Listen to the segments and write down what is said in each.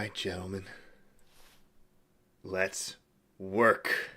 right, gentlemen. Let's work.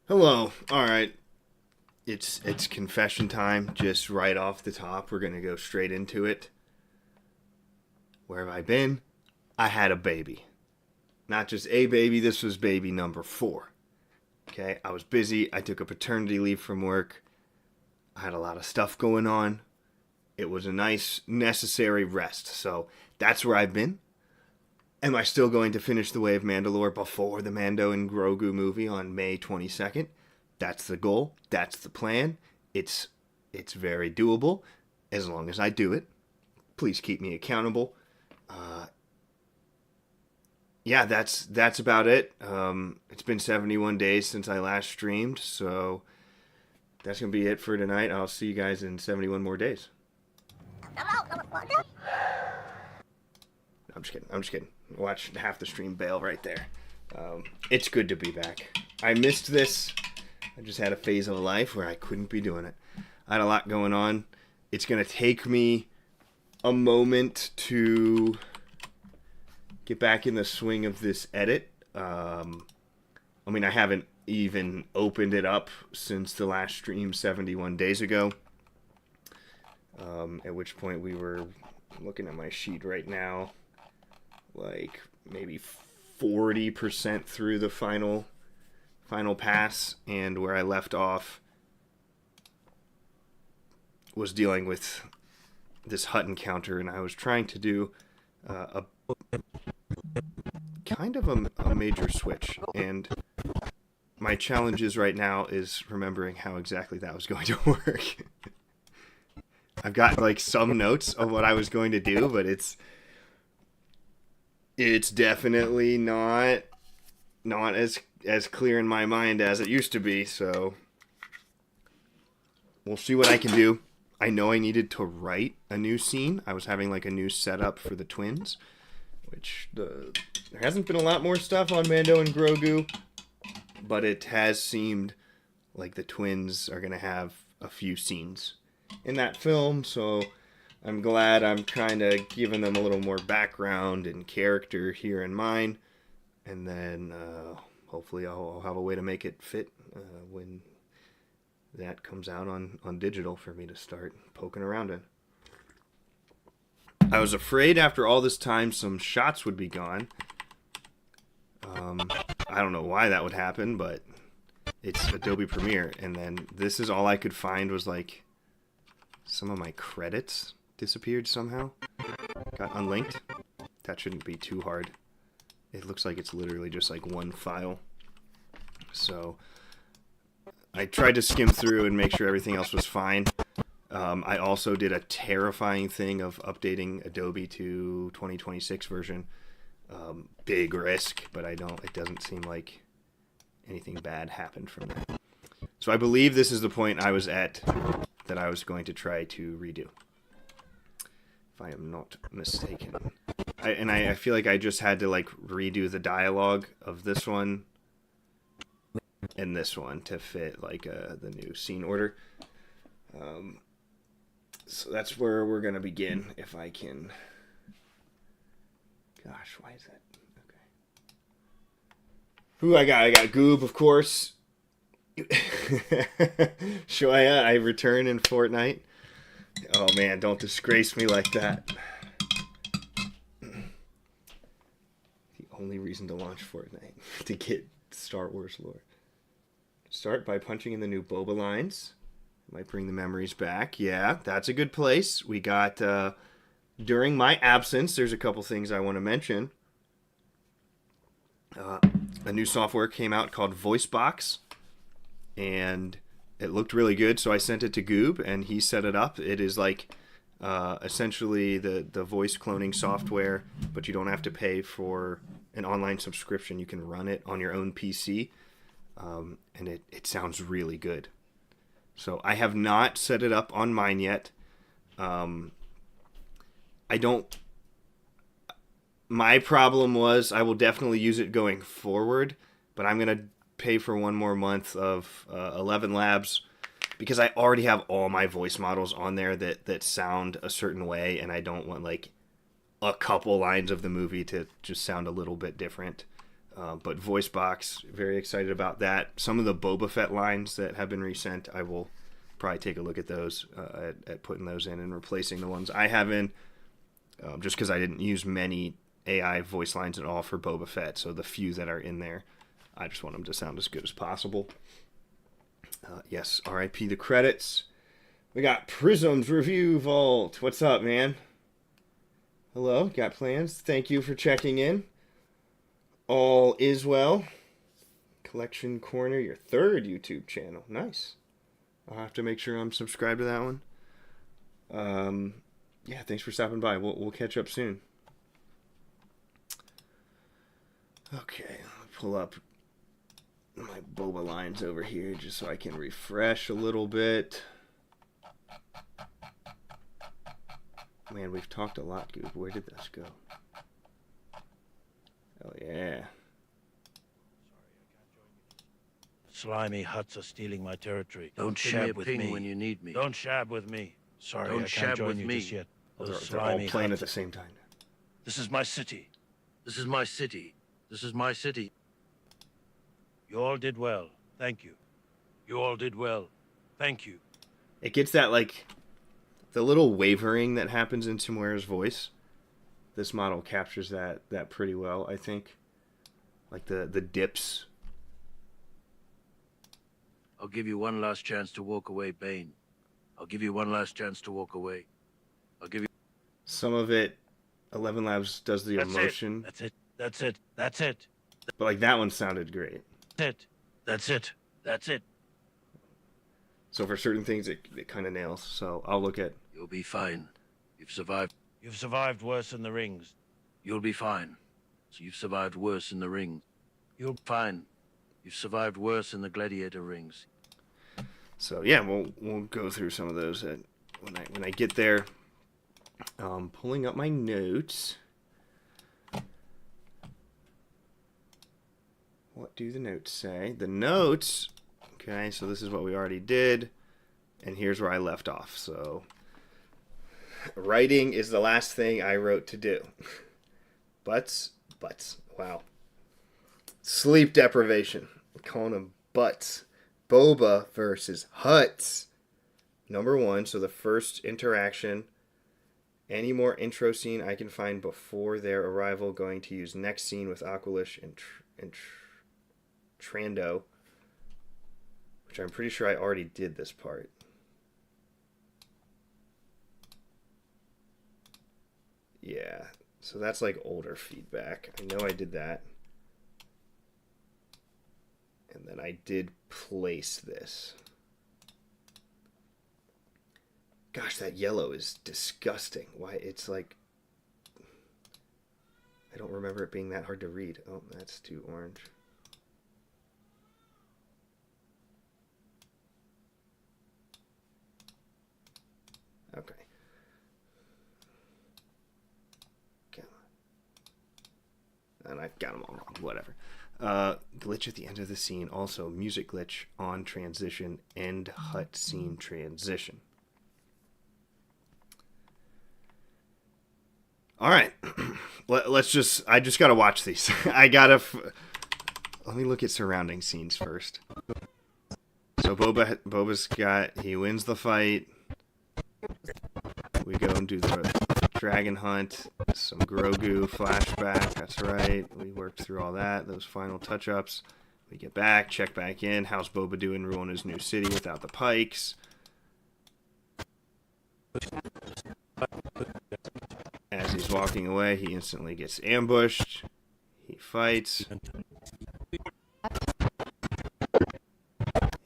Hello. All right. It's confession time. Just right off the top, we're gonna go straight into it. Where have I been? I had a baby. Not just a baby. This was baby number 4. Okay. I was busy. I took a paternity leave from work. I had a lot of stuff going on. It was a nice, necessary rest. So that's where I've been. Am I still going to finish The Way of Mandalore before the Mando and Grogu movie on May 22nd? That's the goal. That's the plan. It's very doable as long as I do it. Please keep me accountable. Yeah, that's about it. It's been 71 days since I last streamed, so that's going to be it for tonight. I'll see you guys in 71 more days. I'm just kidding. Watch half the stream bail right there. It's good to be back. I missed this. I just had a phase of life where I couldn't be doing it. I had a lot going on. It's going to take me a moment to get back in the swing of this edit. I haven't even opened it up since the last stream 71 days ago. At which point we were looking at my sheet right now, like maybe 40% through the final pass, and where I left off was dealing with this hut encounter, and I was trying to do a kind of a major switch, and my challenges right now is remembering how exactly that was going to work. I've got like some notes of what I was going to do, but it's definitely not as clear in my mind as it used to be, so we'll see what I can do. I know I needed to write a new scene. I was having like a new setup for the twins, which there hasn't been a lot more stuff on Mando and Grogu, but it has seemed like the twins are going to have a few scenes in that film, so I'm glad I'm kind of giving them a little more background and character here in mine, and then hopefully I'll have a way to make it fit when that comes out on digital for me to start poking around in. I was afraid after all this time some shots would be gone. I don't know why that would happen, but it's Adobe Premiere, and then this is all I could find was like some of my credits disappeared somehow. Got unlinked. That shouldn't be too hard. It looks like it's literally just like one file. So I tried to skim through and make sure everything else was fine. I also did a terrifying thing of updating Adobe to 2026 version. Big risk, but it doesn't seem like anything bad happened from that. So I believe this is the point I was at that I was going to try to redo, if I am not mistaken. I feel like I just had to like redo the dialogue of this one and this one to fit like the new scene order. So that's where we're gonna begin. If I can. Gosh, why is that? Okay. Who I got? I got Goob, of course. Shoya, I return in Fortnite. Oh man, don't disgrace me like that. The only reason to launch Fortnite to get Star Wars lore. Start by punching in the new boba lines. Might bring the memories back. Yeah, that's a good place. We got during my absence. There's a couple things I want to mention. A new software came out called VoiceBox, and it looked really good. So I sent it to Goob, and he set it up. It is like essentially the voice cloning software, but you don't have to pay for an online subscription. You can run it on your own PC, and it sounds really good. So I have not set it up on mine yet. I don't. My problem was I will definitely use it going forward, but I'm going to pay for one more month of 11 Labs because I already have all my voice models on there that sound a certain way, and I don't want like a couple lines of the movie to just sound a little bit different. But VoiceBox, very excited about that. Some of the Boba Fett lines that have been resent, I will probably take a look at those, at putting those in and replacing the ones I have in, just because I didn't use many AI voice lines at all for Boba Fett. So the few that are in there, I just want them to sound as good as possible. Yes, RIP the credits. We got Prism's Review Vault. What's up, man? Hello, got plans? Thank you for checking in. All is well. Collection Corner, your third YouTube channel. Nice. I'll have to make sure I'm subscribed to that one. Yeah, thanks for stopping by. We'll catch up soon. Okay, I'll pull up my boba lines over here just so I can refresh a little bit. Man, we've talked a lot, Goob. Where did this go? Oh, yeah. Slimy huts are stealing my territory. Don't shab with me when you need me. Don't shab with me. Sorry, Don't I can't shab join with you me. just yet. They're all playing at the same time. This is my city. This is my city. This is my city. You all did well. Thank you. You all did well. Thank you. It gets that, like, the little wavering that happens in Temuera's voice. This model captures that pretty well, I think. Like the dips. I'll give you one last chance to walk away, Bane. I'll give you one last chance to walk away. I'll give you... Some of it, 11 Labs does the emotion. That's it. That's it. That's it. But, like, that one sounded great. That's it. That's it. That's it. So for certain things, it kind of nails. So I'll look at... You'll be fine. You've survived. You've survived worse in the rings. You'll be fine. So you've survived worse in the rings. You'll be fine. You've survived worse in the gladiator rings. So yeah, we'll go through some of those when I get there. Pulling up my notes. What do the notes say? The notes. Okay, so this is what we already did, and here's where I left off. So writing is the last thing I wrote to do. Butts. Wow. Sleep deprivation. I'm calling them butts. Boba versus Hutts. Number 1, so the first interaction. Any more intro scene I can find before their arrival. Going to use next scene with Aqualish and Trando. Which I'm pretty sure I already did this part. Yeah, so that's like older feedback. I know I did that. And then I did place this. Gosh, that yellow is disgusting. Why, it's like... I don't remember it being that hard to read. Oh, that's too orange. Okay. Come on. got them all wrong. Whatever. Glitch at the end of the scene. Also, music glitch on transition. End hut scene transition. All right. I just got to watch these. Let me look at surrounding scenes first. So Boba's he wins the fight. We go and do the dragon hunt. Some Grogu flashback. That's right. We worked through all that. Those final touch-ups. We get back, check back in. How's Boba doing ruling his new city without the Pikes? As he's walking away, he instantly gets ambushed. He fights.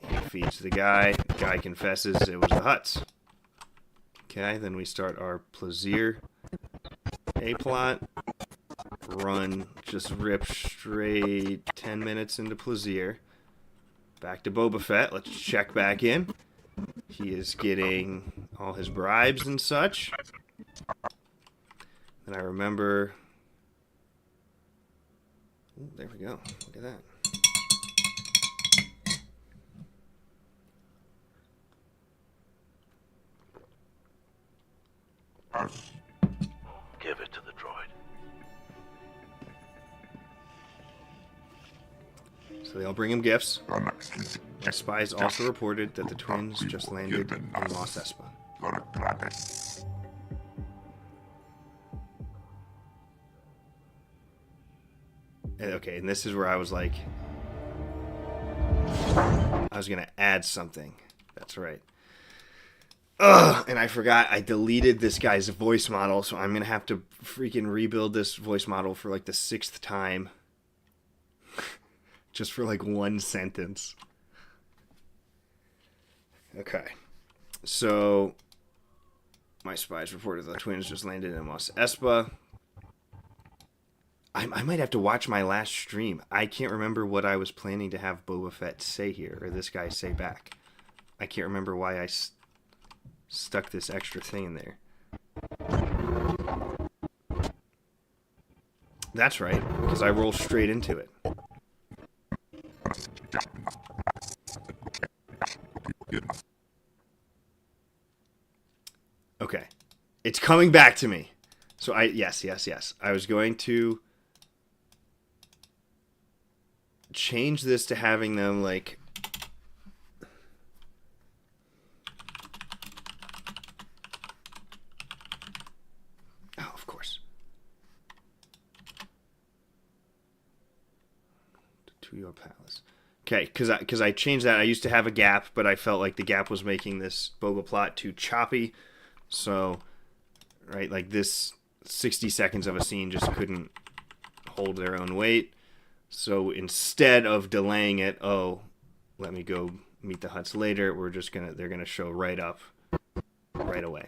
He feeds the guy. The guy confesses it was the Hutts. Okay, then we start our Plaisir A-plot. Run, just rip straight 10 minutes into Plaisir. Back to Boba Fett. Let's check back in. He is getting all his bribes and such. And I remember... Ooh, there we go. Look at that. Give it to the droid. So they all bring him gifts. The spies also reported that the twins just landed in Mos Espa. Okay, and this is where I was like... I was going to add something. That's right. Ugh, and I forgot I deleted this guy's voice model, so I'm going to have to freaking rebuild this voice model for like the 6th time. Just for like one sentence. Okay. So, my spies reported the twins just landed in Mos Espa. I might have to watch my last stream. I can't remember what I was planning to have Boba Fett say here, or this guy say back. I can't remember why I stuck this extra thing in there. That's right, because I roll straight into it. Okay. It's coming back to me. So yes. I was going to change this to having them like... Oh, of course. To your palace. Okay, because I changed that. I used to have a gap, but I felt like the gap was making this Boba plot too choppy. So, right, like this 60 seconds of a scene just couldn't hold their own weight. So instead of delaying it, let me go meet the Hutts later, they're gonna show right up, right away.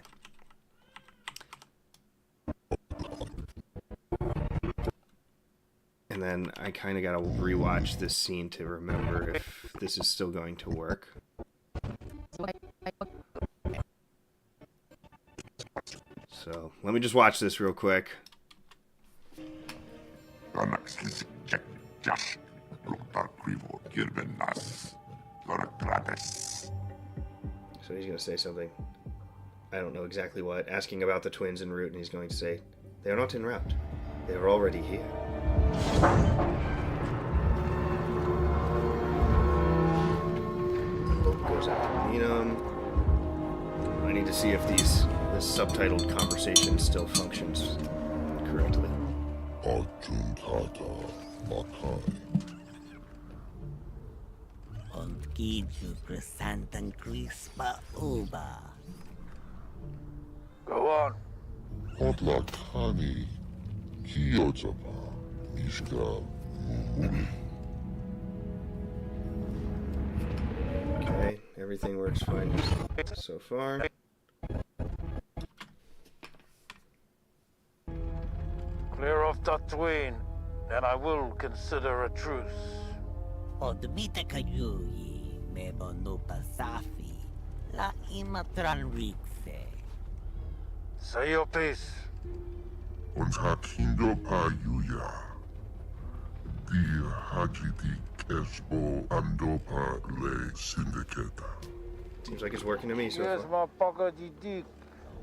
And then I kind of got to rewatch this scene to remember if this is still going to work. So, let me just watch this real quick. So he's going to say something. I don't know exactly what. Asking about the twins en route, and he's going to say, "They are not en route. They are already here." Goes out to meet him. I need to see if this subtitled conversation still functions correctly. Go on. Okay, everything works fine so far. Clear off Tatooine, and I will consider a truce. Odmita kayuyi mebono pasafi la imatran rikse. Say your piece. Di Hajiti Kesbo Andopa Le Syndicata. Seems like it's working to me so Yes, far. motherfucker, the dick.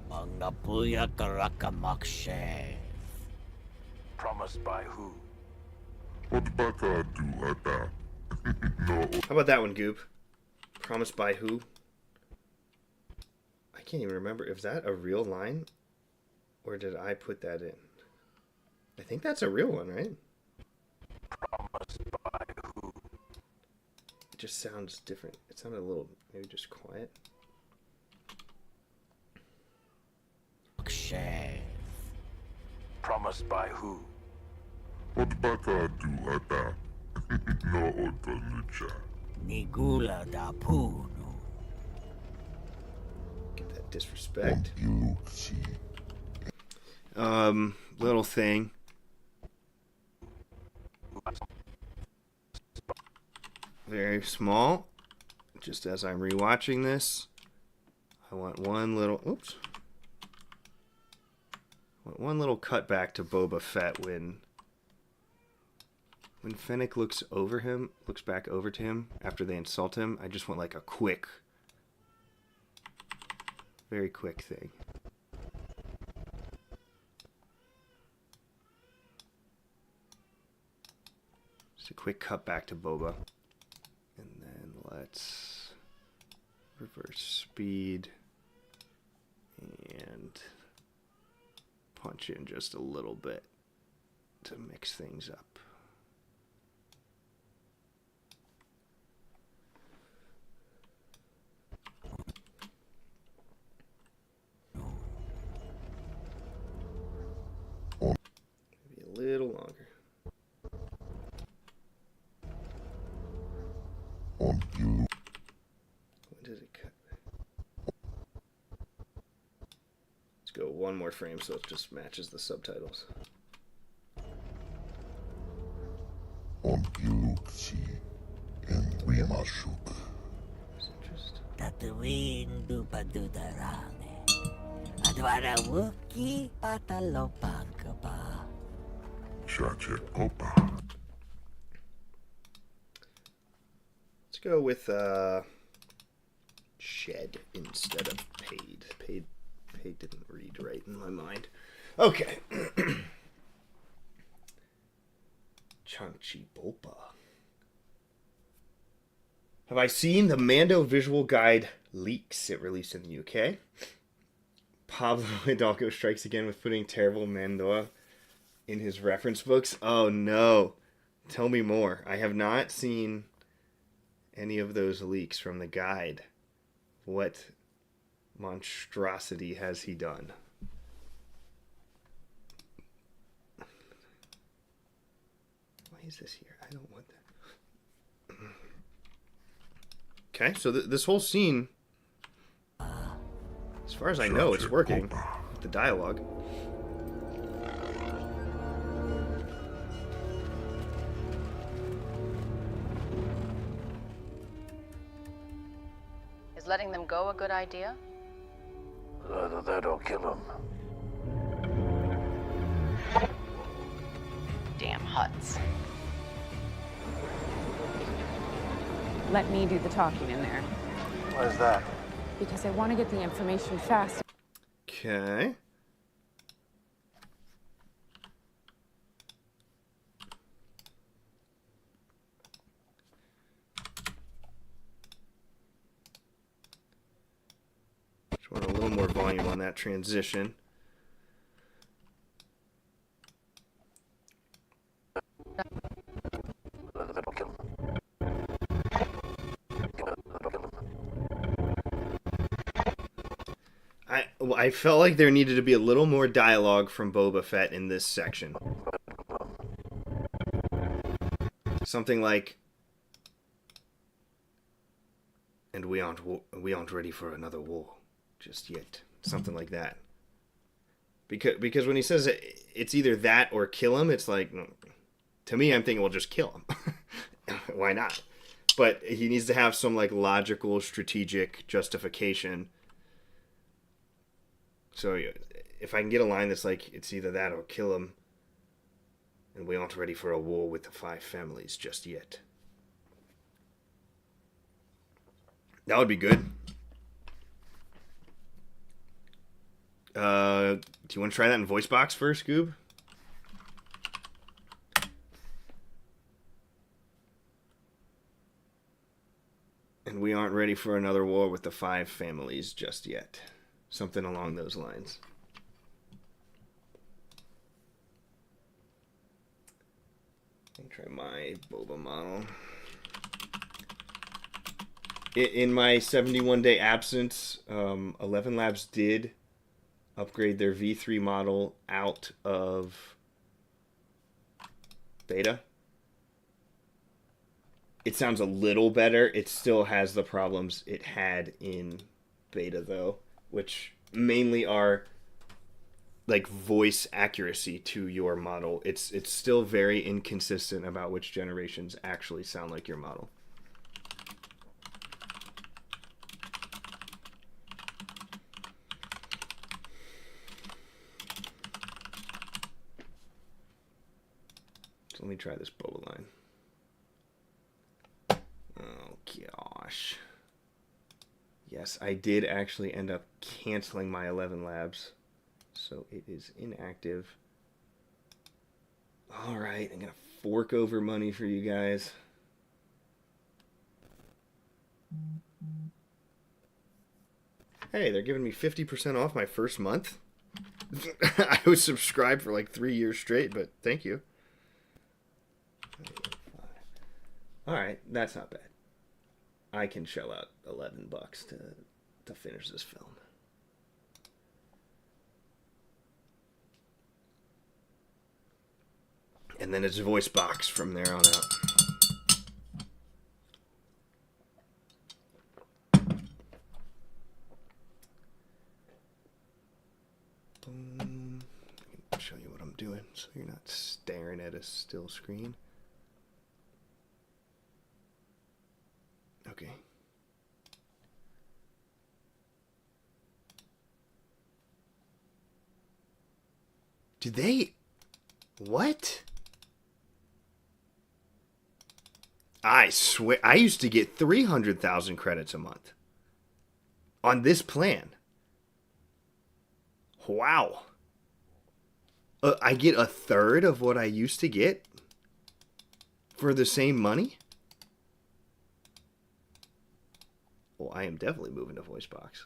Mga puya karakamakshef. Promised by who? Otbaka Du Ata. No, How about that one, Goop? Promised by who? I can't even remember. Is that a real line? Or did I put that in? I think that's a real one, right? Promised by who? It just sounds different. It sounded a little, maybe just quiet. Makshef. Promised by who? Otbaka Du Ata. No Otonucha. Nigula da puno. Get that disrespect. Iluxi. Little thing. Very small. Just as I'm rewatching this, I want one little, oops. I want one little cut back to Boba Fett when Fennec looks back over to him after they insult him. I just want like a quick, very quick thing. Just a quick cut back to Boba. And then let's reverse speed and punch in just a little bit to mix things up. Maybe a little longer. On Ilu. When did it cut? Let's go one more frame so it just matches the subtitles. On Iluxi. And Rimashuk. That's interesting. Tatawin dupadudarame. Adwara wuki patalopangkapa. Chache Opa. Let's go with shed instead of paid. Paid didn't read right in my mind. Okay. Chanchi Bopa. Have I seen the Mando visual guide leaks it released in the UK? Pablo Hidalgo strikes again with putting terrible Mandalore in his reference books. Oh no. Tell me more. I have not seen any of those leaks from the guide. What monstrosity has he done? Why is this here? I don't want that. Okay, so this whole scene, as far as I know, it's working. The dialogue. Is letting them go a good idea? Either that or kill him. Damn huts. Let me do the talking in there. Why is that? Because I want to get the information fast. Okay. Just want a little more volume on that transition. Either that or kill him. I felt like there needed to be a little more dialogue from Boba Fett in this section. Something like, "And we aren't ready for another war just yet." Something like that. Because when he says it's either that or kill him, it's like, to me, I'm thinking, well, just kill him. Why not? But he needs to have some like logical, strategic justification. So if I can get a line that's like, it's either that or kill him, And we aren't ready for a war with the five families just yet. That would be good. Do you want to try that in voice box first, Goob? And we aren't ready for another war with the five families just yet. Something along those lines. Let me try my boba model. In my 71-day absence, 11 Labs did upgrade their V3 model out of beta. It sounds a little better. It still has the problems it had in beta, though, which mainly are like voice accuracy to your model. It's still very inconsistent about which generations actually sound like your model. So let me try this boba line. Oh gosh. Yes, I did actually end up canceling my 11 Labs. So it is inactive. Alright, I'm going to fork over money for you guys. Hey, they're giving me 50% off my first month. I was subscribed for like 3 years straight, but thank you. Alright, that's not bad. I can shell out $11 to finish this film. And then it's voice box from there on out. Boom. I'll show you what I'm doing so you're not staring at a still screen. Okay. Do they... What? I swear, I used to get 300,000 credits a month on this plan. Wow. I get a third of what I used to get for the same money? Well, I am definitely moving to VoiceBox.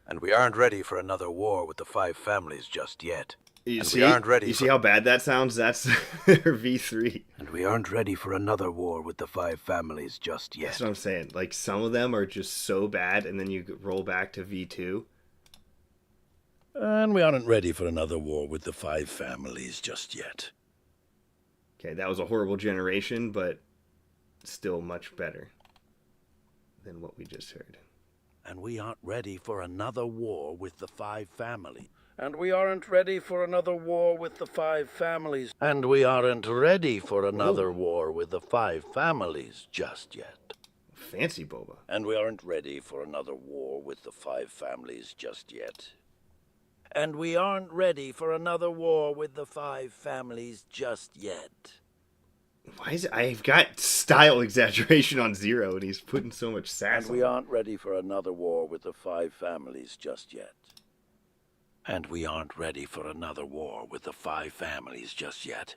And we aren't ready for another war with the five families just yet. You and see, we aren't ready you see how bad that sounds? That's their V3. And we aren't ready for another war with the five families just yet. That's what I'm saying. Like, some of them are just so bad, and then you roll back to V2. And we aren't ready for another war with the five families just yet. Okay, that was a horrible generation, but still much better than what we just heard. And we aren't ready for another war with the five families. And we aren't ready for another war with the five families. And we aren't ready for another war with the five families just yet. Fancy boba. And we aren't ready for another war with the five families just yet. And we aren't ready for another war with the five families just yet. Why is it? I've got style exaggeration on 0, and he's putting so much sass And we aren't ready for another war with the five families just yet. And we aren't ready for another war with the five families just yet.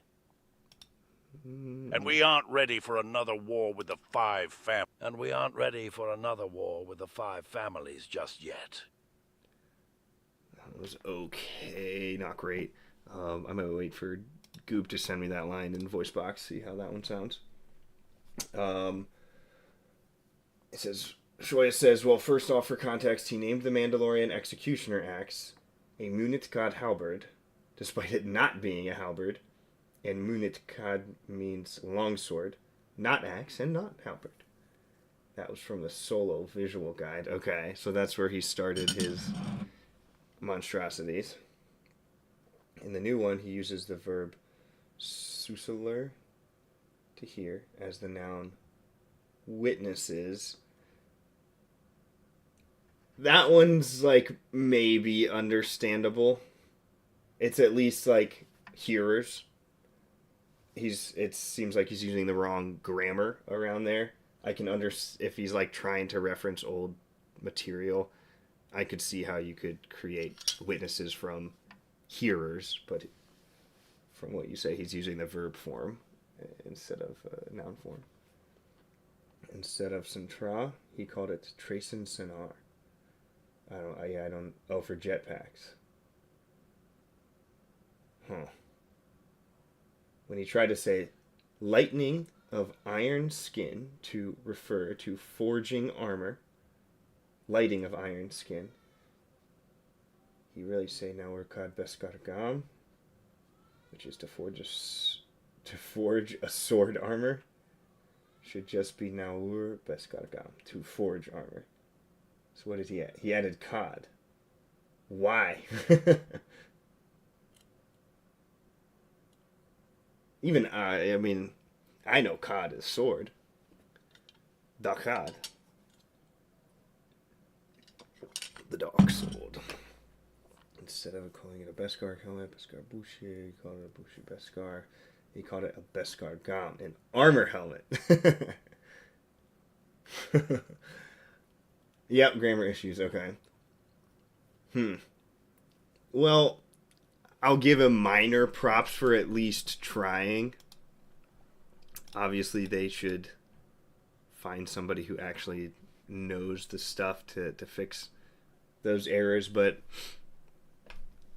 And we aren't ready for another war with the five families. And we aren't ready for another war with the five families just yet. That was okay, not great. I'm going to wait for Goop to send me that line in VoiceBox, see how that one sounds. It says, Shoya says, well, first off, for context, he named the Mandalorian Executioner Axe a Munit Kad halberd, despite it not being a halberd, and Munit Kad means longsword, not axe, and not halberd. That was from the Solo visual guide. Okay, so that's where he started his monstrosities. In the new one, he uses the verb susuler, to hear, as the noun witnesses. That one's, like, maybe understandable. It's at least like hearers. It seems like he's using the wrong grammar around there. I can if he's like trying to reference old material, I could see how you could create witnesses from hearers, but from what you say, he's using the verb form instead of noun form. Instead of Centra, he called it Tracen Senar. I don't. Oh, for jetpacks. Huh. When he tried to say lightning of iron skin to refer to forging armor, lighting of iron skin, he really say Naurkad Beskar Gam, which is to forge a sword armor, should just be Naur Beskar Gam, to forge armor. So what did he add? He added Cod. Why? Even I mean, I know Cod is sword. The Cod. The dark sword. Instead of calling it a Beskar helmet, Beskar Bushi, he called it a Bushi Beskar. He called it a Beskar Gam, an armor helmet. Yep, grammar issues, okay. Well, I'll give him minor props for at least trying. Obviously, they should find somebody who actually knows the stuff to fix those errors, but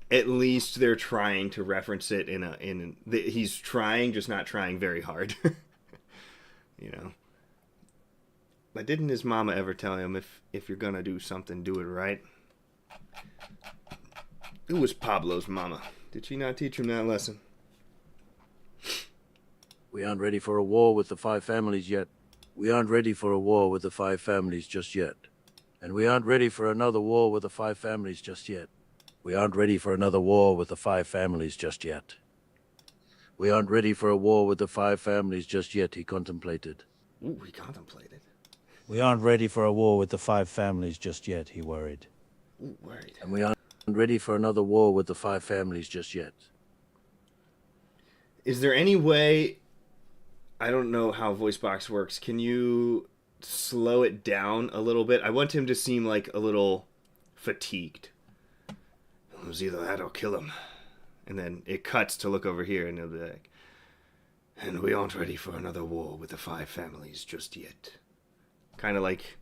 at least they're trying to reference it he's trying, just not trying very hard. You know. But didn't his mama ever tell him, if you're gonna do something, do it right? Who was Pablo's mama? Did she not teach him that lesson? We aren't ready for a war with the five families yet. We aren't ready for a war with the five families just yet. And we aren't ready for another war with the five families just yet. We aren't ready for another war with the five families just yet. We aren't ready for a war with the five families just yet, he contemplated. Ooh, he contemplated. We aren't ready for a war with the five families just yet, he worried. Ooh, worried. And we aren't ready for another war with the five families just yet. Is there any way... I don't know how VoiceBox works. Can you slow it down a little bit? I want him to seem like a little fatigued. It was either that or kill him. And then it cuts to look over here and he'll be like, and we aren't ready for another war with the five families just yet. Kind of like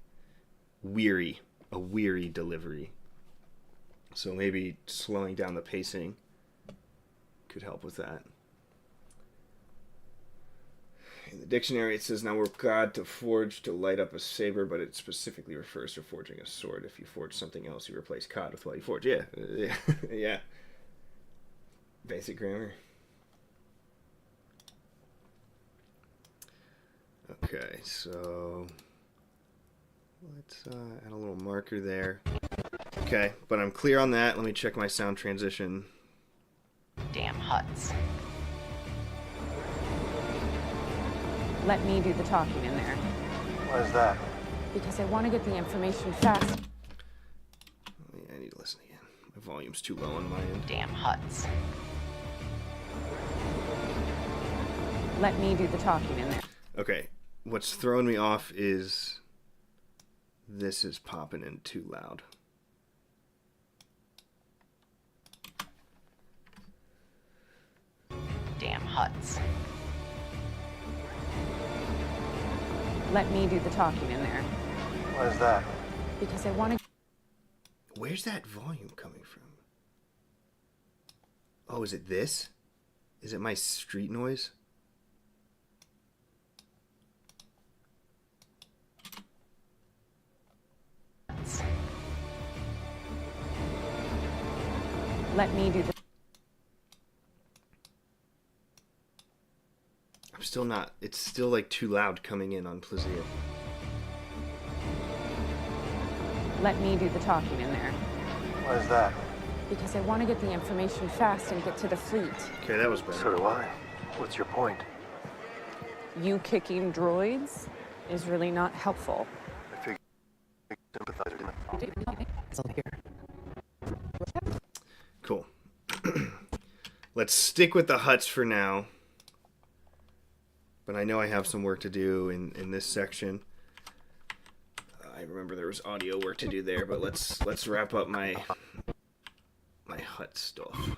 a weary delivery. So maybe slowing down the pacing could help with that. In the dictionary, it says, now we're God to forge, to light up a saber, but it specifically refers to forging a sword. If you forge something else, you replace cod with what you forge. Yeah. Yeah. Basic grammar. Okay, so let's add a little marker there. Okay, but I'm clear on that. Let me check my sound transition. Damn huts. Let me do the talking in there. Why is that? Because I want to get the information fast. I need to listen again. My volume's too low on my end. Damn huts. Let me do the talking in there. Okay, what's throwing me off is this is popping in too loud. Damn huts. Let me do the talking in there. Why is that? Because I want to... Where's that volume coming from? Oh, is it this? Is it my street noise? Let me do the... I'm still not... It's still like too loud coming in on Plazia. Let me do the talking in there. Why is that? Because I want to get the information fast and get to the fleet. Okay, that was better. So do I. What's your point? You kicking droids is really not helpful. I figured sympathizer didn't. Cool. let's stick with the Hutts for now. But I know I have some work to do in this section. I remember there was audio work to do there, but let's wrap up my Hutt stuff.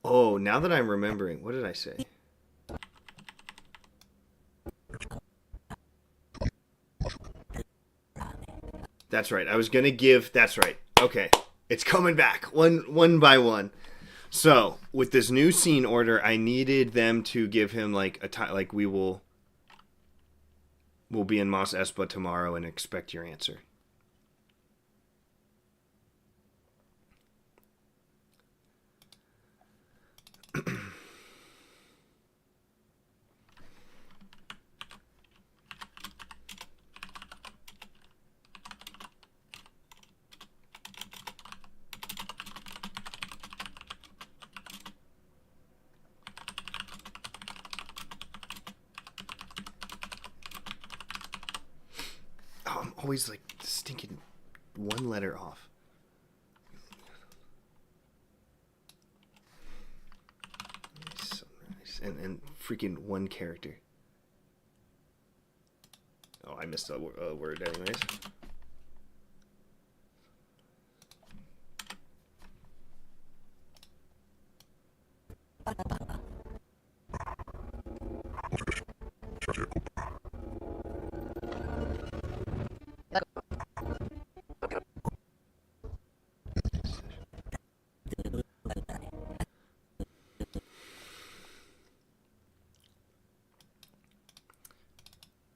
Oh, now that I'm remembering, what did I say? That's right. I was gonna give. That's right. Okay, it's coming back one by one. So with this new scene order, I needed them to give him like a time. Like we'll be in Mos Espa tomorrow and expect your answer. I'm always like stinking one letter off. So nice. And freaking one character. Oh, I missed a word anyways.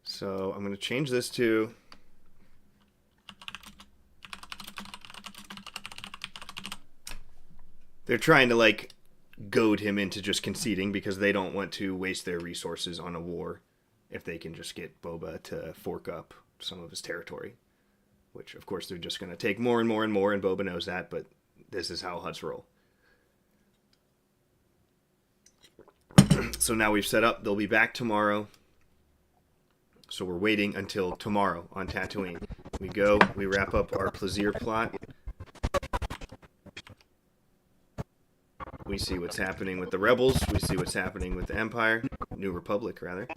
So I'm going to change this to they're trying to like goad him into just conceding because they don't want to waste their resources on a war if they can just get Boba to fork up some of his territory, which of course they're just going to take more and more and more, and Boba knows that, but this is how Hutts roll. So now we've set up, they'll be back tomorrow. So we're waiting until tomorrow on Tatooine. We go, we wrap up our Plaisir plot. We see what's happening with the Rebels. We see what's happening with the Empire. New Republic, rather.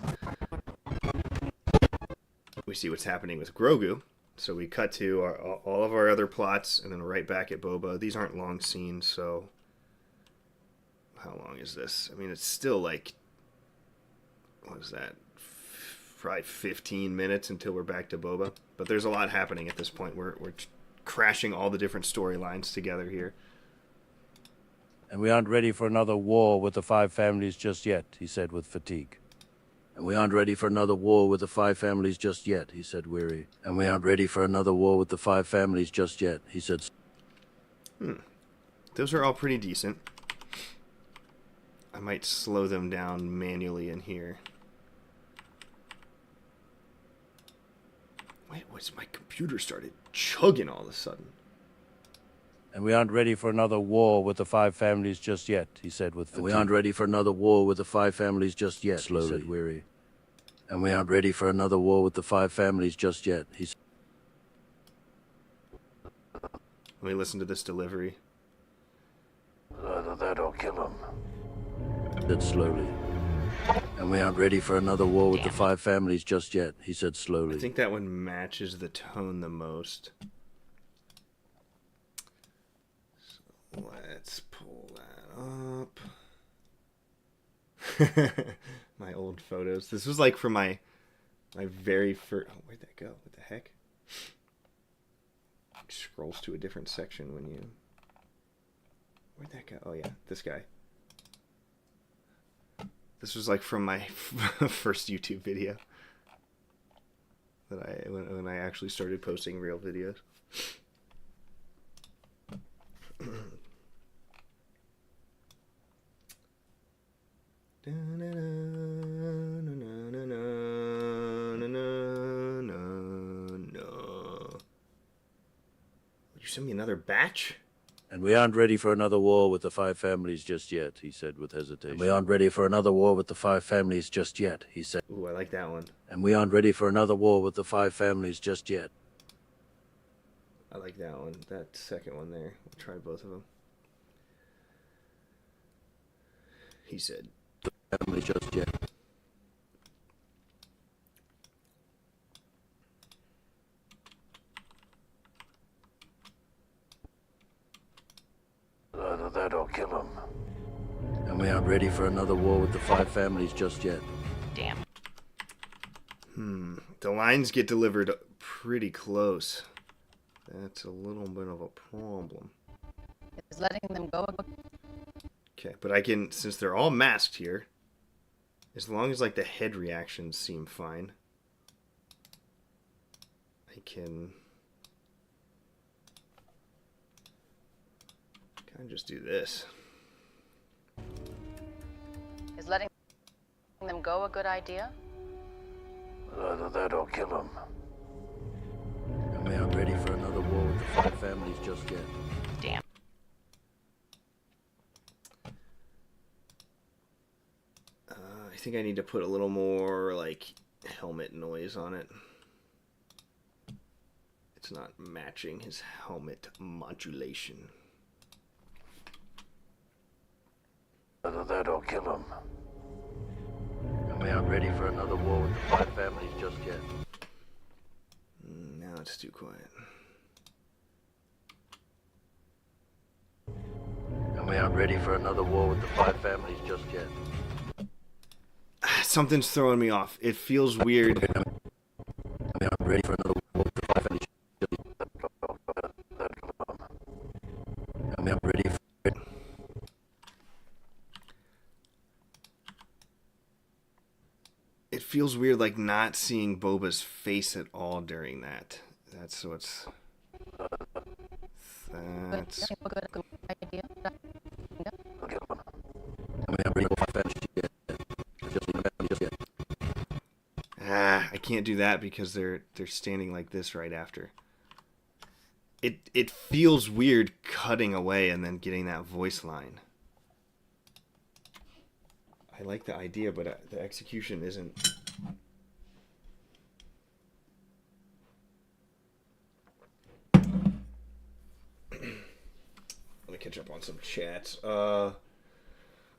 We see what's happening with Grogu. So we cut to all of our other plots, and then right back at Boba. These aren't long scenes, so... How long is this? I mean, it's still like... What is that? Probably 15 minutes until we're back to Boba. But there's a lot happening at this point. We're crashing all the different storylines together here. And we aren't ready for another war with the five families just yet, he said with fatigue. And we aren't ready for another war with the five families just yet, he said weary. And we aren't ready for another war with the five families just yet, he said. Those are all pretty decent. I might slow them down manually in here. Wait, what's my computer started chugging all of a sudden? And we aren't ready for another war with the five families just yet, he said with fatigue. And we aren't ready for another war with the five families just yet, slowly, he said weary. And we aren't ready for another war with the five families just yet, he said. Let me listen to this delivery. Either that or kill him. Said slowly. And we aren't ready for another war with the five families just yet, he said slowly. I think that one matches the tone the most. So let's pull that up. My old photos. This was like from my very first... Oh, where'd that go? What the heck? It scrolls to a different section when you... Where'd that go? Oh yeah, this guy. This was like from my first YouTube video that when I actually started posting real videos. You send me another batch? And we aren't ready for another war with the five families just yet, he said with hesitation. And we aren't ready for another war with the five families just yet, he said. Ooh, I like that one. And we aren't ready for another war with the five families just yet. I like that one. That second one there. We'll try both of them. He said, Family just yet. Either that or kill him. And we aren't ready for another war with the five families just yet. Damn. The lines get delivered pretty close. That's a little bit of a problem. Is letting them go. Okay, but I can, since they're all masked here, as long as like the head reactions seem fine, I can kind of just do this. Is letting them go a good idea? Either that or kill him. And we aren't ready for another war with the five families just yet. Damn. I think I need to put a little more like helmet noise on it. It's not matching his helmet modulation. Either that or kill him. And we aren't ready for another war with the five families just yet. Now it's too quiet. And we aren't ready for another war with the five families just yet. Something's throwing me off. It feels weird. And we aren't ready for another war with the five families just yet. And we aren't ready for it. It feels weird, like not seeing Boba's face at all during that. That's what's. That's. A good idea. And we aren't ready for five families just yet. I can't do that because they're standing like this right after. It feels weird cutting away and then getting that voice line. I like the idea, but the execution isn't. Let me catch up on some chats.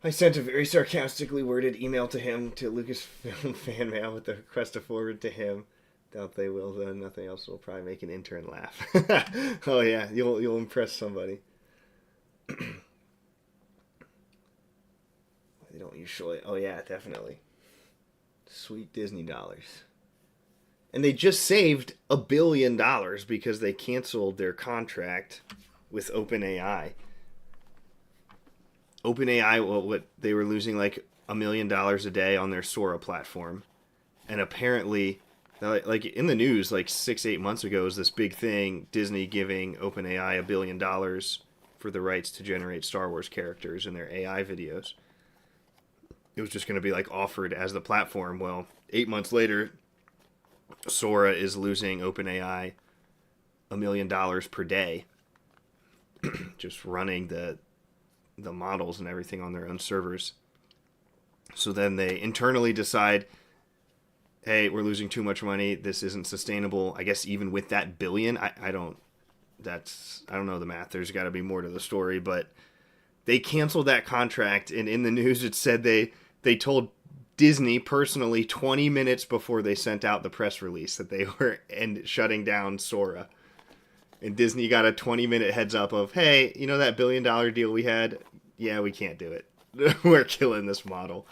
I sent a very sarcastically worded email to him, to Lucasfilm fan mail, with the request to forward to him. Doubt they will, though. Nothing else will probably make an intern laugh. Oh yeah, you'll impress somebody. They don't usually. Oh yeah, definitely. Sweet Disney dollars. And they just saved $1 billion because they canceled their contract with OpenAI. OpenAI, what they were losing like $1 million a day on their Sora platform, and apparently, like in the news, like 6-8 months ago, was this big thing: Disney giving OpenAI $1 billion for the rights to generate Star Wars characters in their AI videos. It was just going to be like offered as the platform. Well, 8 months later, Sora is losing OpenAI $1 million per day, just running the models and everything on their own servers. So then they internally decide, hey, we're losing too much money. This isn't sustainable. I guess even with that billion, I don't know the math. There's got to be more to the story, but they canceled that contract. And in the news, it said they told Disney personally 20 minutes before they sent out the press release that they were shutting down Sora. And Disney got a 20-minute heads up of, hey, you know that $1 billion deal we had? Yeah, we can't do it. We're killing this model.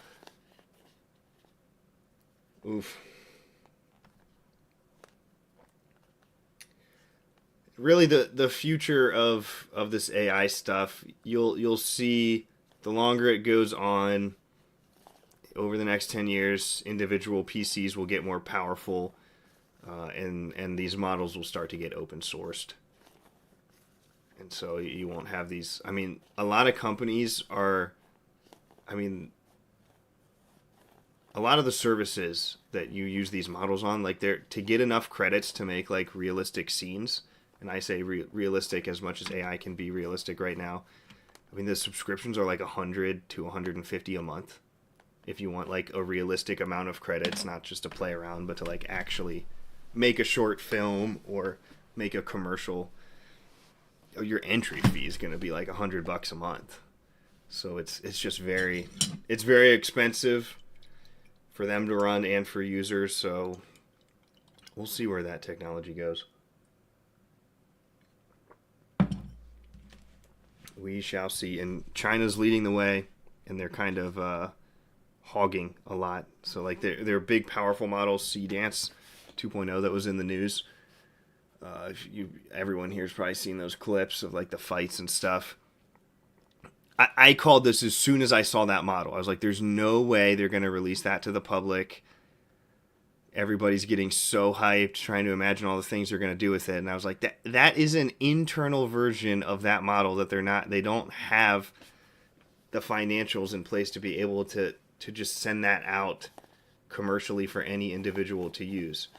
Oof. Really, the future of this AI stuff, you'll see the longer it goes on, over the next 10 years, individual PCs will get more powerful. And these models will start to get open sourced. And so you won't have these. I mean, a lot of companies are, a lot of the services that you use these models on, like they're to get enough credits to make like realistic scenes. And I say realistic as much as AI can be realistic right now. I mean, the subscriptions are like 100 to 150 a month. If you want like a realistic amount of credits, not just to play around, but to like actually make a short film or make a commercial. your entry fee is going to be like $100 a month. So it's just very expensive for them to run and for users. So we'll see where that technology goes. We shall see. And China's leading the way, and they're kind of hogging a lot. So like they're big, powerful models. Dance 2.0 that was in the news. Everyone here's probably seen those clips of like the fights and stuff. I called this as soon as I saw that model. I was like, there's no way they're going to release that to the public. Everybody's getting so hyped, trying to imagine all the things they're going to do with it. And I was like, that is an internal version of that model that they don't have the financials in place to be able to just send that out commercially for any individual to use.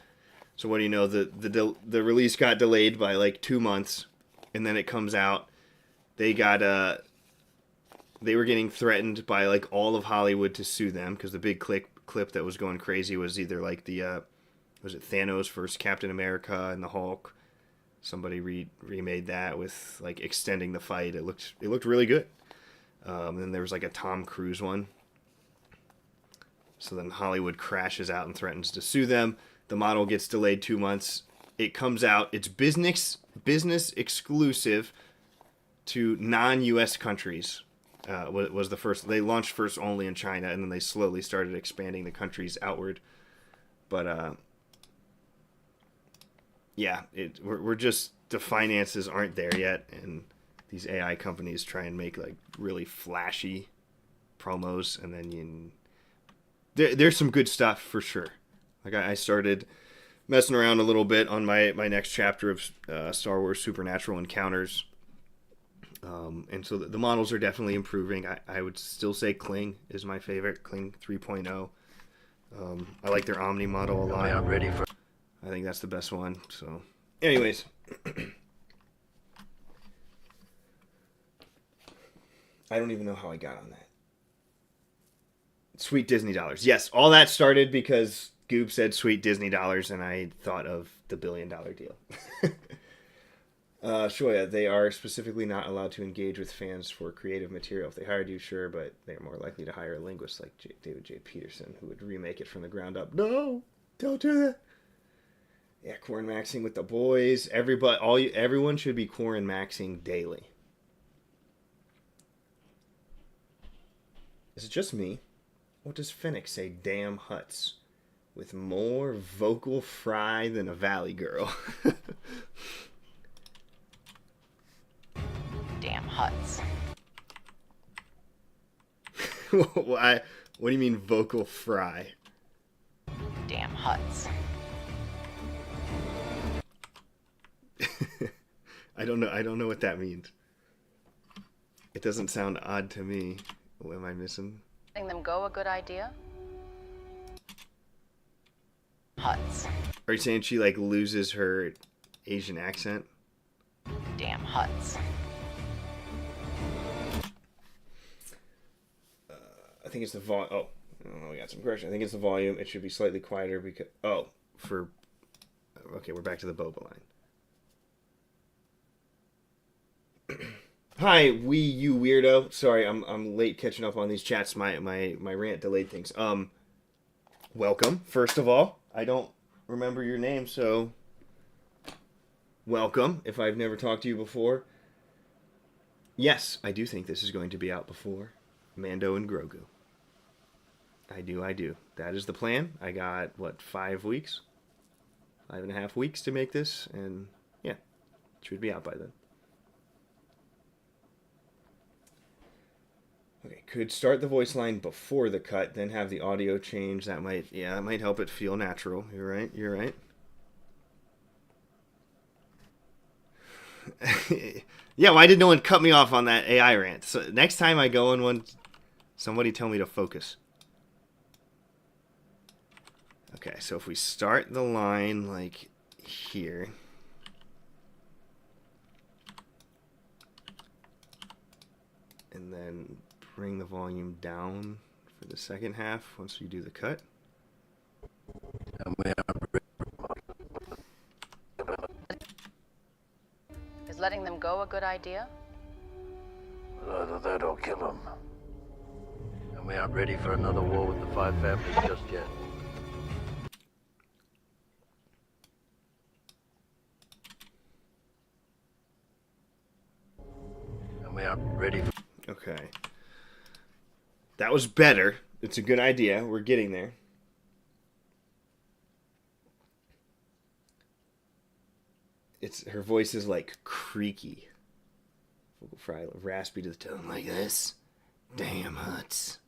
So what do you know? The release got delayed by like 2 months, and then it comes out. They were getting threatened by like all of Hollywood to sue them because the big clip that was going crazy was either like was it Thanos versus Captain America and the Hulk? Somebody remade that with like extending the fight. It looked really good. And then there was like a Tom Cruise one. So then Hollywood crashes out and threatens to sue them. The model gets delayed 2 months. It comes out. It's business exclusive to non-U.S. countries. Was the first. They launched first only in China, and then they slowly started expanding the countries outward. But yeah, we're just, the finances aren't there yet, and these AI companies try and make like really flashy promos, and then there's some good stuff for sure. Like I started messing around a little bit on my next chapter of Star Wars Supernatural Encounters. And so the models are definitely improving. I would still say Kling is my favorite, Kling 3.0. I like their Omni model a lot. I'm ready for... I think that's the best one. So, anyways. I don't even know how I got on that. Sweet Disney dollars. Yes, all that started because Goob said sweet Disney dollars, and I thought of the $1 billion deal. Shoya, they are specifically not allowed to engage with fans for creative material. If they hired you, sure, but they're more likely to hire a linguist like David J. Peterson, who would remake it from the ground up. No, don't do that. Yeah, Corn Maxing with the boys. Everyone should be Corn Maxing daily. Is it just me? What does Fennec say? Damn Huts. With more vocal fry than a Valley girl. Damn Huts. What do you mean vocal fry? Damn Huts. I don't know what that means. It doesn't sound odd to me. What am I missing? Letting them go a good idea? Huts. Are you saying she like loses her Asian accent? Damn Huts. I think it's the volume. Oh, no, we got some correction. I think it's the volume. It should be slightly quieter because... Oh, okay, we're back to the boba line. Hi, you weirdo. Sorry, I'm late catching up on these chats. My rant delayed things. Welcome, first of all. I don't remember your name, so welcome, if I've never talked to you before. Yes, I do think this is going to be out before Mando and Grogu. I do. That is the plan. I got, 5 weeks? 5.5 weeks to make this, and yeah, it should be out by then. Okay, could start the voice line before the cut, then have the audio change. That might help it feel natural. You're right. Yeah, why did no one cut me off on that AI rant? So next time I go in one, somebody tell me to focus. Okay, so if we start the line like here. And then bring the volume down for the second half once we do the cut. Is letting them go go a good idea? Either that or kill him. And we aren't ready for another war with the five families just yet. And we aren't ready for... Okay. That was better. It's a good idea. We're getting there. Her voice is like creaky. Vocal fry, raspy to the tone like this. Damn Huts.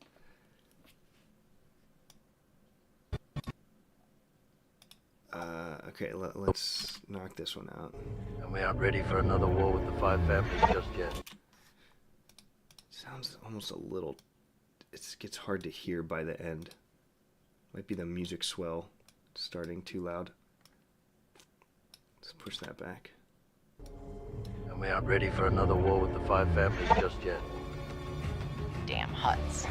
Okay, let's knock this one out. And we aren't ready for another war with the five families just yet. Sounds almost a little... It gets hard to hear by the end. Might be the music swell starting too loud. Let's push that back. And we aren't ready for another war with the five families just yet. Damn Huts.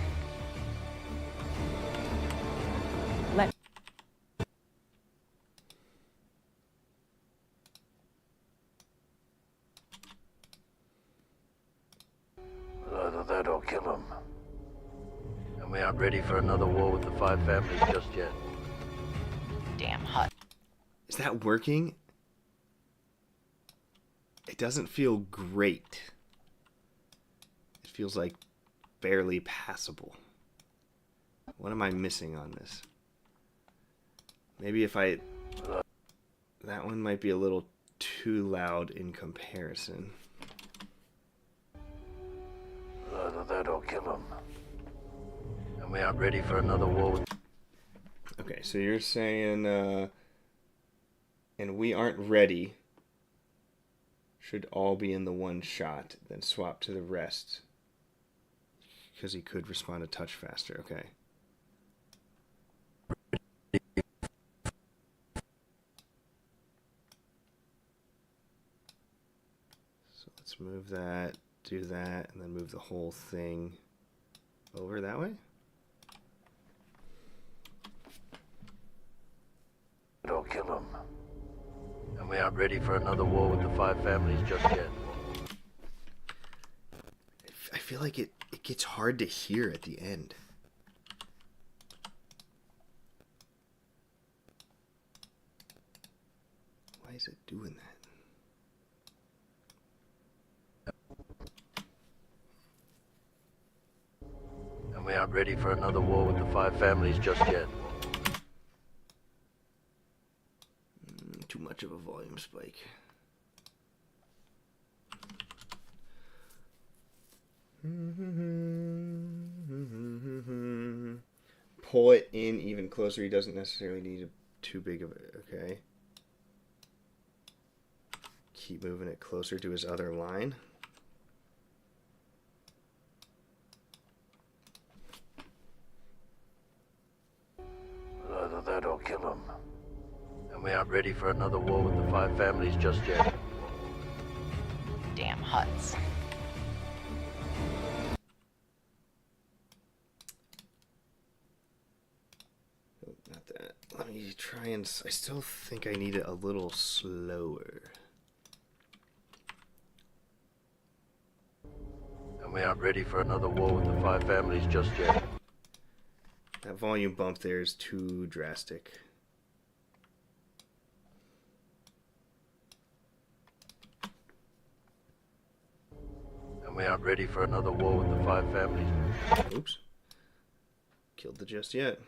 Let Either that or kill him. And we aren't ready for another war with the five families just yet. Damn Hut. Is that working? It doesn't feel great. It feels like barely passable. What am I missing on this? Maybe if I... That one might be a little too loud in comparison. Either that or kill him. And we aren't ready for another war with... Okay, so you're saying, and we aren't ready. Should all be in the one shot, then swap to the rest. Because he could respond a touch faster. Okay. So let's move that, do that, and then move the whole thing over that way. Or kill him. And we aren't ready for another war with the five families just yet. I feel like it gets hard to hear at the end. Why is it doing that? And we aren't ready for another war with the five families just yet. Too much of a volume spike. Pull it in even closer. He doesn't necessarily need too big of it. Okay. Keep moving it closer to his other line. Either that or kill him. And we aren't ready for another war with the five families just yet. Damn Huts. Oh, not that. Let me try and... I still think I need it a little slower. And we aren't ready for another war with the five families just yet. That volume bump there is too drastic. And we aren't ready for another war with the five families. Oops. Killed the just yet.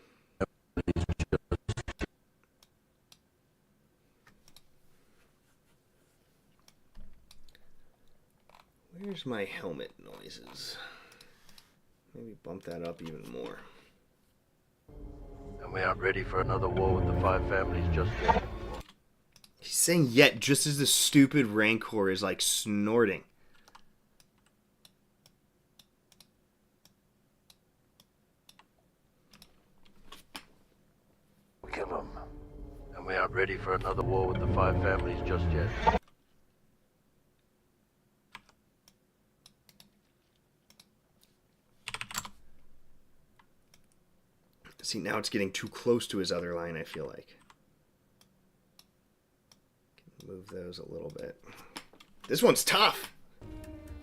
Where's my helmet noises? Maybe bump that up even more. And we aren't ready for another war with the five families just yet. He's saying yet just as the stupid Rancor is like snorting. Kill him. And we aren't ready for another war with the five families just yet. See, now it's getting too close to his other line, I feel like. Move those a little bit. This one's tough.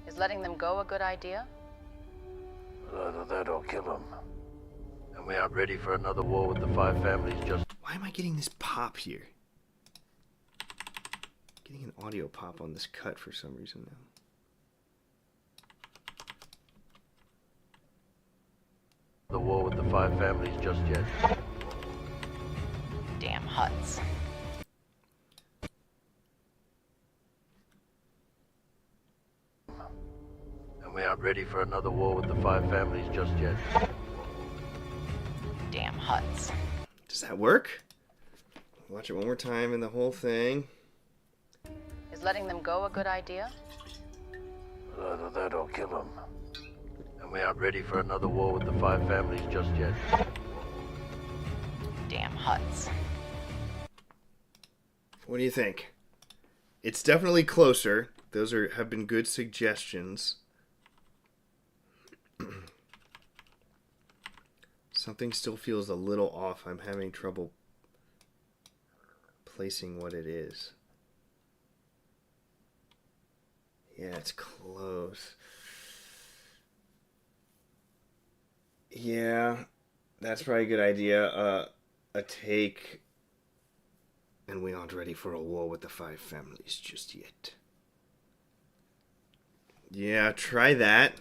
Is letting them go a good idea? Either that or kill them. And we aren't ready for another war with the five families just... Why am I getting this pop here? Getting an audio pop on this cut for some reason now. The war with the five families just yet. Damn huts. And we aren't ready for another war with the five families just yet. Damn huts. Does that work? Watch it one more time and the whole thing. Is letting them go a good idea? Either that or kill them. And we aren't ready for another war with the five families just yet. Damn huts. What do you think? It's definitely closer. Those have been good suggestions. Something still feels a little off. I'm having trouble placing what it is. Yeah, it's close. Yeah, that's probably a good idea. A take, and we aren't ready for a war with the five families just yet. Yeah, try that.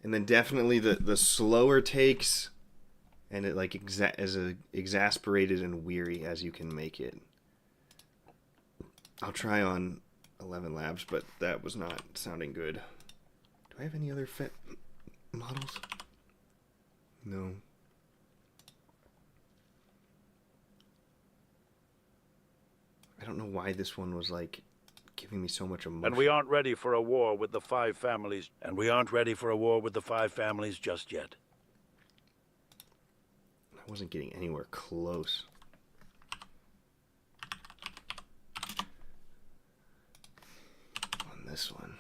And then definitely the slower takes, and it like as exasperated and weary as you can make it. I'll try on 11 Labs, but that was not sounding good. Do I have any other fit models? No. I don't know why this one was like giving me so much emotion. And we aren't ready for a war with the five families. And we aren't ready for a war with the five families just yet. I wasn't getting anywhere close. On this one.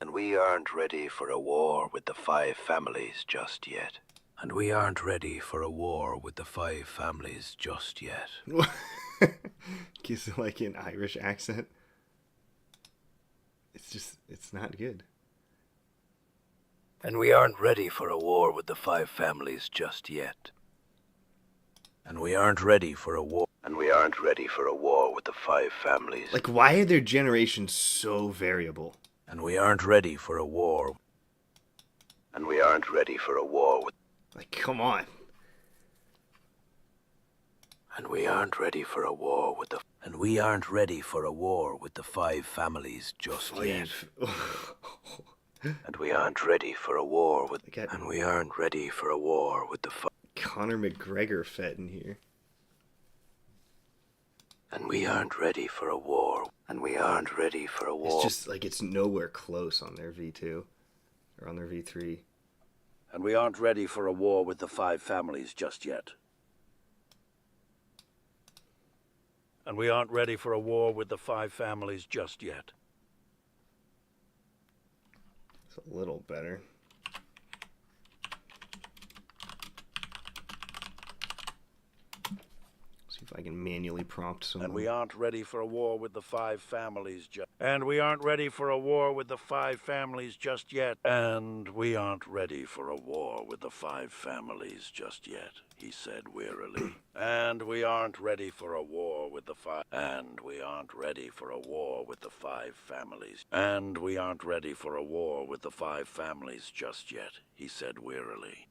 And we aren't ready for a war with the five families just yet. And we aren't ready for a war with the five families just yet. Gives it like an Irish accent. It's not good. And we aren't ready for a war with the five families just yet. And we aren't ready for a war. And we aren't ready for a war with the five families. Like, why are their generations so variable? And we aren't ready for a war. And we aren't ready for a war with... Like, come on. And we aren't ready for a war with the... And we aren't ready for a war with the five families just yet. And we aren't ready for a war with... And we aren't ready for a war with the... Conor McGregor fet in here. And we aren't ready for a war. And we aren't ready for a war. It's just like it's nowhere close on their V2 or on their V3. And we aren't ready for a war with the five families just yet. And we aren't ready for a war with the five families just yet. It's a little better. See if I can manually prompt someone. And we aren't ready for a war with the five families just... And we aren't ready for a war with the five families just yet. And we aren't ready for a war with the five families just yet, he said wearily. And we aren't ready for a war with the five... And we aren't ready for a war with the five families. And we aren't ready for a war with the five families just yet, he said wearily.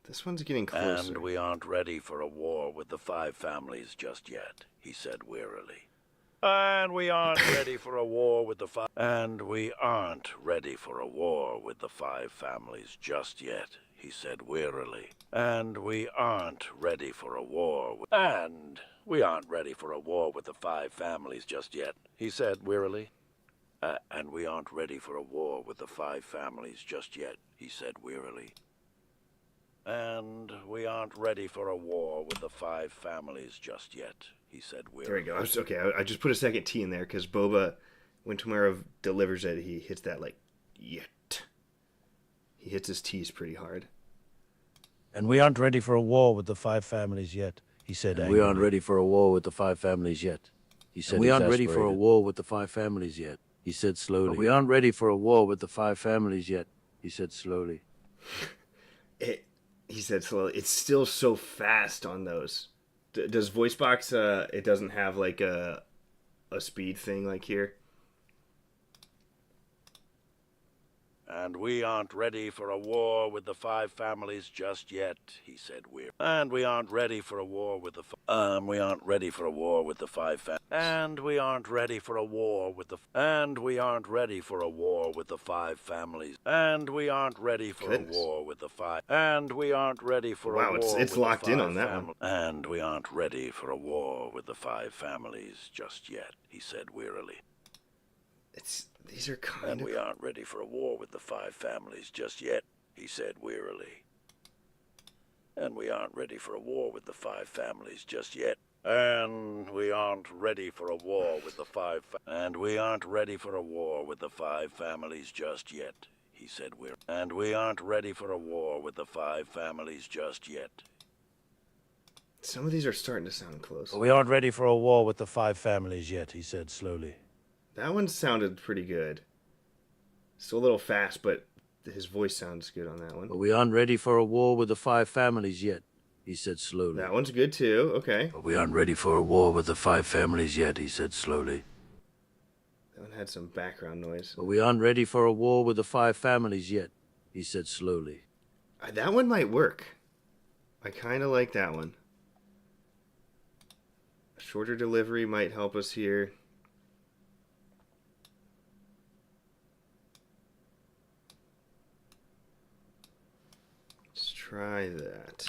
This one's getting closer. And we aren't ready for a war with the five families just yet, he said wearily. And we aren't ready for a war with the five... And we aren't ready for a war with the five families just yet, he said wearily. And we aren't ready for a war with... And we aren't ready for a war with the five families just yet, he said wearily. And we aren't ready for a war with the five families just yet, he said wearily. And we aren't ready for a war with the five families just yet, he said wearily. There we go. Okay, I just put a second T in there because Boba, when Tomarov delivers it, he hits that like, yet. He hits his T's pretty hard. And we aren't ready for a war with the five families yet, he said And angrily. we aren't ready for a war with the five families yet, he said. And we aren't ready for a war with the five families yet, he said slowly. But we aren't ready for a war with the five families yet, he said slowly. He said slowly. It's still so fast on those. Does VoiceBox, it doesn't have like a speed thing like here? And we aren't ready for a war with the five families just yet, he said weird. And we aren't ready for a war with the we aren't ready for a war with the five and we aren't ready for a war with the and we aren't ready for a war with the five families. And we aren't ready for a war with the five and we aren't ready for a war it's with locked the in five on that one. And we aren't ready for a war with the five families just yet, he said wearily. These are kind And we aren't ready for a war with the five families just yet, he said wearily. And we aren't ready for a war with the five families just yet. And we aren't ready for a war with the five and we aren't ready for a war with the five families just yet, he said wearily. And we aren't ready for a war with the five families just yet. Some of these are starting to sound close. We aren't ready for a war with the five families yet, he said slowly. That one sounded pretty good. Still a little fast, but his voice sounds good on that one. But we aren't ready for a war with the five families yet, he said slowly. That one's good too, okay. But we aren't ready for a war with the five families yet, he said slowly. That one had some background noise. But we aren't ready for a war with the five families yet, he said slowly. That one might work. I kind of like that one. A shorter delivery might help us here. Try that.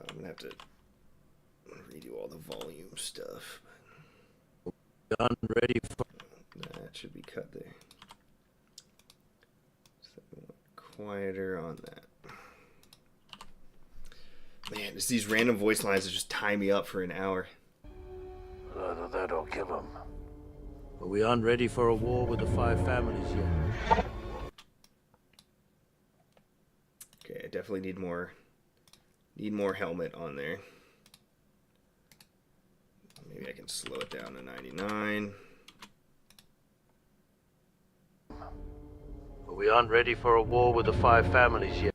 I'm gonna have to redo all the volume stuff. I'm ready for. That should be cut there. So quieter on that. Man, it's these random voice lines that just tie me up for an hour. That'll kill him. But we aren't ready for a war with the five families yet. Okay, I definitely need more helmet on there. Maybe I can slow it down to 99. But we aren't ready for a war with the five families yet.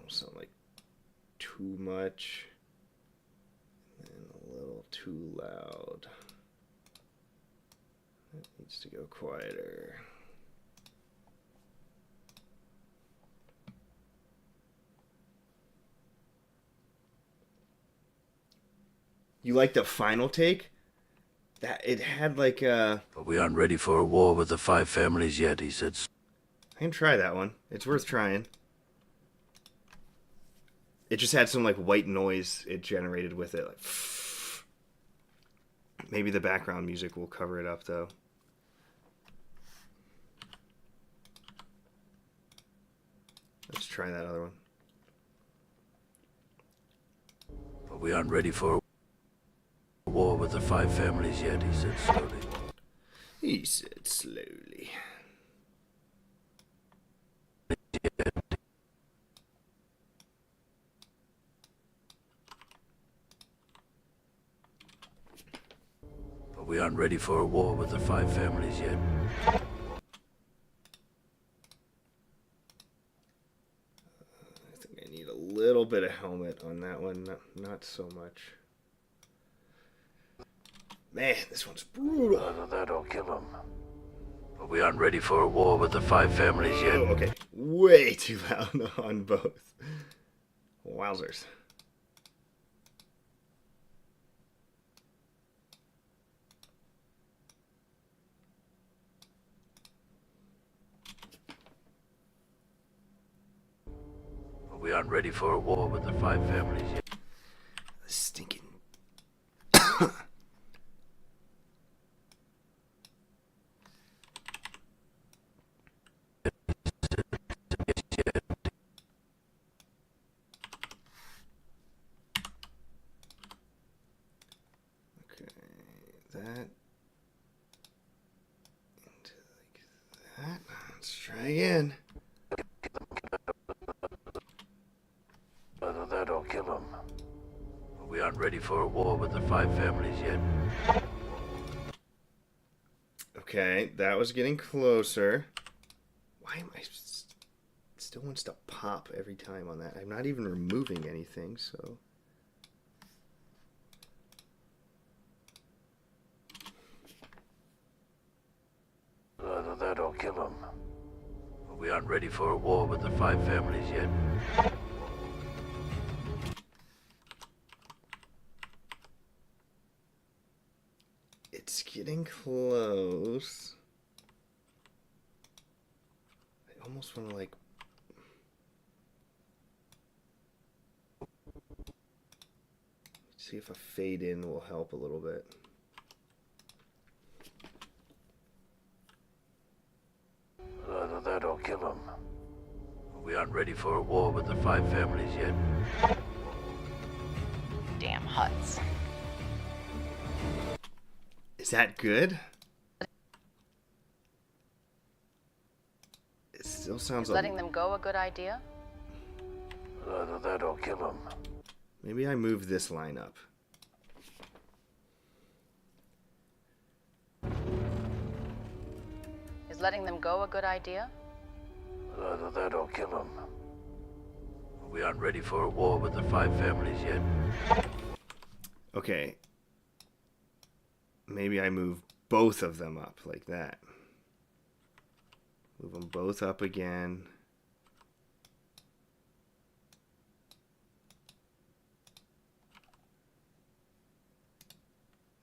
Sound like too much and a little too loud. That needs to go quieter. You like the final take? That it had like a. But we aren't ready for a war with the five families yet, he said. I can try that one. It's worth trying. It just had some like white noise it generated with it. Like, maybe the background music will cover it up though. Let's try that other one. But we aren't ready for a war with the five families yet, he said slowly. He said slowly. We aren't ready for a war with the five families yet. I think I need a little bit of helmet on that one, not so much. Man, this one's brutal. That'll kill him. But we aren't ready for a war with the five families yet. Oh, okay, way too loud on both. Wowzers. We aren't ready for a war with the five families yet. Stinking. again. Either that or kill him. We aren't ready for a war with the five families yet. Okay, that was getting closer. Why am I still wants to pop every time on that? I'm not even removing anything, so. Either that or kill him. We aren't ready for a war with the five families yet. It's getting close. I almost want to like. See if a fade in will help a little bit. Either that or kill him. We aren't ready for a war with the five families yet. Damn huts. Is that good? It still sounds Is letting them go a good idea? Either that or kill him. Maybe I move this line up. Is letting them go a good idea? Either that or kill him. We aren't ready for a war with the five families yet. Okay. Maybe I move both of them up like that. Move them both up again.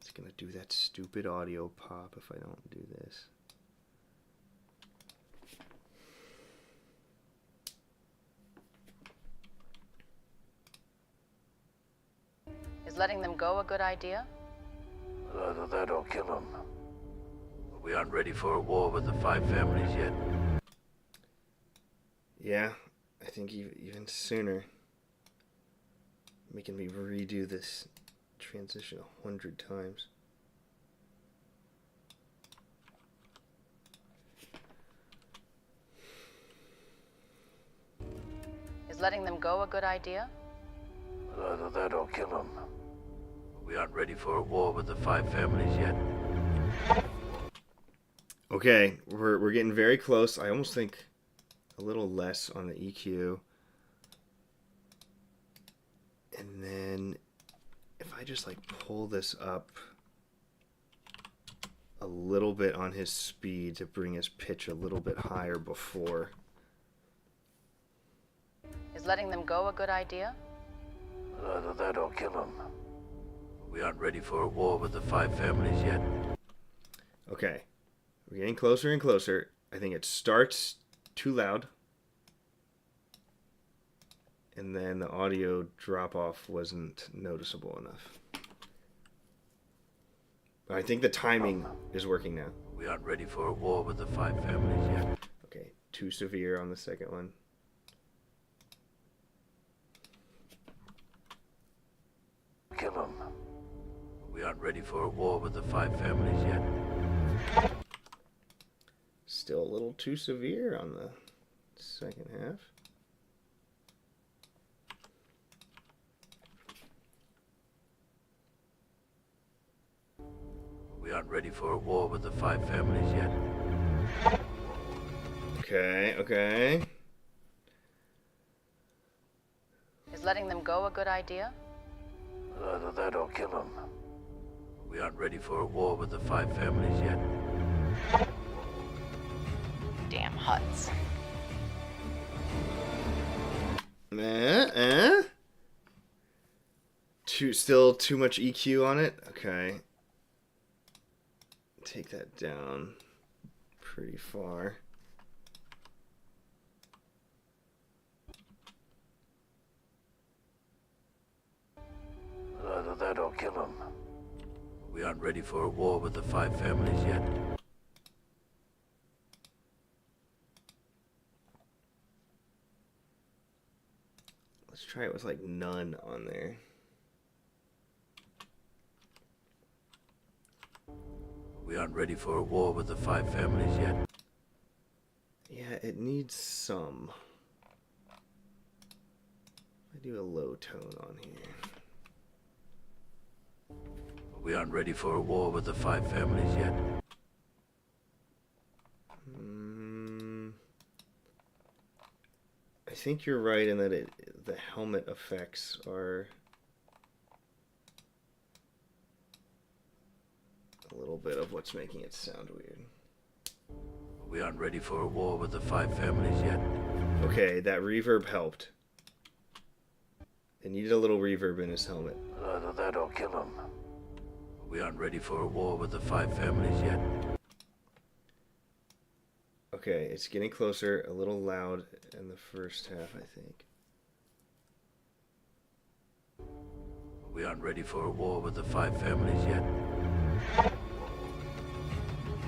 It's gonna do that stupid audio pop if I don't do this. Is letting them go a good idea? Either that or kill him. We aren't ready for a war with the five families yet. Yeah, I think even sooner. Making me redo this transition 100 times. Is letting them go a good idea? Either that or kill him. We aren't ready for a war with the five families yet. Okay, we're getting very close. I almost think a little less on the EQ. And then if I just like pull this up a little bit on his speed to bring his pitch a little bit higher before. Is letting them go a good idea? Either that or kill him. We aren't ready for a war with the five families yet. Okay, we're getting closer and closer. I think it starts too loud. And then the audio drop-off wasn't noticeable enough. But I think the timing is working now. We aren't ready for a war with the five families yet. Okay, too severe on the second one. Kill him. We aren't ready for a war with the five families yet. Still a little too severe on the second half. We aren't ready for a war with the five families yet. Okay, okay. Is letting them go a good idea? Either that or kill him. We aren't ready for a war with the five families yet. Damn huts. Still too much EQ on it? Okay. Take that down pretty far. Either that or kill him. We aren't ready for a war with the five families yet. Let's try it with like none on there. We aren't ready for a war with the five families yet. Yeah, it needs some. I do a low tone on here. We aren't ready for a war with the five families yet. I think you're right in that the helmet effects are a little bit of what's making it sound weird. We aren't ready for a war with the five families yet. Okay, that reverb helped. It needed a little reverb in his helmet. Either that or kill him. We aren't ready for a war with the five families yet. Okay, it's getting closer, a little loud in the first half, I think. We aren't ready for a war with the five families yet.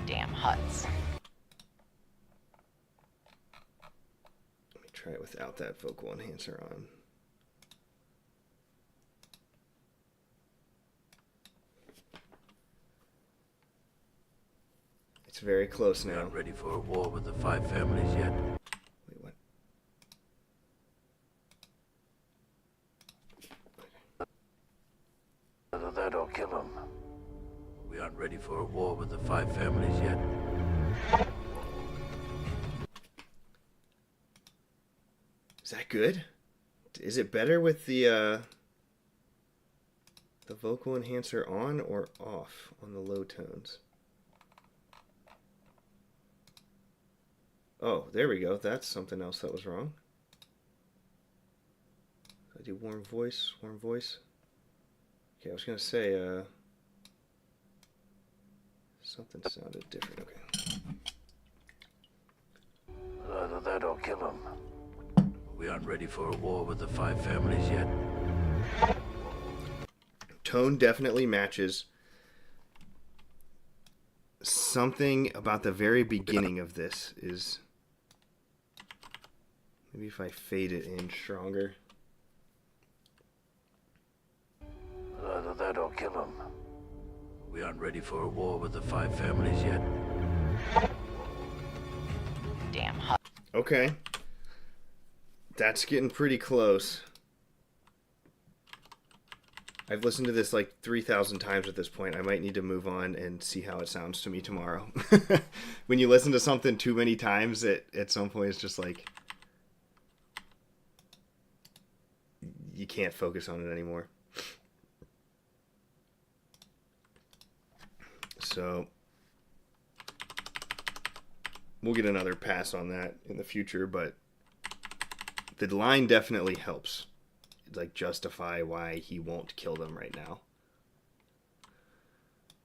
Damn huts. Let me try it without that vocal enhancer on. It's very close now. We aren't ready for a war with the five families yet. Wait, what? Either that or kill him. We aren't ready for a war with the five families yet. Is that good? Is it better with the vocal enhancer on or off on the low tones? Oh, there we go. That's something else that was wrong. I do warm voice, warm voice. Okay, I was gonna say something sounded different. Okay. Either that or kill him. We aren't ready for a war with the five families yet. Tone definitely matches. Something about the very beginning of this is... Maybe if I fade it in stronger. Either that or kill him. We aren't ready for a war with the five families yet. Damn hut. Okay. That's getting pretty close. I've listened to this like 3,000 times at this point. I might need to move on and see how it sounds to me tomorrow. When you listen to something too many times, at some point it's just like... You can't focus on it anymore. So... We'll get another pass on that in the future, but... The line definitely helps. Like, justify why he won't kill them right now.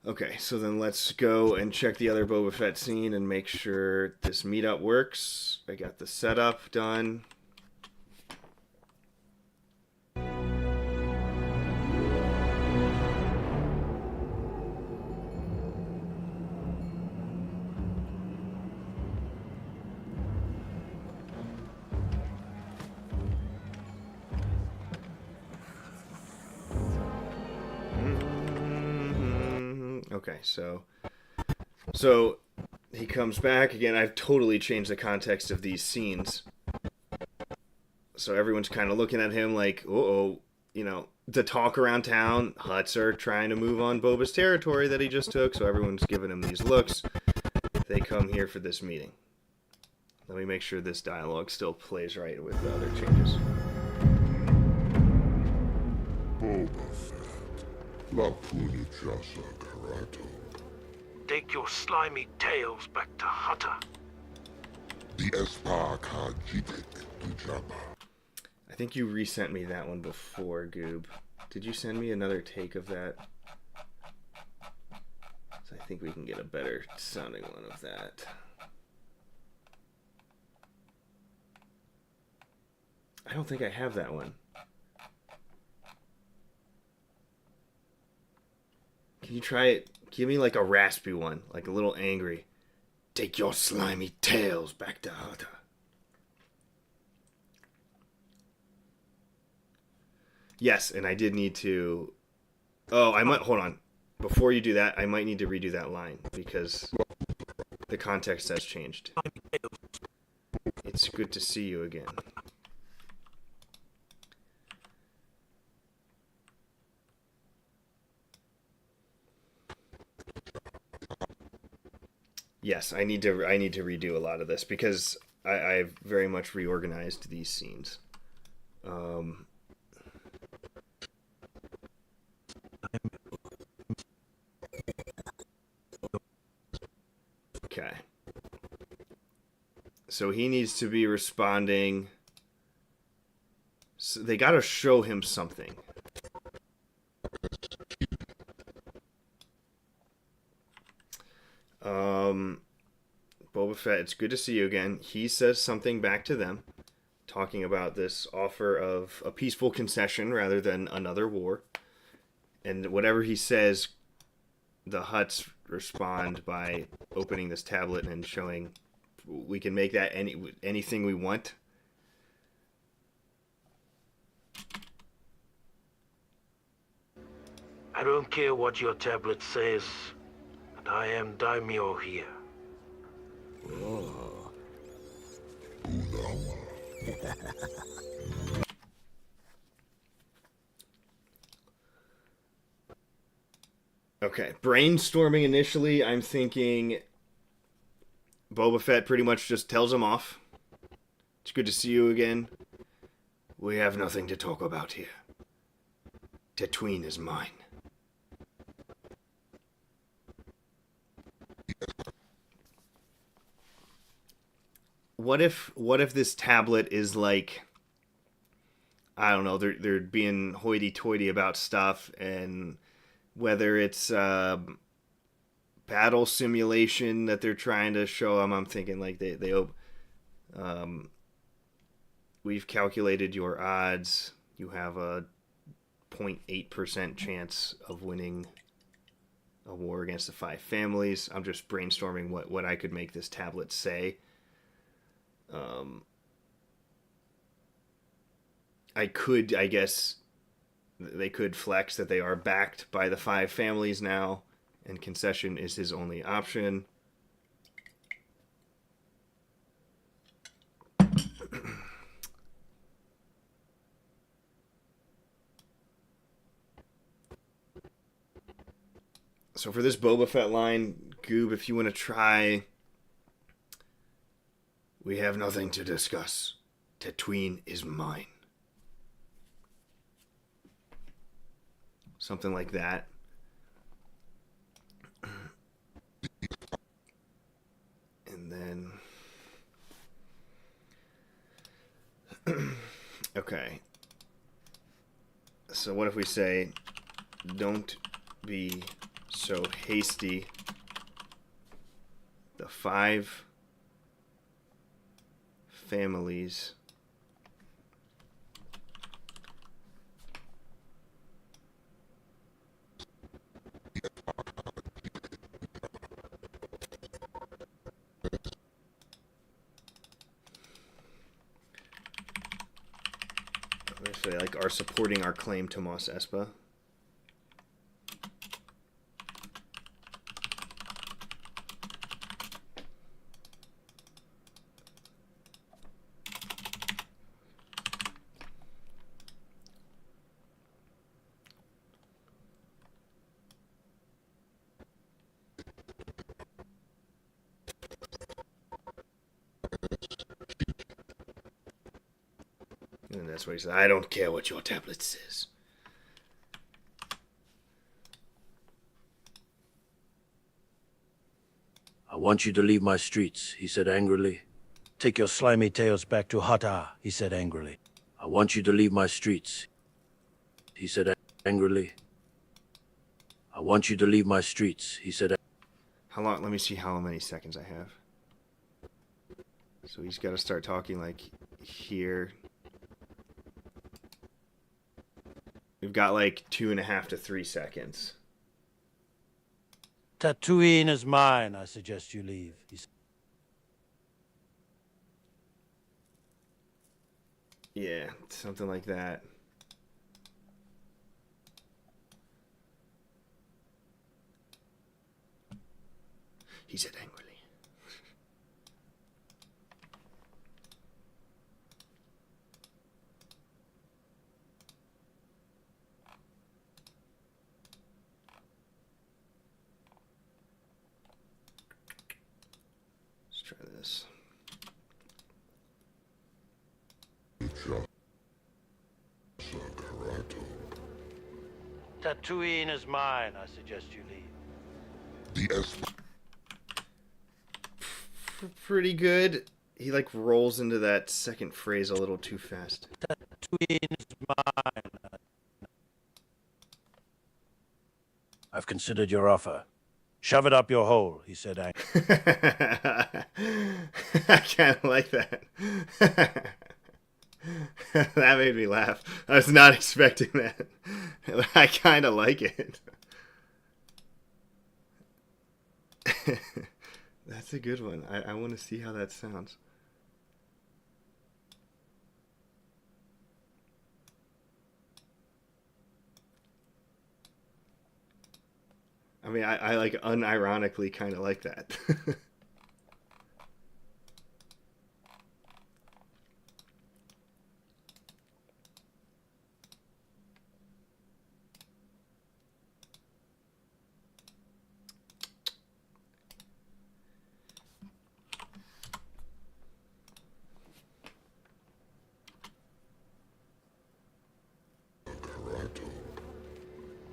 Okay, so then let's go and check the other Boba Fett scene and make sure this meetup works. I got the setup done. Okay, so he comes back again. I've totally changed the context of these scenes, so everyone's kind of looking at him like, "Uh-oh," you know. The talk around town, Hutts are trying to move on Boba's territory that he just took, so everyone's giving him these looks. They come here for this meeting. Let me make sure this dialogue still plays right with the other changes. Boba Fett. La Punichasa Karato. Take your slimy tails back to Hutta. The Espa Kajitik Dujaba. I think you resent me that one before, Goob. Did you send me another take of that? So I think we can get a better sounding one of that. I don't think I have that one. Can you try it? Give me like a raspy one, like a little angry. Take your slimy tails back to Hutta. Yes, and I did need to... Oh, I might... Hold on. Before you do that, I might need to redo that line, because the context has changed. it's good to see you again. Yes, I need to redo a lot of this because I've very much reorganized these scenes. Okay. So he needs to be responding. So they got to show him something. Boba Fett, it's good to see you again. He says something back to them, talking about this offer of a peaceful concession rather than another war. And whatever he says, the Hutts respond by opening this tablet and showing we can make that anything we want. I don't care what your tablet says, but I am Daimyo here. Okay, brainstorming initially, I'm thinking Boba Fett pretty much just tells him off. It's good to see you again. We have nothing to talk about here. Tatooine is mine. What if this tablet is like, I don't know, they're being hoity-toity about stuff, and whether it's battle simulation that they're trying to show them, I'm thinking like we've calculated your odds. You have a 0.8% chance of winning a war against the five families. I'm just brainstorming what I could make this tablet say. I guess they could flex that they are backed by the five families now, and concession is his only option. So for this Boba Fett line, Goob, if you want to try, we have nothing to discuss. Tatooine is mine. Something like that. And then... okay. So what if we say, don't be so hasty. The five families are supporting our claim to Mos Espa. And that's what he said. I don't care what your tablet says. I want you to leave my streets, he said angrily. Take your slimy tails back to Hata, he said angrily. I want you to leave my streets, he said angrily. I want you to leave my streets, he said. How long? Let me see how many seconds I have. So he's got to start talking like here. We've got like 2.5 to 3 seconds. Tatooine is mine, I suggest you leave, he said. Yeah, something like that. He said angrily. this. Tatooine is mine. I suggest you leave. The Espa Pretty good. He like rolls into that second phrase a little too fast. Tatooine is mine. I've considered your offer. Shove it up your hole, he said angrily. I kind of like that. That made me laugh. I was not expecting that. I kind of like it. That's a good one. I want to see how that sounds. I mean, I like unironically kind of like that.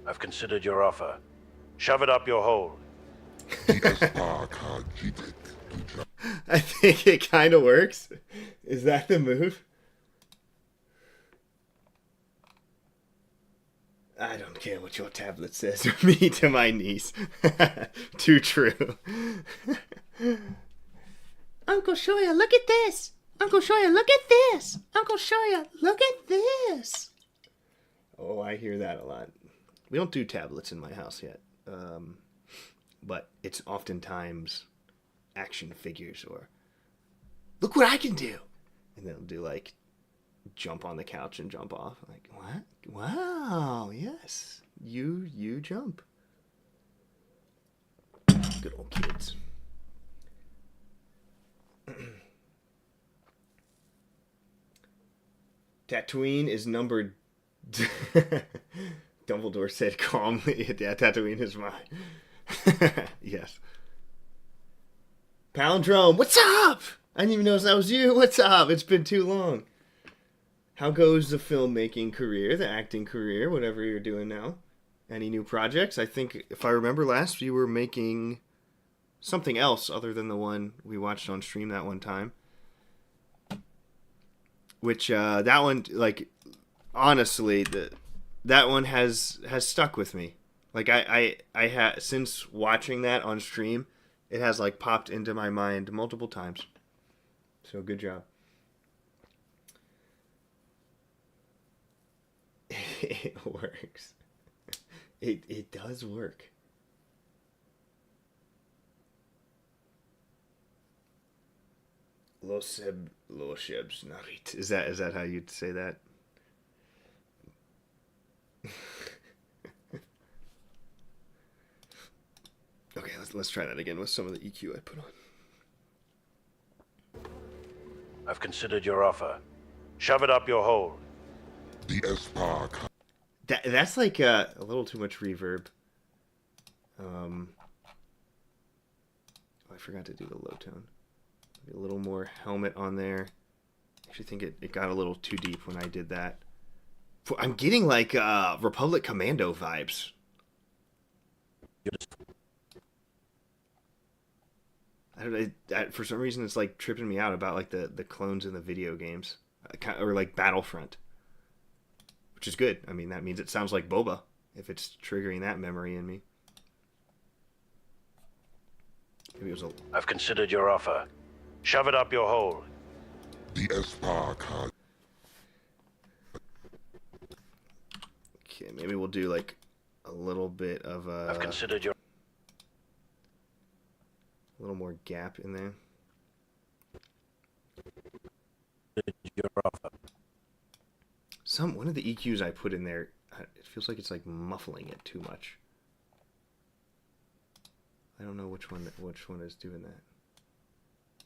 I've considered your offer. Shove it up your hole. the Espa Kajitik Duja. I think it kind of works. Is that the move? I don't care what your tablet says. Me to my niece. Too true. Uncle Shoya, look at this. Uncle Shoya, look at this. Uncle Shoya, look at this. Oh, I hear that a lot. We don't do tablets in my house yet. But it's oftentimes action figures or look what I can do. And they'll do like jump on the couch and jump off. Like, what? Wow, yes. You jump. Good old kids. Tatooine is numbered. Dumbledore said calmly, yeah, Tatooine is mine. Yes. Palindrome, what's up? I didn't even notice that was you. What's up? It's been too long. How goes the filmmaking career, the acting career, whatever you're doing now? Any new projects? I think, if I remember last, you were making something else other than the one we watched on stream that one time. Which, that one, like, honestly, that one has stuck with me. Like I had since watching that on stream, it has like popped into my mind multiple times. So good job. It works. It does work. Losebs Narit. Is that how you'd say that? Okay, let's try that again with some of the EQ I put on. I've considered your offer. Shove it up your hole. The Espa That's like a little too much reverb. Oh, I forgot to do the low tone. Maybe a little more helmet on there. I actually think it got a little too deep when I did that. I'm getting like Republic Commando vibes. I don't know, for some reason it's like tripping me out about like the clones in the video games, or like Battlefront, which is good. I mean, that means it sounds like Boba if it's triggering that memory in me. Maybe it was I've considered your offer. Shove it up your hole. The Espa Kajitik. Okay, maybe we'll do like a little bit of I've considered your a little more gap in there. offer. One of the EQs I put in there, it feels like it's like muffling it too much. I don't know which one is doing that,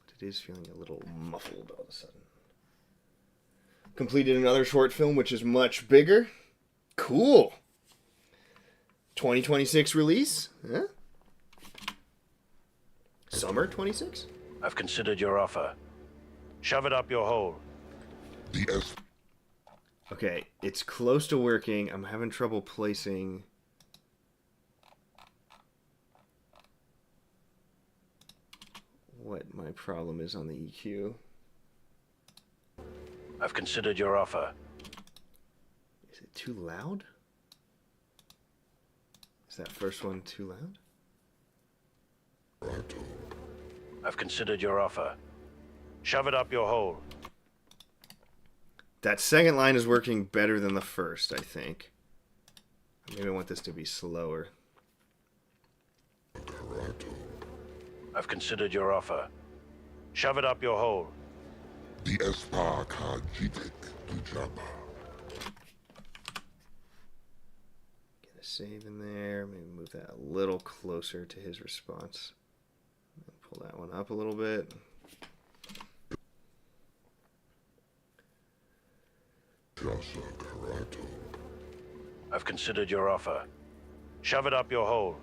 but it is feeling a little muffled all of a sudden. Completed another short film, which is much bigger. Cool. 2026 release? Huh? Summer 26? I've considered your offer. Shove it up your hole. The S. Okay, it's close to working. I'm having trouble placing... what my problem is on the EQ. I've considered your offer. Is it too loud? Is that first one too loud? I've considered your offer. Shove it up your hole. That second line is working better than the first, I think. Maybe I want this to be slower. I've considered your offer. Shove it up your hole. The Espaka Jidik Dujaba. Get a save in there. Maybe move that a little closer to his response. Pull that one up a little bit. I've considered your offer. Shove it up your hole.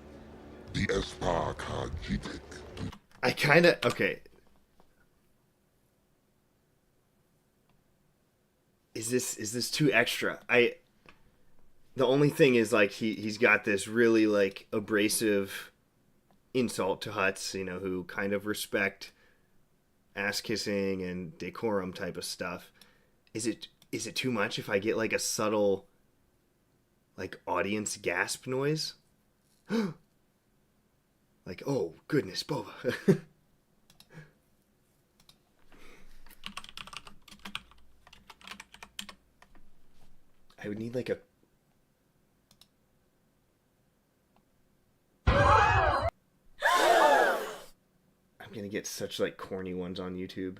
The Espaka Jidik. I kind of... okay. Is this too extra? The only thing is, like, he's got this really, like, abrasive insult to Hutts, you know, who kind of respect ass kissing and decorum type of stuff. Is it too much if I get, like, a subtle, like, audience gasp noise? Like, oh, goodness, Boba. I would need, like, a... I'm gonna get such, like, corny ones on YouTube.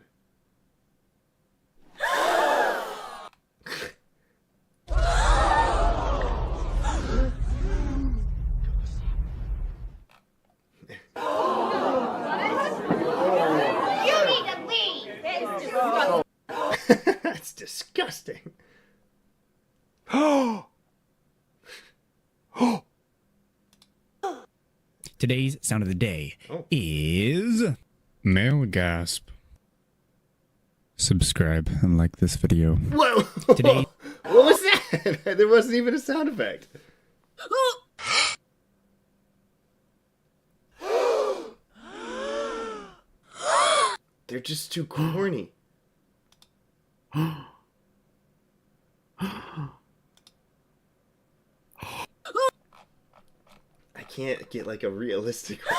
That's disgusting. Today's sound of the day is male gasp. Subscribe and like this video. Whoa! Today, what was that? There wasn't even a sound effect. They're just too corny. I can't get, like, a realistic one.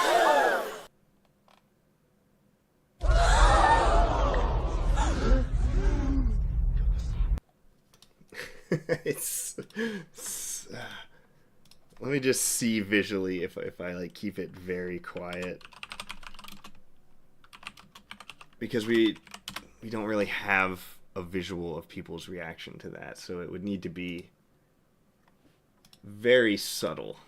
Let me just see visually if I like keep it very quiet, because we don't really have a visual of people's reaction to that, so it would need to be very subtle.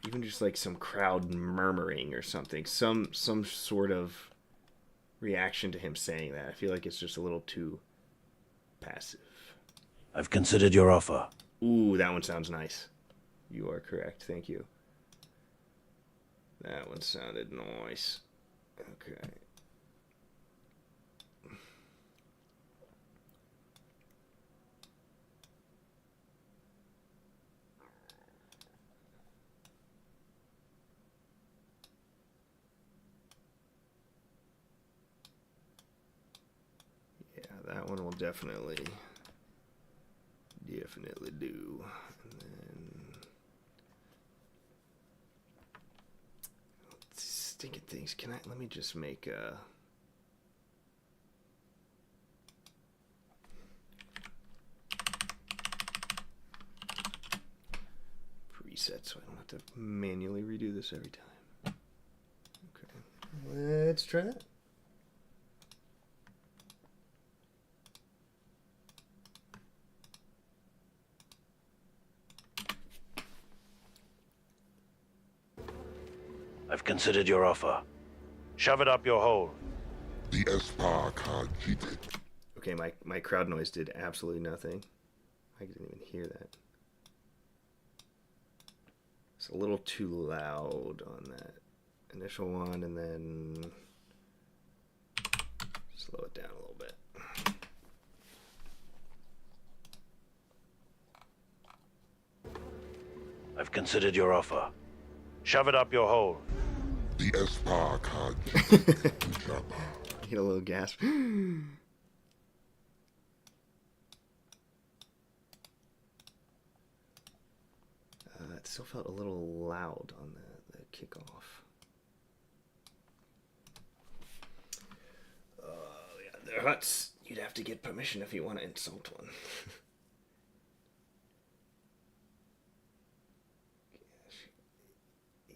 Even just like some crowd murmuring or something, some sort of reaction to him saying that. I feel like it's just a little too passive. I've considered your offer. Ooh, that one sounds nice. You are correct. Thank you. That one sounded nice. Okay. Yeah, that one will definitely do. And then stinking things. Let me just make a preset so I don't have to manually redo this every time. Okay, let's try that. I've considered your offer. Shove it up your hole. The Espaka Jidik. Okay, my crowd noise did absolutely nothing. I didn't even hear that. It's a little too loud on that initial one, and then slow it down a little bit. I've considered your offer. Shove it up your hole. The Espaka Jite. Get a little gasp. It still felt a little loud on the kickoff. Yeah, they're huts. You'd have to get permission if you want to insult one.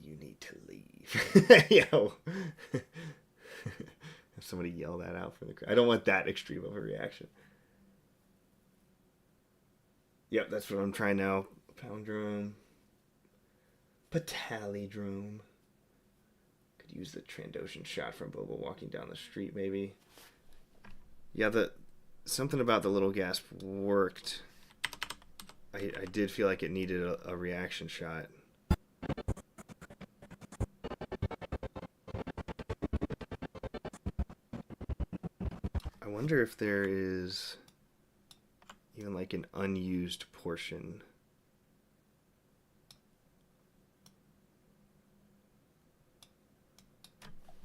You need to leave. Yo. Have somebody yell that out from the crowd. I don't want that extreme of a reaction. Yep, that's what I'm trying now. Palindrome. Palindrome. Could use the Trandoshan shot from Boba walking down the street, maybe. Yeah, something about the little gasp worked. I did feel like it needed a reaction shot. I wonder if there is even like an unused portion.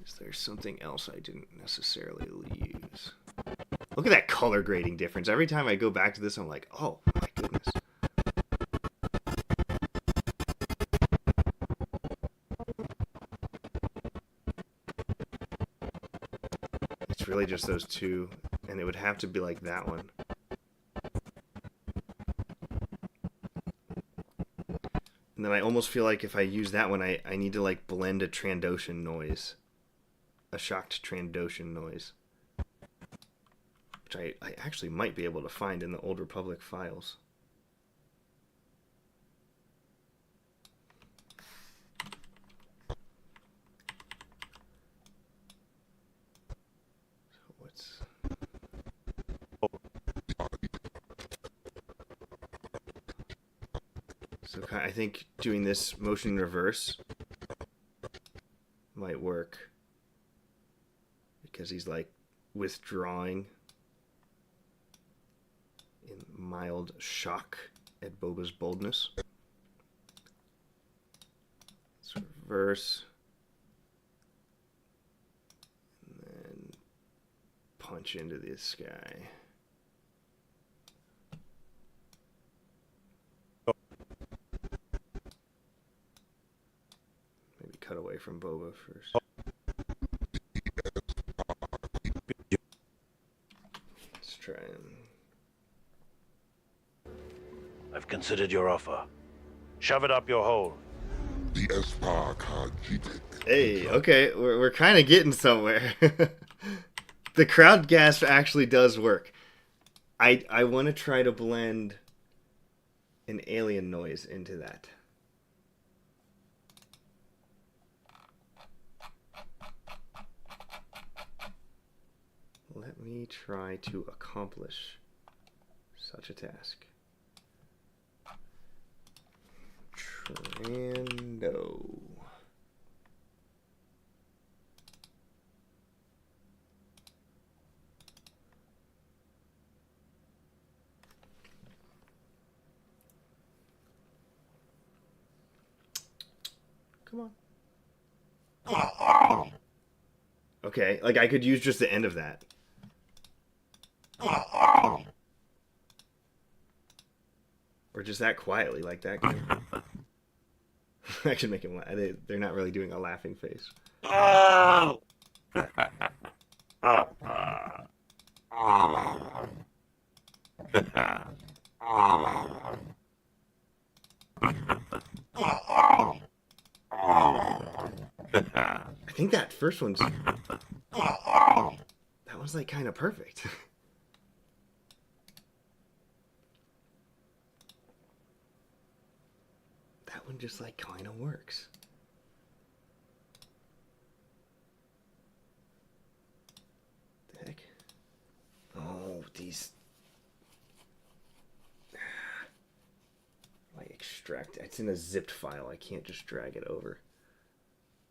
Is there something else I didn't necessarily use? Look at that color grading difference. Every time I go back to this, I'm like, oh my goodness. It's really just those two, and it would have to be like that one. And then I almost feel like if I use that one, I need to like blend a Trandoshan noise. A shocked Trandoshan noise. Which I actually might be able to find in the Old Republic files. So I think doing this motion in reverse might work. Because he's like withdrawing in mild shock at Boba's boldness. Let's reverse. And then punch into this guy. Maybe cut away from Boba first. Let's try and... I've considered your offer. Shove it up your hole. The Espaka Jite. Hey, okay, we're kind of getting somewhere. The crowd gasp actually does work. I want to try to blend an alien noise into that. Let me try to accomplish such a task. Trando. Come on. Okay, like I could use just the end of that. Or just that quietly, like that. I should make him laugh. They're not really doing a laughing face. I think that first one's... That one's like kind of perfect. That one just like kind of works. The heck? Oh, these... I extract... It's in a zipped file. I can't just drag it over.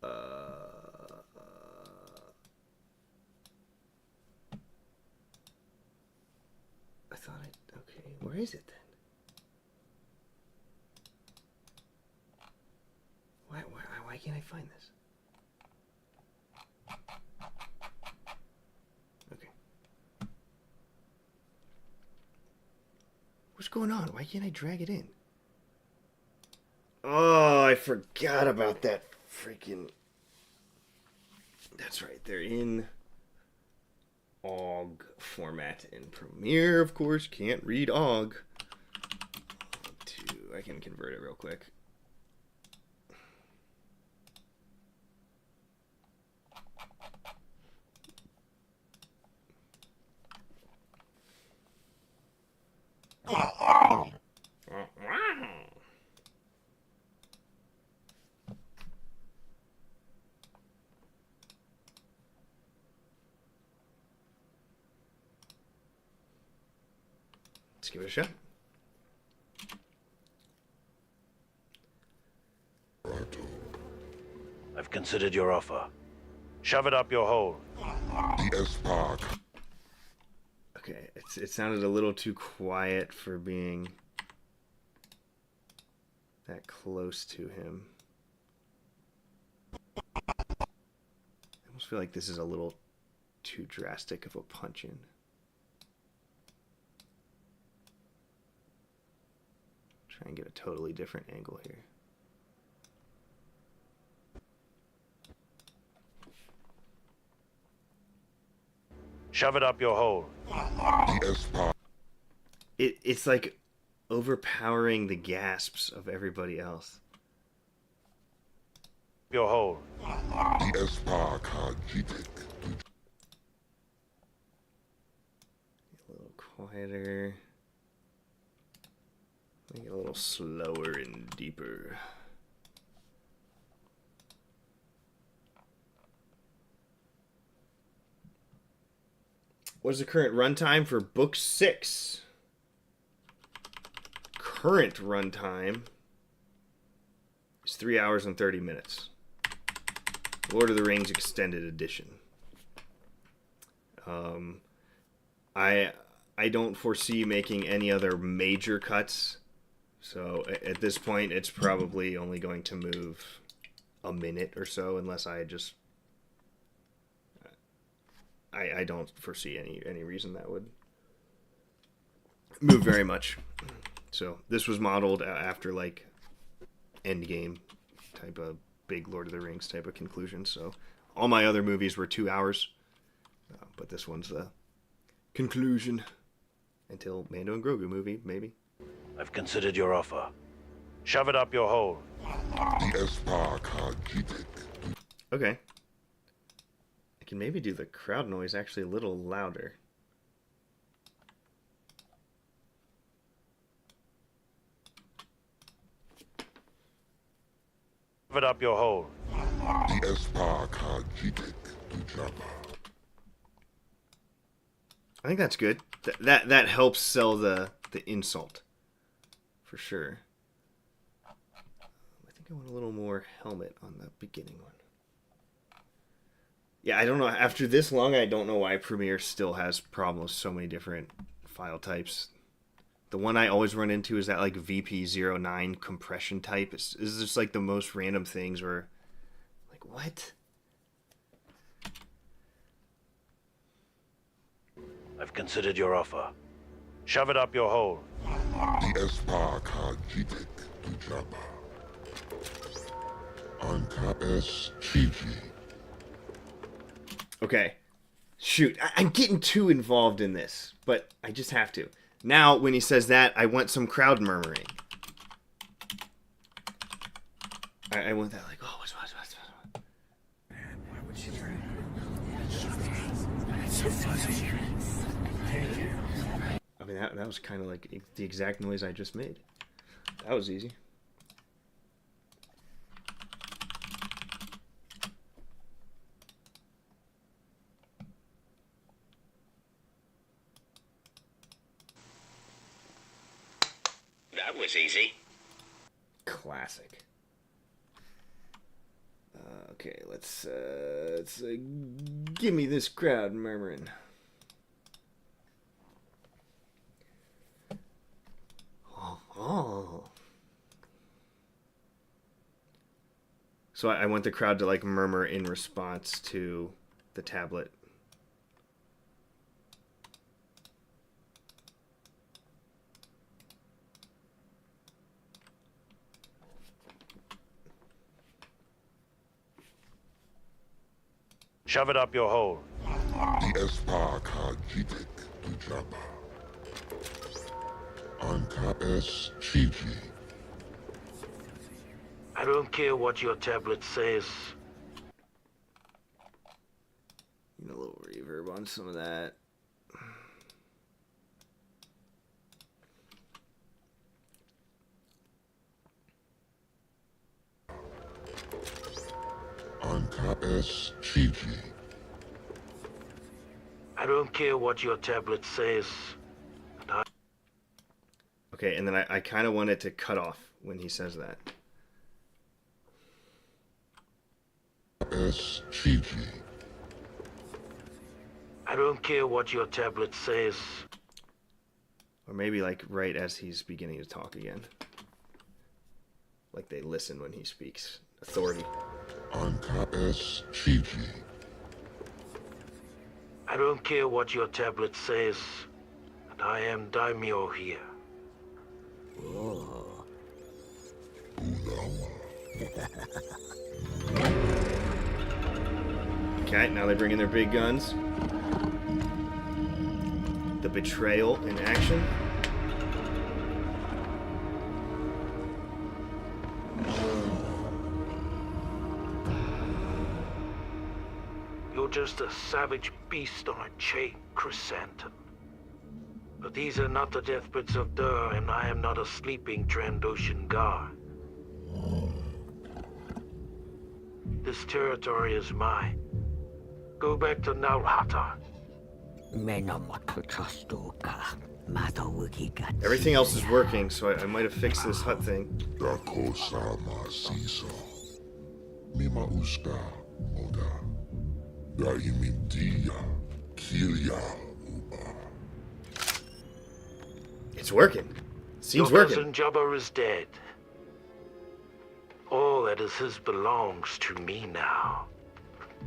I thought okay, where is it then? Why can't I find this? Okay. What's going on? Why can't I drag it in? Oh, I forgot about that freaking... That's right, they're in OGG format in Premiere, of course. Can't read OGG. I can convert it real quick. Let's give it a shot. I've considered your offer. Shove it up your hole. The S-Park. Okay, it sounded a little too quiet for being that close to him. I almost feel like this is a little too drastic of a punch-in. Try and get a totally different angle here. Shove it up your hole. The S-Park. It's like overpowering the gasps of everybody else. Your hole. The S-Park cheated. A little quieter. Make it a little slower and deeper. What is the current runtime for Book 6? Current runtime is 3 hours and 30 minutes. Lord of the Rings Extended Edition. I don't foresee making any other major cuts. So at this point, it's probably only going to move a minute or so, unless I just... I don't foresee any reason that would move very much. So this was modeled after like Endgame type of big Lord of the Rings type of conclusion. So all my other movies were 2 hours, but this one's the conclusion until Mando and Grogu movie, maybe. I've considered your offer. Shove it up your hole. The S-Park cheated. Okay. I can maybe do the crowd noise actually a little louder. Shove it up your hole. The S-Park cheated to Jabba. I think that's good. That helps sell the insult. For sure. I think I want a little more helmet on the beginning one. Yeah, I don't know. After this long, I don't know why Premiere still has problems with so many different file types. The one I always run into is that like VP09 compression type. It's just like the most random things where, like, what? I've considered your offer. Shove it up your hole. The S-Park cheated to Jabba. Anka S. Chichi. Okay. Shoot, I'm getting too involved in this, but I just have to. Now, when he says that, I want some crowd murmuring. I want that, like, oh, what's. Man, why would she try? It's so fuzzy. I mean, that was kind of like the exact noise I just made. That was easy. That was easy. Classic. Okay, let's give me this crowd murmuring. Oh. So I want the crowd to like murmur in response to the tablet. Shove it up your hole. Espa Kajidek Dujaba. Anka es Chiji. I don't care what your tablet says. A little reverb on some of that. Anka es Chiji. I don't care what your tablet says. Okay, and then I kind of want it to cut off when he says that. Es Chiji. I don't care what your tablet says. Or maybe like right as he's beginning to talk again. Like they listen when he speaks. Authority. Anka es Chiji. I don't care what your tablet says. And I am Daimyo here. Oh. Okay, now they bring in their big guns. The betrayal in action. You're just a savage beast on a chain, Chrysanthemum. But these are not the deathbeds of Dur, and I am not a sleeping Trandoshan guard. This territory is mine. Go back to Nalhata. Everything else is working, so I might have fixed this hut thing. Dako sama siso. Mima uska oda. Daimindia Kilya uba. It's working. Seems Your working. cousin Jabbar is dead. All that is his belongs to me now.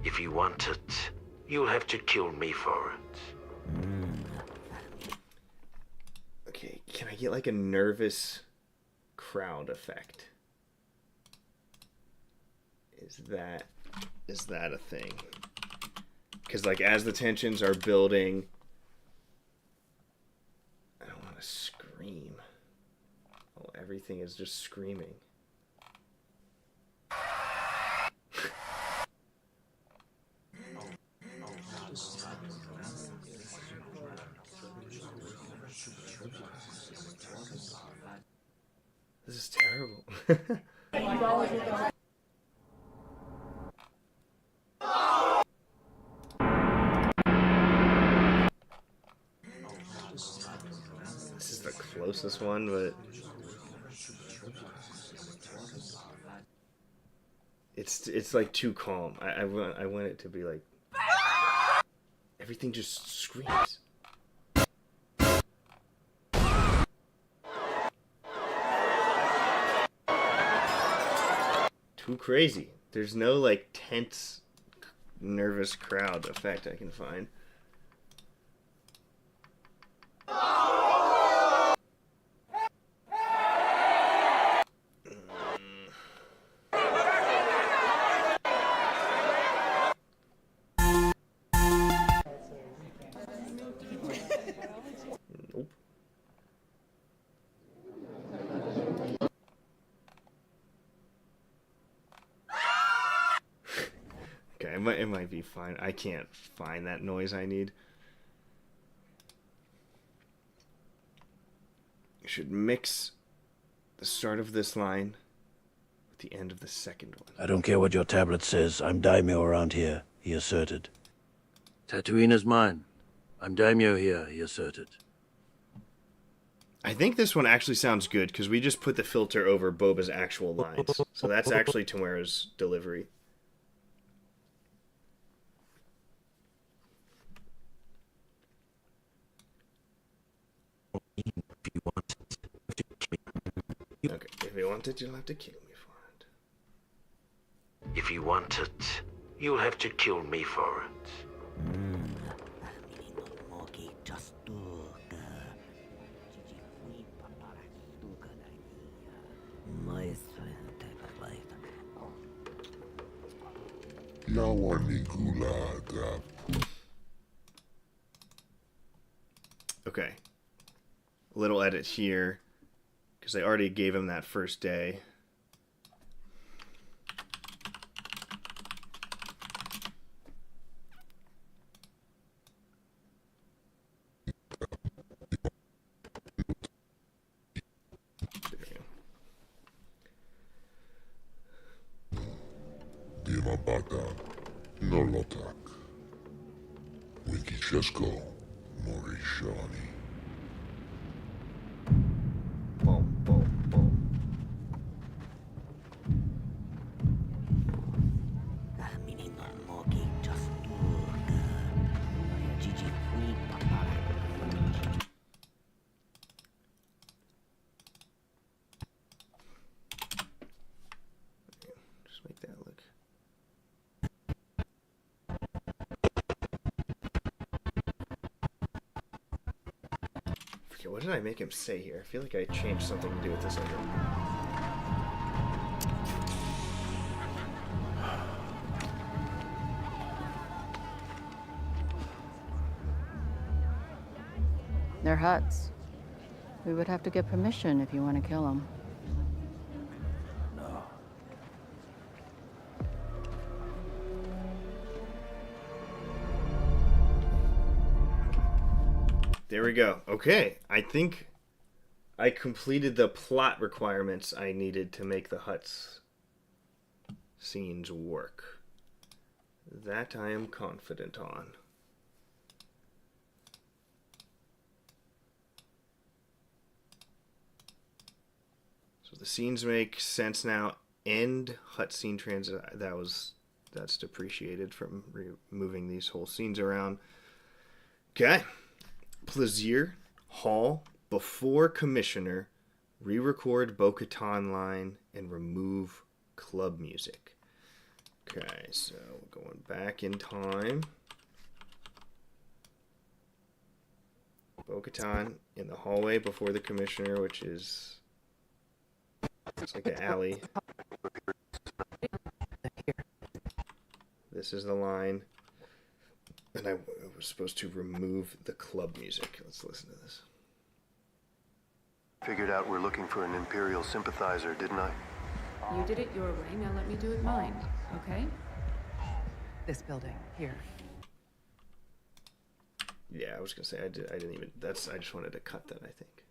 If you want it, you'll have to kill me for it. Okay, can I get like a nervous crowd effect? Is that a thing? Because like as the tensions are building, I don't want to scream. Oh, everything is just screaming. This is terrible. This is the closest one, but it's like too calm. I want it to be like everything just screams. Too crazy. There's no like tense, nervous crowd effect I can find. Nope. Okay, it might be fine. I can't find that noise I need. You should mix the start of this line with the end of the second one. I don't care what your tablet says. I'm daimyo around here, he asserted. Tatooine is mine. I'm daimyo here, he asserted. I think this one actually sounds good because we just put the filter over Boba's actual lines. So that's actually Tamara's delivery. want it, you'll have to kill me for it. If you want it, you'll have to kill me for it. Okay. A little edit here, because I already gave him that first day. Dimabata, Nolotak, Wikichesko, Morishani. Boom, boom, boom. Just make that look. Forget, what did I make him say here? I feel like I changed something to do with this under. They're huts. We would have to get permission if you want to kill them. No. There we go. Okay, I think I completed the plot requirements I needed to make the huts scenes work. That I am confident on. So the scenes make sense now. End hut scene transit. That's depreciated from removing these whole scenes around. Okay. Plaisir Hall before Commissioner. Re-record Bo-Katan line and remove club music. Okay, so going back in time. Bo-Katan in the hallway before the Commissioner, which is... it's like an alley. This is the line. And I was supposed to remove the club music. Let's listen to this. Figured out we're looking for an Imperial sympathizer, didn't I? You did it your way, now let me do it mine, okay? This building, here. Yeah, I was gonna say I didn't even. I just wanted to cut that. I think.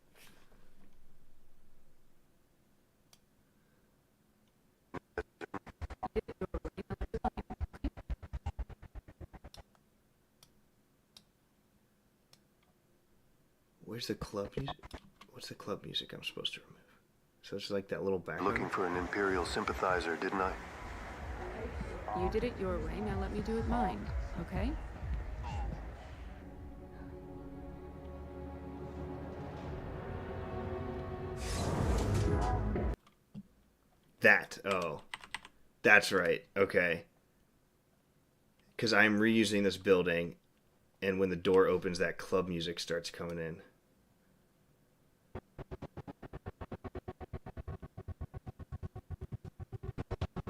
Where's the club music? What's the club music I'm supposed to remove? So it's like that little background. Looking for an Imperial sympathizer, didn't I? You did it your way, now let me do it mine, okay? Oh, that's right. Okay. Because I'm reusing this building, and when the door opens, that club music starts coming in.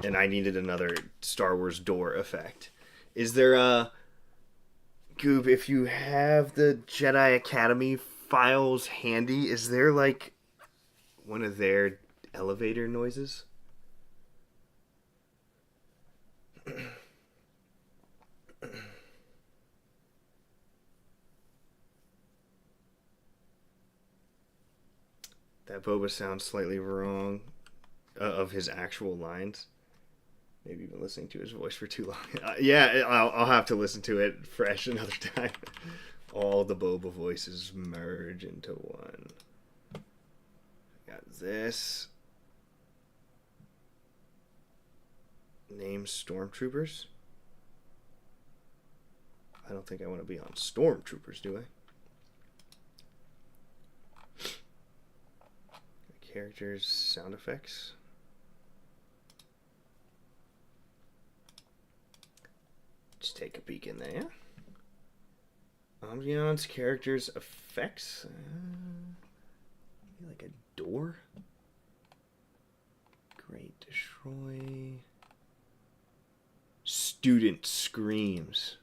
And I needed another Star Wars door effect. Is there a... Goob, if you have the Jedi Academy files handy, is there like one of their elevator noises? That Boba sounds slightly wrong of his actual lines. Maybe been listening to his voice for too long. Yeah, I'll have to listen to it fresh another time. All the Boba voices merge into one. Got this. Name Stormtroopers. I don't think I want to be on Stormtroopers, do I? Characters, sound effects. Just take a peek in there. Ambiance, characters, effects. Like a door. Great destroy. Student screams.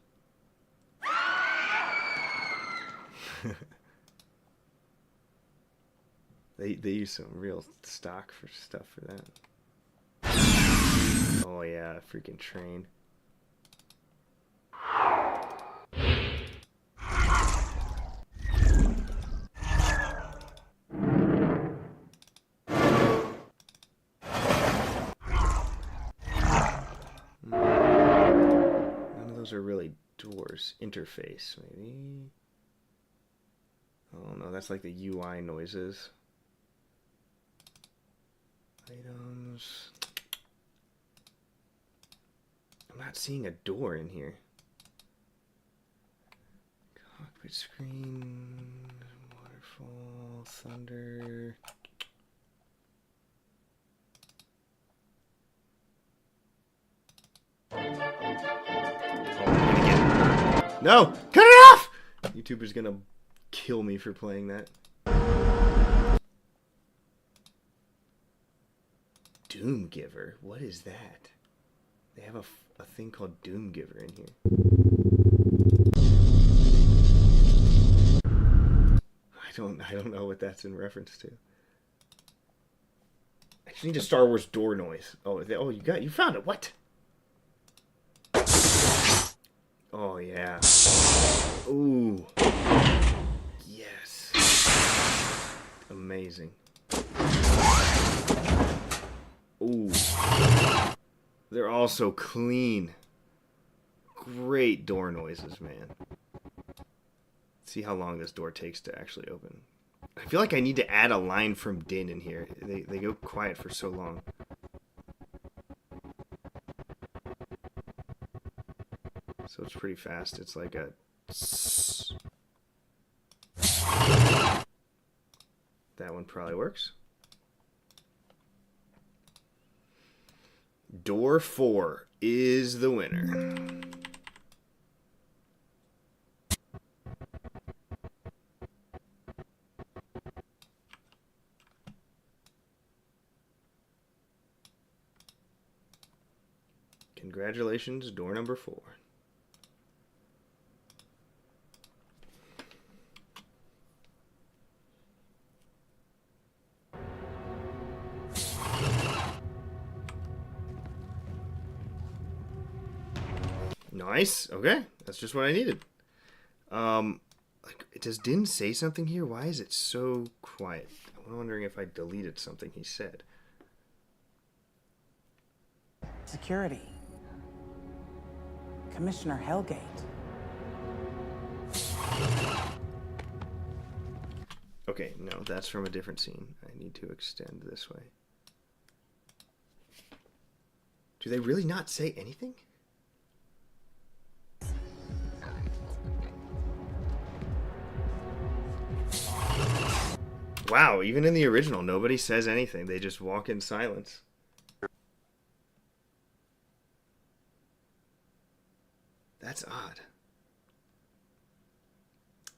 They use some real stock for stuff for that. Oh yeah, freaking train. None of those are really doors. Interface, maybe. Oh no, that's like the UI noises. Items. I'm not seeing a door in here. Cockpit screen, waterfall, thunder. No! Cut it off! YouTuber's gonna kill me for playing that. Doom Giver? What is that? They have a thing called Doom Giver in here. I don't know what that's in reference to. I just need a Star Wars door noise. Oh, you found it. What? Oh yeah. Ooh. Yes. Amazing. Ooh. They're all so clean. Great door noises, man. See how long this door takes to actually open. I feel like I need to add a line from Din in here. They go quiet for so long. So it's pretty fast. It's like a... That one probably works. Door 4 is the winner. Congratulations, door number 4. Nice. Okay, that's just what I needed. Like, does Din say something here? Why is it so quiet? I'm wondering if I deleted something he said. Security. Commissioner Hellgate. Okay, no, that's from a different scene. I need to extend this way. Do they really not say anything? Wow, even in the original, nobody says anything. They just walk in silence. That's odd.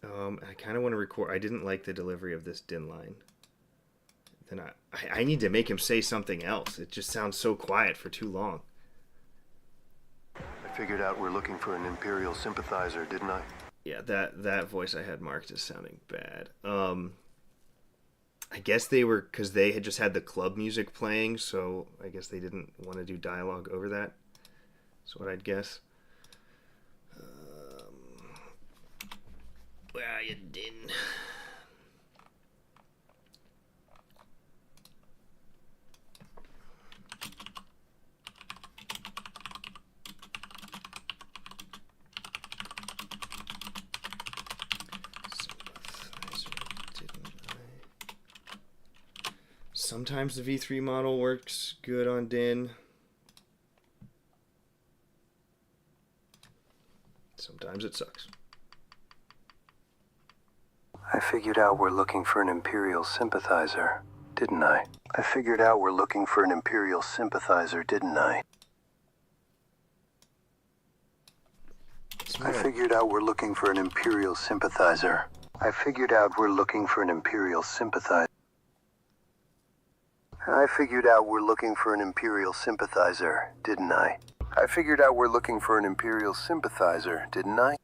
I kind of want to record. I didn't like the delivery of this Din line. Then I need to make him say something else. It just sounds so quiet for too long. I figured out we're looking for an Imperial sympathizer, didn't I? Yeah, that voice I had marked as sounding bad. I guess they were, because they had just had the club music playing, so I guess they didn't want to do dialogue over that. That's what I'd guess. Where are you, Din? Sometimes the V3 model works good on Din. Sometimes it sucks. I figured out we're looking for an Imperial sympathizer, didn't I? I figured out we're looking for an Imperial sympathizer, didn't I? I figured out we're looking for an Imperial sympathizer. I figured out we're looking for an Imperial sympathizer. I figured out we're looking for an Imperial sympathizer, didn't I? I figured out we're looking for an Imperial sympathizer, didn't I?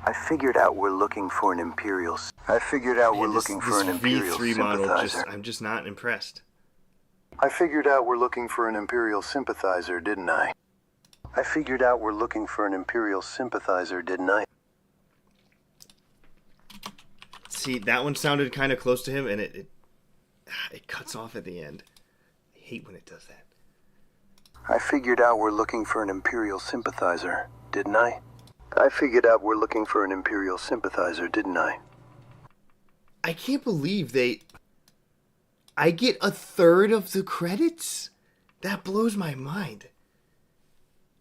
I figured out we're looking for an Imperial... I figured out we're looking for an Imperial V3 model, sympathizer. I'm just not impressed. I figured out we're looking for an Imperial sympathizer, didn't I? I figured out we're looking for an Imperial sympathizer, didn't I? See, that one sounded kind of close to him, and it cuts off at the end. I hate when it does that. I figured out we're looking for an Imperial sympathizer, didn't I? I figured out we're looking for an Imperial sympathizer, didn't I? I can't believe I get a third of the credits? That blows my mind.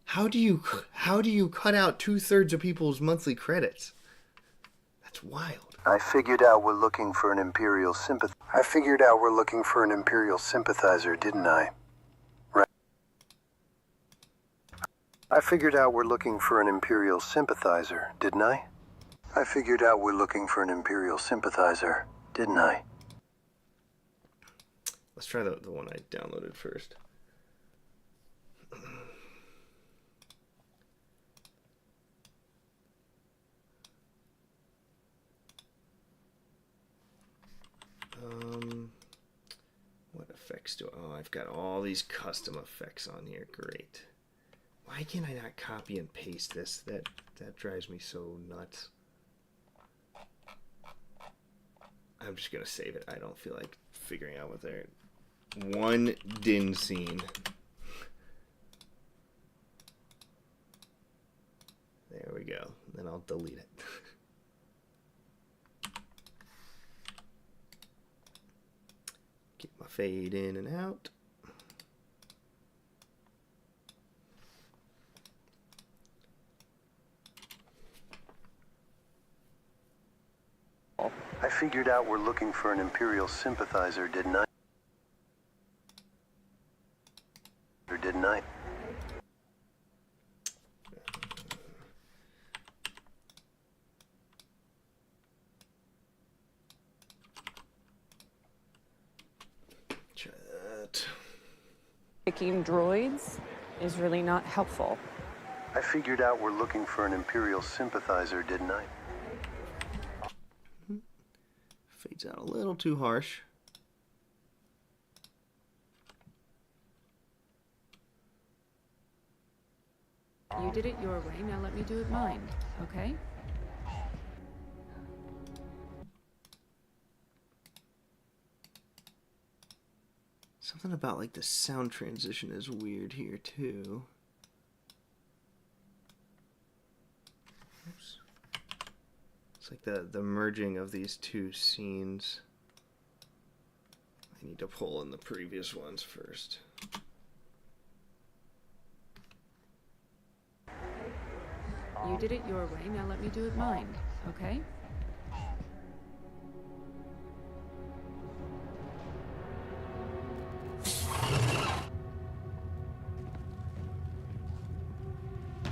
How do you cut out 2/3 of people's monthly credits? That's wild. I figured out we're looking for an Imperial sympathizer. I figured out we're looking for an Imperial sympathizer, didn't I? Right. I figured out we're looking for an Imperial sympathizer, didn't I? I figured out we're looking for an Imperial sympathizer, didn't I? Let's try the one I downloaded first. What effects do oh, I've got all these custom effects on here. Great. Why can I not copy and paste this? That drives me so nuts. I'm just gonna save it. I don't feel like figuring out what they're... One din scene. There we go. Then I'll delete it. Get my fade in and out. I figured out we're looking for an Imperial sympathizer, didn't I? Or didn't I? Chat. Picking droids is really not helpful. I figured out we're looking for an Imperial sympathizer, didn't I? Fades out a little too harsh. You did it your way, now let me do it mine, okay? Something about like the sound transition is weird here too. Oops. It's like the merging of these two scenes. I need to pull in the previous ones first. You did it your way, now let me do it mine, okay?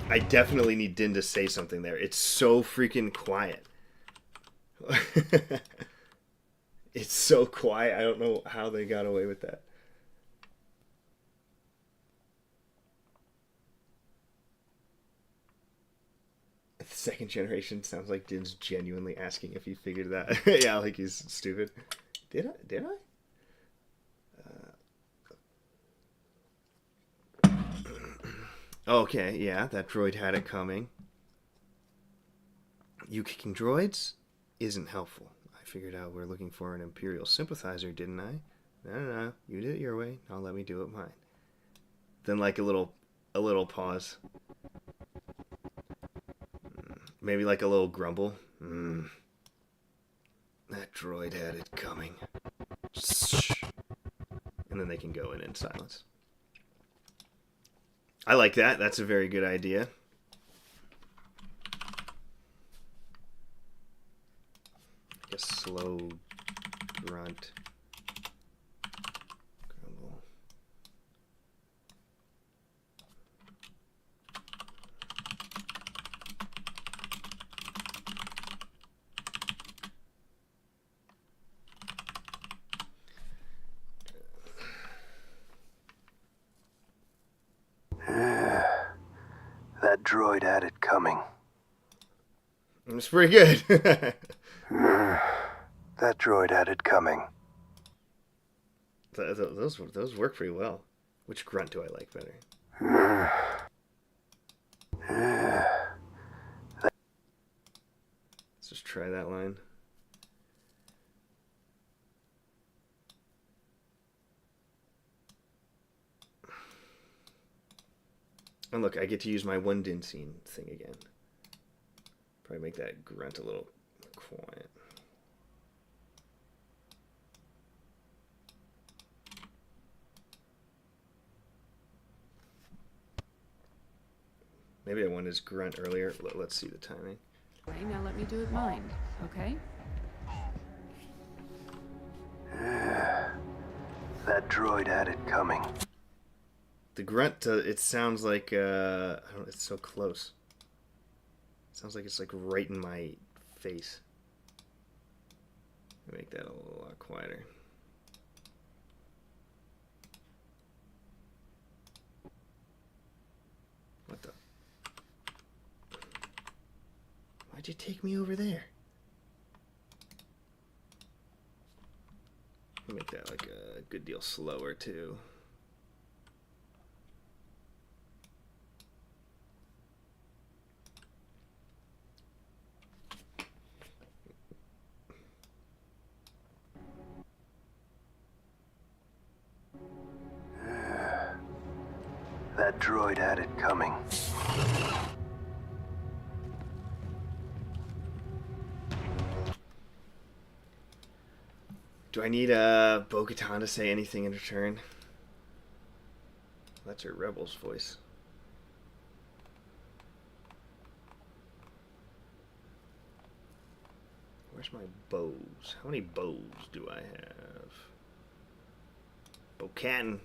I definitely need Din to say something there. It's so freaking quiet. It's so quiet. I don't know how they got away with that. The second generation sounds like Din's genuinely asking if he figured that. Yeah, like he's stupid. Did I? Okay, yeah, that droid had it coming. You kicking droids isn't helpful. I figured out we're looking for an Imperial sympathizer, didn't I? No. You did it your way. Now let me do it mine. Then like a little pause. Maybe like a little grumble. That droid had it coming. And then they can go in silence. I like that. That's a very good idea. I guess slow grunt. droid had it coming. It's pretty good. That droid had it coming. Those work pretty well. Which grunt do I like better? Let's just try that line. And look, I get to use my one din scene thing again. Probably make that grunt a little more quiet. Maybe I wanted his grunt earlier. Let's see the timing. Okay, now let me do it mine, okay? That droid had it coming. The grunt, it sounds like, I don't know, it's so close. It sounds like it's like right in my face. Make that a lot quieter. What the? Why'd you take me over there? Make that like a good deal slower too. That droid had it coming. Do I need Bo-Katan to say anything in return? That's her Rebel's voice. Where's my bows? How many bows do I have? Bo-Katan.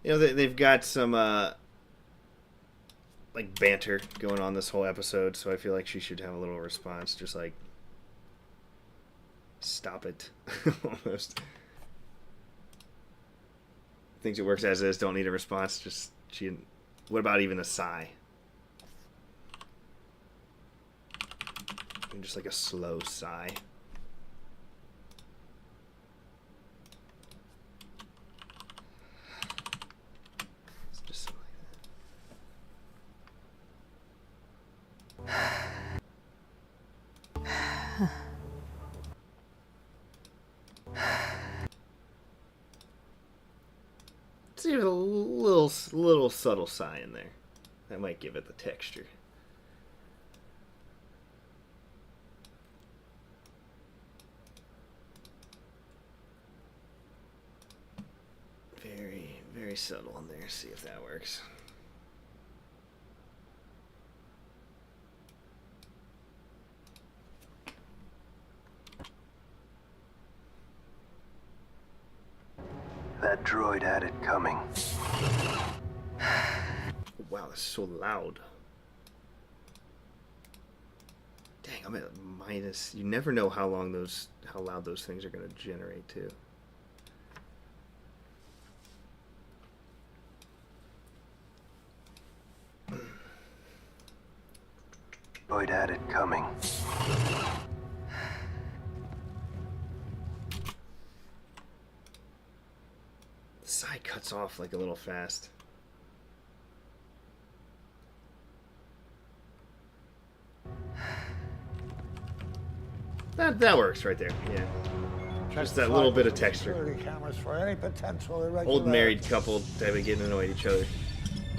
You know, they've got some like banter going on this whole episode, so I feel like she should have a little response, just like stop it. Almost thinks it works as is, don't need a response. Just what about even a sigh? Just like a slow sigh. See, there's a little subtle sigh in there. That might give it the texture. Very, very subtle in there. See if that works. That droid had it coming. Wow, that's so loud. Dang, I'm at minus. You never know how loud those things are going to generate too. Droid had it coming. The side cuts off like a little fast. That works right there. Yeah. Just that little bit of texture. Cameras for any potential irregularities. Old married couple that be getting annoyed at each other.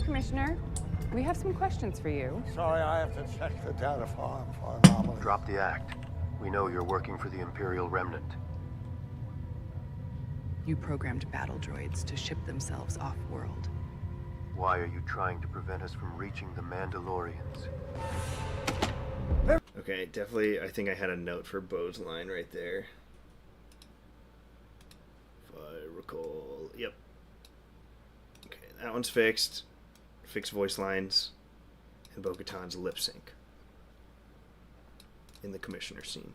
Commissioner, we have some questions for you. Sorry, I have to check the data farm for anomalies. Drop the act. We know you're working for the Imperial Remnant. You programmed battle droids to ship themselves off-world. Why are you trying to prevent us from reaching the Mandalorians? Okay, definitely, I think I had a note for Bo's line right there. If I recall. Yep. Okay, that one's fixed. Fixed voice lines. And Bo-Katan's lip sync. In the commissioner scene.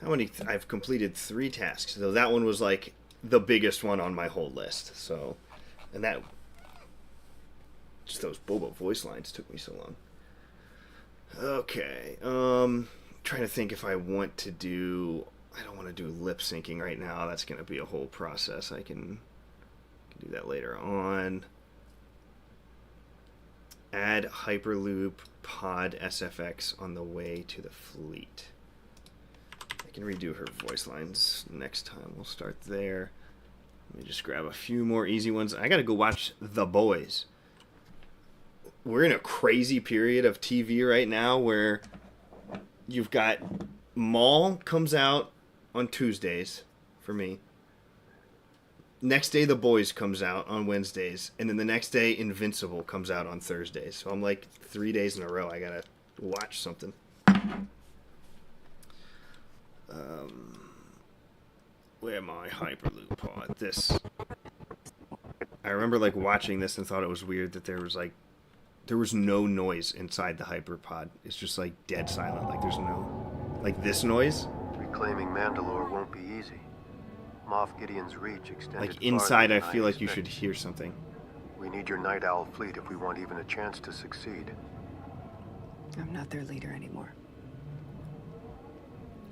How many? I've completed 3 tasks. So that one was like the biggest one on my whole list. So, and that just those Boba voice lines took me so long. Okay. Trying to think if I want to do. I don't want to do lip syncing right now. That's going to be a whole process. I can do that later on. Add Hyperloop Pod SFX on the way to the fleet. I can redo her voice lines next time. We'll start there. Let me just grab a few more easy ones. I gotta go watch The Boys. We're in a crazy period of TV right now where you've got Maul comes out on Tuesdays for me. Next day, The Boys comes out on Wednesdays, and then the next day, Invincible comes out on Thursdays. So I'm like 3 days in a row. I gotta watch something. Where my Hyperloop pod? This. I remember like watching this and thought it was weird that there was no noise inside the hyperpod. It's just like dead silent. Like there's no, like this noise. Reclaiming Mandalore won't be easy. Moff Gideon's reach extended. Like inside, I farther feel than like you should hear something. We need your Night Owl fleet if we want even a chance to succeed. I'm not their leader anymore.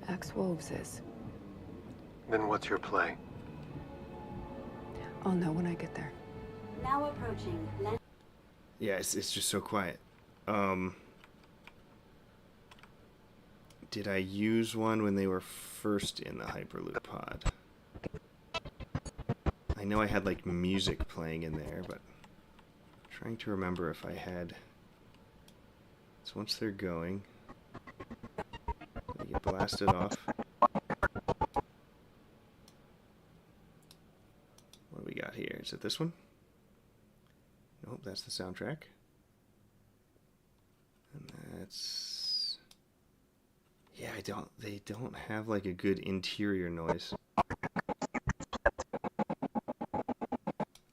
Axe-Woves is. Then what's your play? I'll know when I get there. Now approaching. Yeah, it's just so quiet. Did I use one when they were first in the Hyperloop pod? I know I had like music playing in there, but I'm trying to remember if I had. So once they're going, they get blasted off. What do we got here? Is it this one? Nope, that's the soundtrack. And that's... Yeah, they don't have like a good interior noise.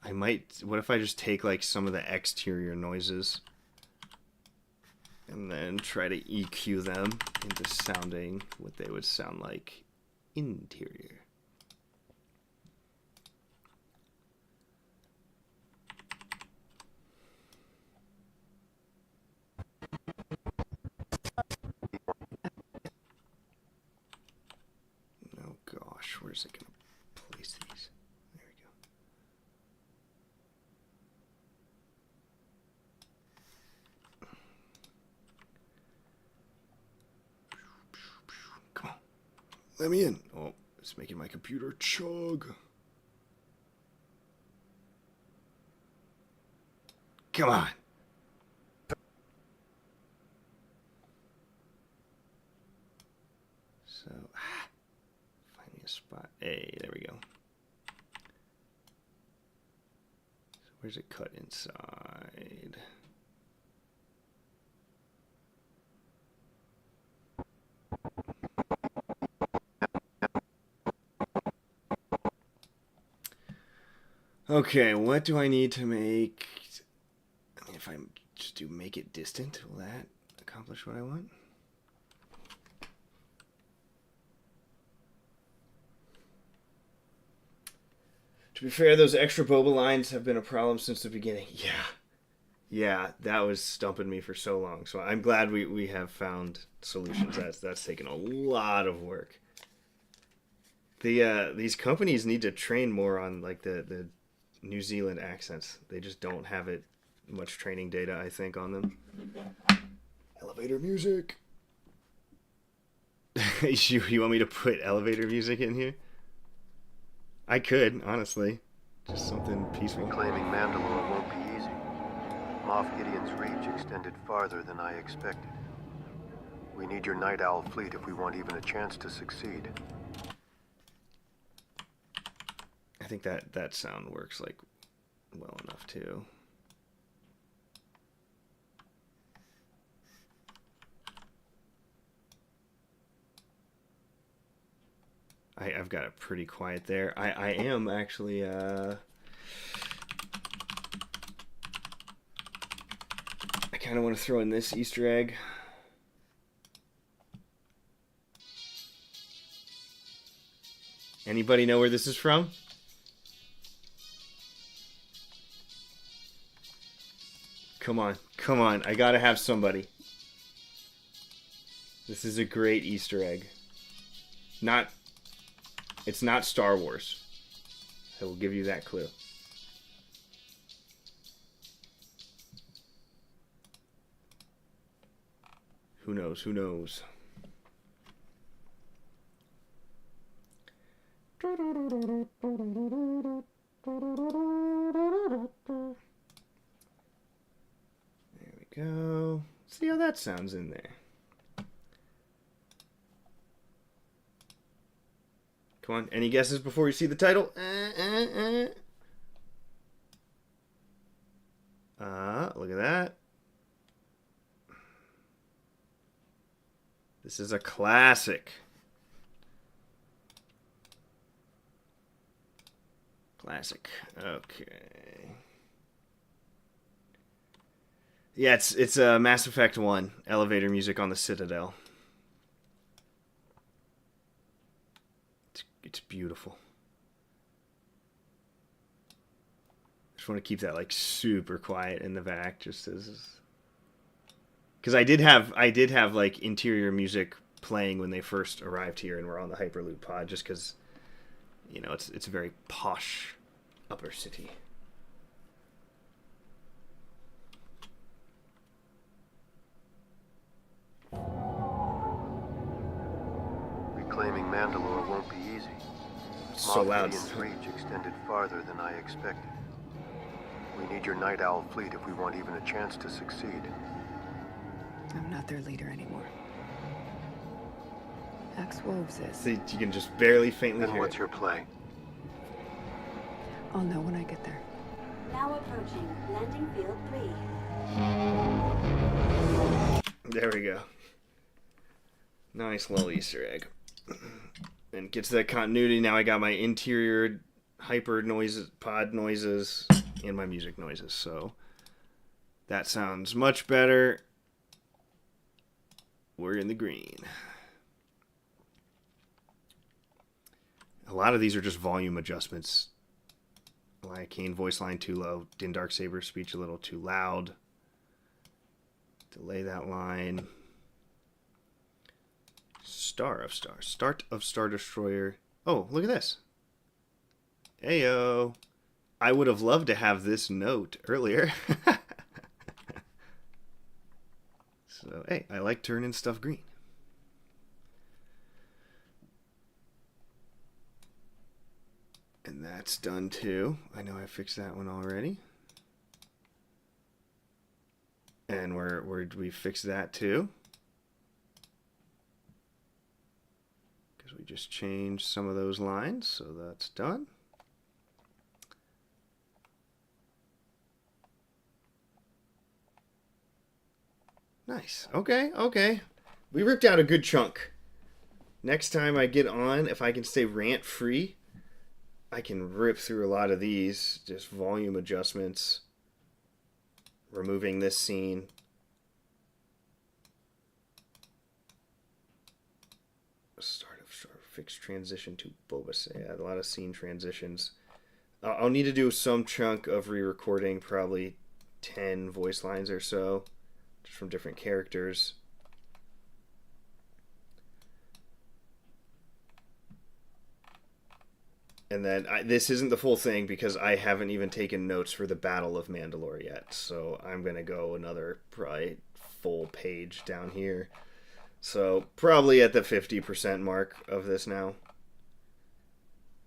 I might, what if I just take like some of the exterior noises and then try to EQ them into sounding what they would sound like interior. Oh gosh, where's it gonna place these? There we go. Come on. Let me in. Oh, it's making my computer chug. Come on. So, find me a spot. Hey, there we go. So where's it cut inside? Okay, what do I need to make? I mean, if I just do make it distant, will that accomplish what I want? To be fair, those extra boba lines have been a problem since the beginning. Yeah, that was stumping me for so long. So I'm glad we have found solutions. That's taken a lot of work. These companies need to train more on like the New Zealand accents. They just don't have it much training data, I think, on them. Elevator music. You want me to put elevator music in here? I could, honestly. Just something peaceful. Reclaiming Mandalore won't be easy. Moff Gideon's reach extended farther than I expected. We need your Night Owl fleet if we want even a chance to succeed. I think that sound works like well enough too. I've got it pretty quiet there. I am actually I kind of want to throw in this Easter egg. Anybody know where this is from? Come on, come on. I gotta have somebody. This is a great Easter egg. It's not Star Wars. I will give you that clue. Who knows? Who knows? There we go. See how that sounds in there. Come on, any guesses before you see the title? Look at that. This is a classic. Classic. Okay. Yeah, it's Mass Effect 1, elevator music on the Citadel. It's beautiful. Just want to keep that like super quiet in the back, just as, because I did have like interior music playing when they first arrived here and were on the Hyperloop pod, just because, you know, it's a very posh upper city. Reclaiming Mandalore won't be easy. So loud. Moff Gideon's reach extended farther than I expected. We need your Night Owl fleet if we want even a chance to succeed. I'm not their leader anymore. Axe Woves is. See, you can just barely faintly Then hear what's it. your play? I'll know when I get there. Now approaching landing field 3. There we go. Nice little Easter egg. And gets that continuity. Now I got my interior hyper noises, pod noises, and my music noises. So that sounds much better. We're in the green. A lot of these are just volume adjustments. Elia Kane voice line too low. Din Darksaber speech a little too loud. Delay that line. Star of Stars. Start of Star Destroyer. Oh, look at this. Ayo. I would have loved to have this note earlier. So, hey, I like turning stuff green. And that's done too. I know I fixed that one already. And where did we fix that too? Because we just changed some of those lines, so that's done. Nice. Okay, okay. We ripped out a good chunk. Next time I get on, if I can stay rant free, I can rip through a lot of these. Just volume adjustments. Removing this scene. Start of fixed transition to Boba Fett. A lot of scene transitions. I'll need to do some chunk of re-recording, probably 10 voice lines or so, just from different characters. And then this isn't the full thing because I haven't even taken notes for the Battle of Mandalore yet. So I'm going to go another probably full page down here. So probably at the 50% mark of this now.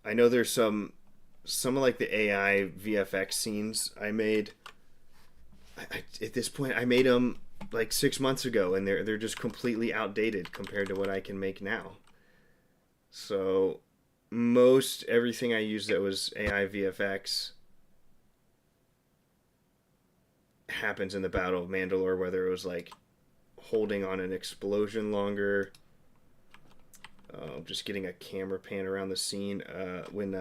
I know there's some of like the AI VFX scenes I made. At this point, I made them like 6 months ago, and they're just completely outdated compared to what I can make now. So most everything I used that was AI VFX happens in the Battle of Mandalore, whether it was like holding on an explosion longer, just getting a camera pan around the scene. When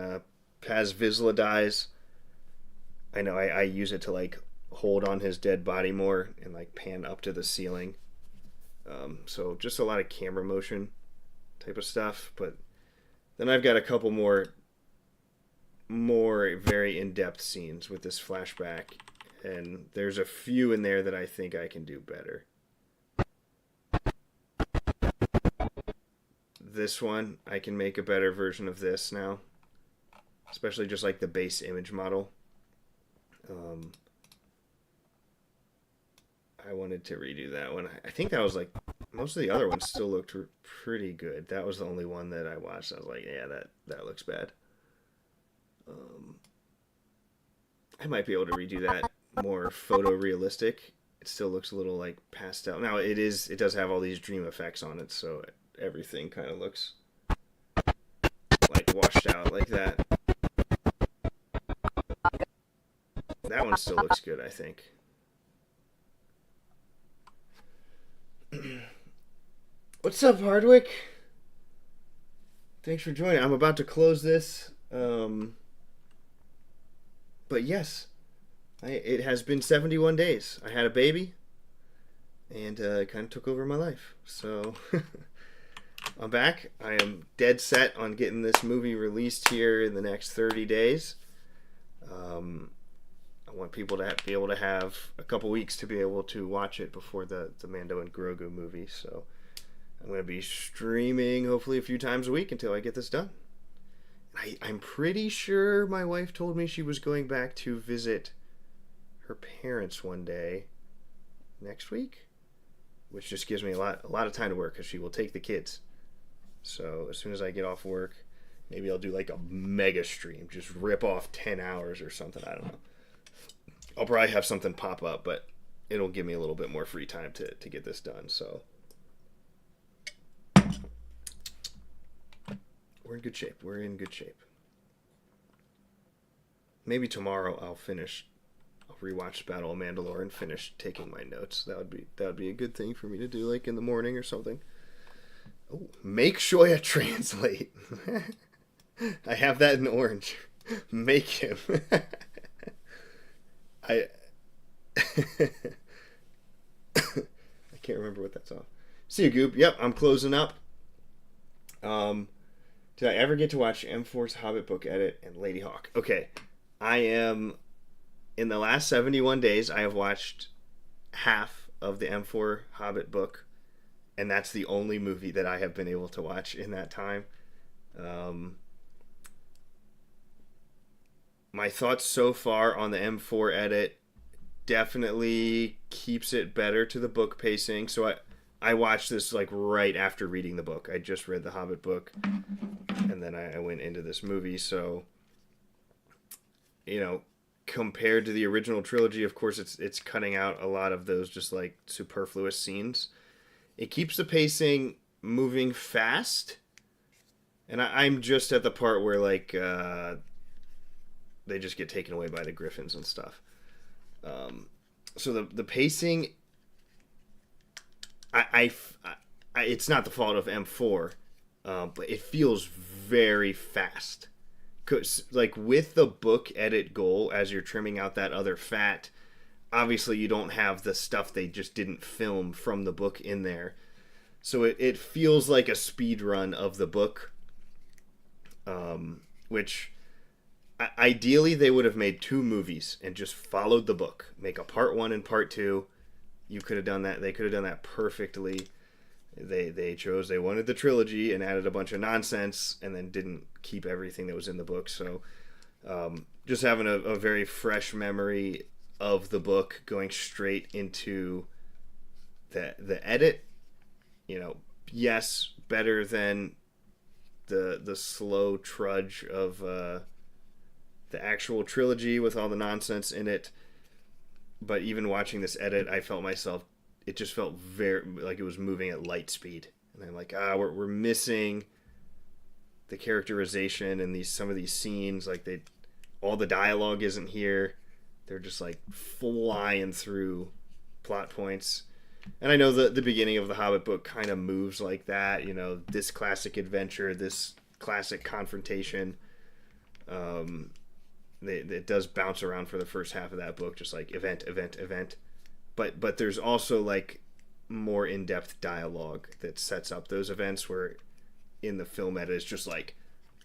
Paz Vizsla dies, I know I use it to like hold on his dead body more and like pan up to the ceiling. So just a lot of camera motion type of stuff, but Then I've got a couple more very in-depth scenes with this flashback, and there's a few in there that I think I can do better. This one, I can make a better version of this now, especially just like the base image model. I wanted to redo that one. I think that was like, most of the other ones still looked pretty good. That was the only one that I watched. I was like, yeah, that looks bad. I might be able to redo that more photorealistic. It still looks a little like pastel. Now it does have all these dream effects on it, so everything kind of looks like washed out like that. That one still looks good, I think. What's up, Hardwick? Thanks for joining. I'm about to close this. But yes, it has been 71 days. I had a baby, and it kind of took over my life. So I'm back. I am dead set on getting this movie released here in the next 30 days. I want people to be able to have a couple weeks to be able to watch it before the Mando and Grogu movie. So I'm going to be streaming hopefully a few times a week until I get this done. I'm pretty sure my wife told me she was going back to visit her parents one day next week, which just gives me a lot of time to work because she will take the kids. So as soon as I get off work, maybe I'll do like a mega stream, just rip off 10 hours or something. I don't know. I'll probably have something pop up, but it'll give me a little bit more free time to get this done. So we're in good shape. Maybe tomorrow I'll rewatch Battle of Mandalore and finish taking my notes. That would be a good thing for me to do, like in the morning or something. Oh, make Shoya translate. I have that in orange. Make him. I can't remember what that's off. See you, Goop. Yep, I'm closing up. Did I ever get to watch M4's Hobbit book edit and Lady Hawk? Okay, I am in the last 71 days. I have watched half of the M4 Hobbit book, and that's the only movie that I have been able to watch in that time. My thoughts so far on the M4 edit definitely keeps it better to the book pacing. So I watched this like right after reading the book. I just read the Hobbit book, and then I went into this movie. So, compared to the original trilogy, of course, it's cutting out a lot of those just like superfluous scenes. It keeps the pacing moving fast, and I'm just at the part where like they just get taken away by the griffins and stuff. So the pacing, it's not the fault of M4, but it feels very fast. 'Cause, like, with the book edit goal, as you're trimming out that other fat, obviously you don't have the stuff they just didn't film from the book in there. So it feels like a speed run of the book, which ideally they would have made 2 movies and just followed the book. Make a part 1 and part 2. You could have done that. They could have done that perfectly. They wanted the trilogy and added a bunch of nonsense and then didn't keep everything that was in the book. So just having a very fresh memory of the book going straight into the edit, yes, better than the slow trudge of the actual trilogy with all the nonsense in it. But even watching this edit, I felt myself, it just felt very like it was moving at light speed, and I'm like, we're missing the characterization and some of these scenes. Like all the dialogue isn't here. They're just like flying through plot points. And I know the beginning of the Hobbit book kind of moves like that. This classic adventure, this classic confrontation. It does bounce around for the first half of that book, just like event. But there's also like more in-depth dialogue that sets up those events, where in the film edit it's just like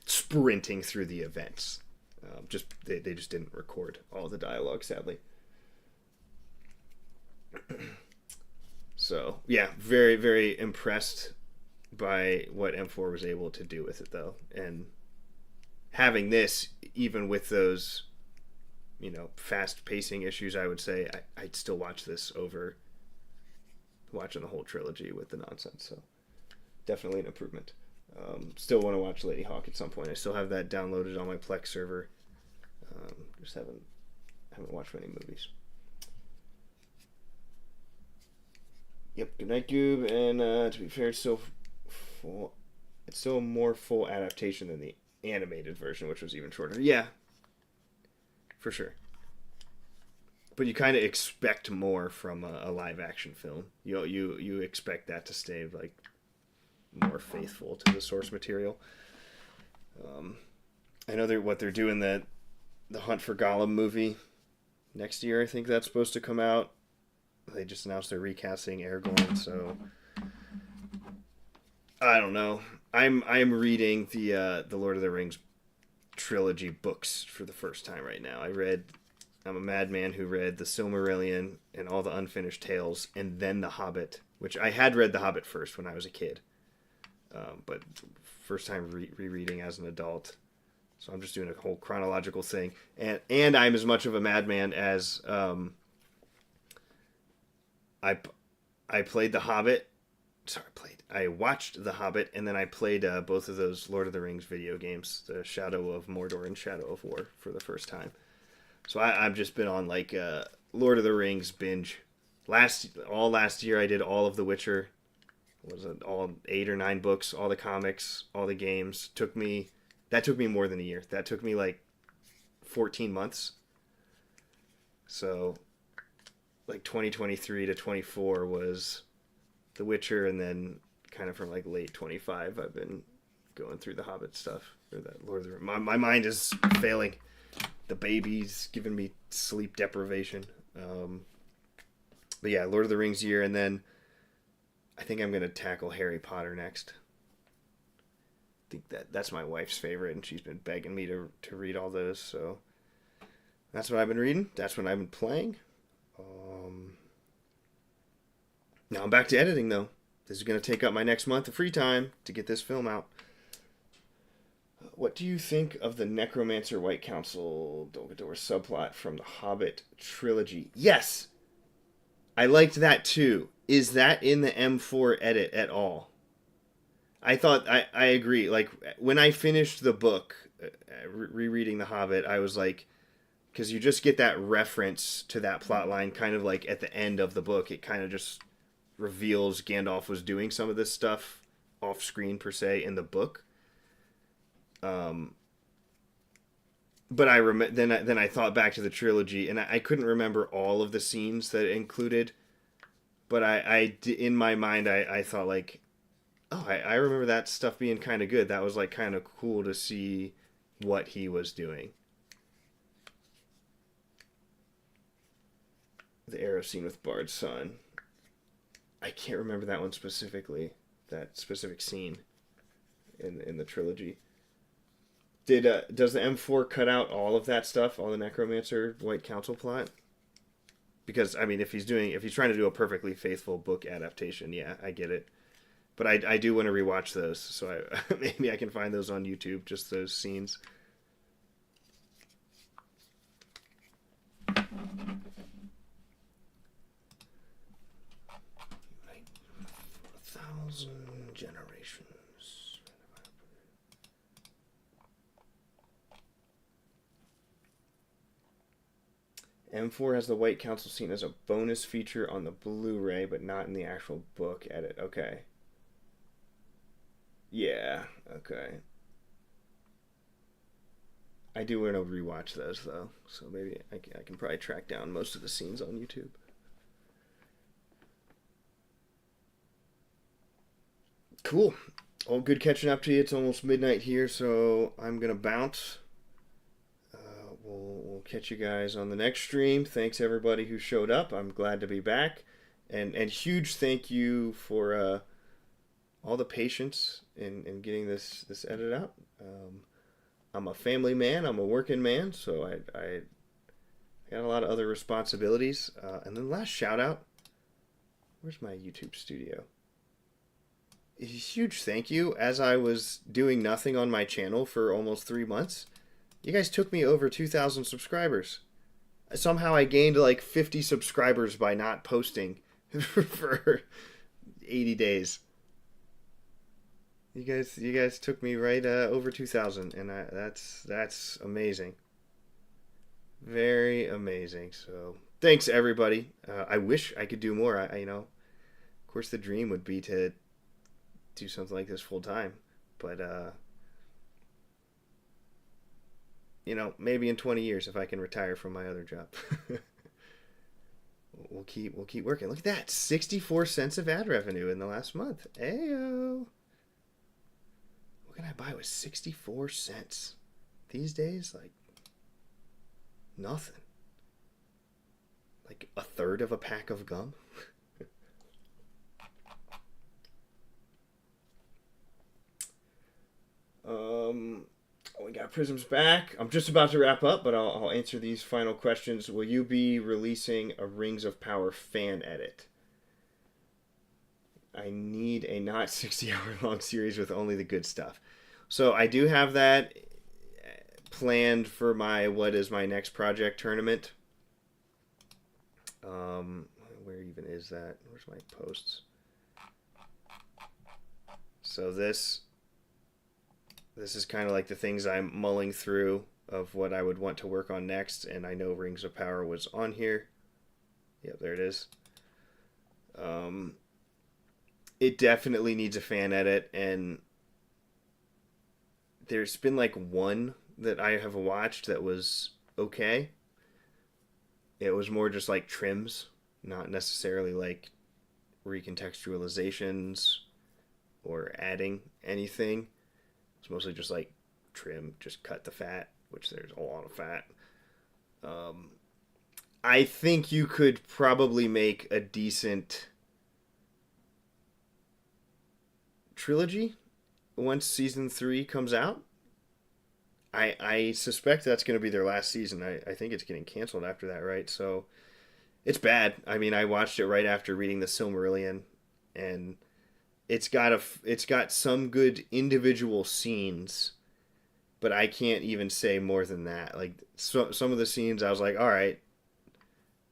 sprinting through the events. They just didn't record all the dialogue, sadly. So yeah, very, very impressed by what M4 was able to do with it, though, and having this, even with those, fast pacing issues, I would say I'd still watch this over watching the whole trilogy with the nonsense. So definitely an improvement. Still want to watch Lady Hawk at some point. I still have that downloaded on my Plex server. Just haven't watched many movies. Yep. Good night, Goob. And to be fair, it's still full. It's still a more full adaptation than the animated version, which was even shorter. Yeah, for sure. But you kind of expect more from a live action film. You expect that to stay like more faithful to the source material. I know what they're doing, the Hunt for Gollum movie next year. I think that's supposed to come out. They just announced they're recasting Aragorn, so I don't know. I'm reading the Lord of the Rings trilogy books for the first time right now. I'm a madman who read the Silmarillion and all the unfinished tales, and then The Hobbit, which I had read The Hobbit first when I was a kid, but first time rereading as an adult. So I'm just doing a whole chronological thing, and I'm as much of a madman as I played The Hobbit. I watched The Hobbit, and then I played both of those Lord of the Rings video games, the Shadow of Mordor and Shadow of War, for the first time. So I've just been on like Lord of the Rings binge. Last year I did all of The Witcher. Was it all 8 or 9 books, all the comics, all the games? That took me more than a year. That took me like 14 months. So like 2023 to 24 was The Witcher, and then kind of from like late 25 I've been going through the Hobbit stuff, or that Lord of the Rings. My mind is failing. The baby's giving me sleep deprivation. But yeah, Lord of the Rings year, and then I think I'm going to tackle Harry Potter next. I think that's my wife's favorite, and she's been begging me to read all those, so that's what I've been reading. That's what I've been playing. Now I'm back to editing, though. This is going to take up my next month of free time to get this film out. What do you think of the Necromancer White Council Dol-Guldur subplot from the Hobbit trilogy? Yes! I liked that too. Is that in the M4 edit at all? I thought, I agree. Like, when I finished the book, rereading The Hobbit, I was like, because you just get that reference to that plot line kind of like at the end of the book. It kind of just reveals Gandalf was doing some of this stuff off screen per se in the book. But then I thought back to the trilogy, and I couldn't remember all of the scenes that it included, but in my mind I thought like, oh, I remember that stuff being kind of good. That was like kind of cool to see what he was doing. The arrow scene with Bard's son. I can't remember that one specifically, that specific scene in the trilogy. Does the M4 cut out all of that stuff, all the Necromancer White Council plot? Because I mean, if he's trying to do a perfectly faithful book adaptation, yeah, I get it. But I do want to rewatch those, so maybe I can find those on YouTube, just those scenes. Right. 1,000 generations. M4 has the White Council scene as a bonus feature on the Blu-ray, but not in the actual book edit. Okay. Yeah, okay. I do want to rewatch those, though, so maybe I can probably track down most of the scenes on YouTube. Cool. All good catching up to you. It's almost midnight here, so I'm going to bounce. We'll catch you guys on the next stream. Thanks, everybody who showed up. I'm glad to be back. And huge thank you for all the patience in getting this edit out. I'm a family man. I'm a working man, so I got a lot of other responsibilities. And then last shout out. Where's my YouTube studio? A huge thank you. As I was doing nothing on my channel for almost 3 months, you guys took me over 2,000 subscribers. Somehow I gained like 50 subscribers by not posting for 80 days. You guys took me right over 2,000, and that's amazing. Very amazing. So thanks everybody. I wish I could do more. I of course the dream would be to do something like this full time, but maybe in 20 years if I can retire from my other job. we'll keep working. Look at that, 64 cents of ad revenue in the last month. Ayo. What can I buy with 64 cents these days? Like nothing. Like a third of a pack of gum. We got Prism's back. I'm just about to wrap up, but I'll answer these final questions. Will you be releasing a Rings of Power fan edit? I need a not 60-hour long series with only the good stuff. So I do have that planned for my what is my next project tournament. Where even is that? Where's my posts? So this is kind of like the things I'm mulling through of what I would want to work on next, and I know Rings of Power was on here. Yep, there it is. It definitely needs a fan edit, and there's been like one that I have watched that was okay. It was more just like trims, not necessarily like recontextualizations or adding anything. It's mostly just like trim, just cut the fat, which there's a lot of fat. I think you could probably make a decent trilogy once season 3 comes out. I suspect that's going to be their last season. I think it's getting canceled after that, right? So it's bad. I mean, I watched it right after reading the Silmarillion, and it's got some good individual scenes, but I can't even say more than that. Like some of the scenes, I was like, all right,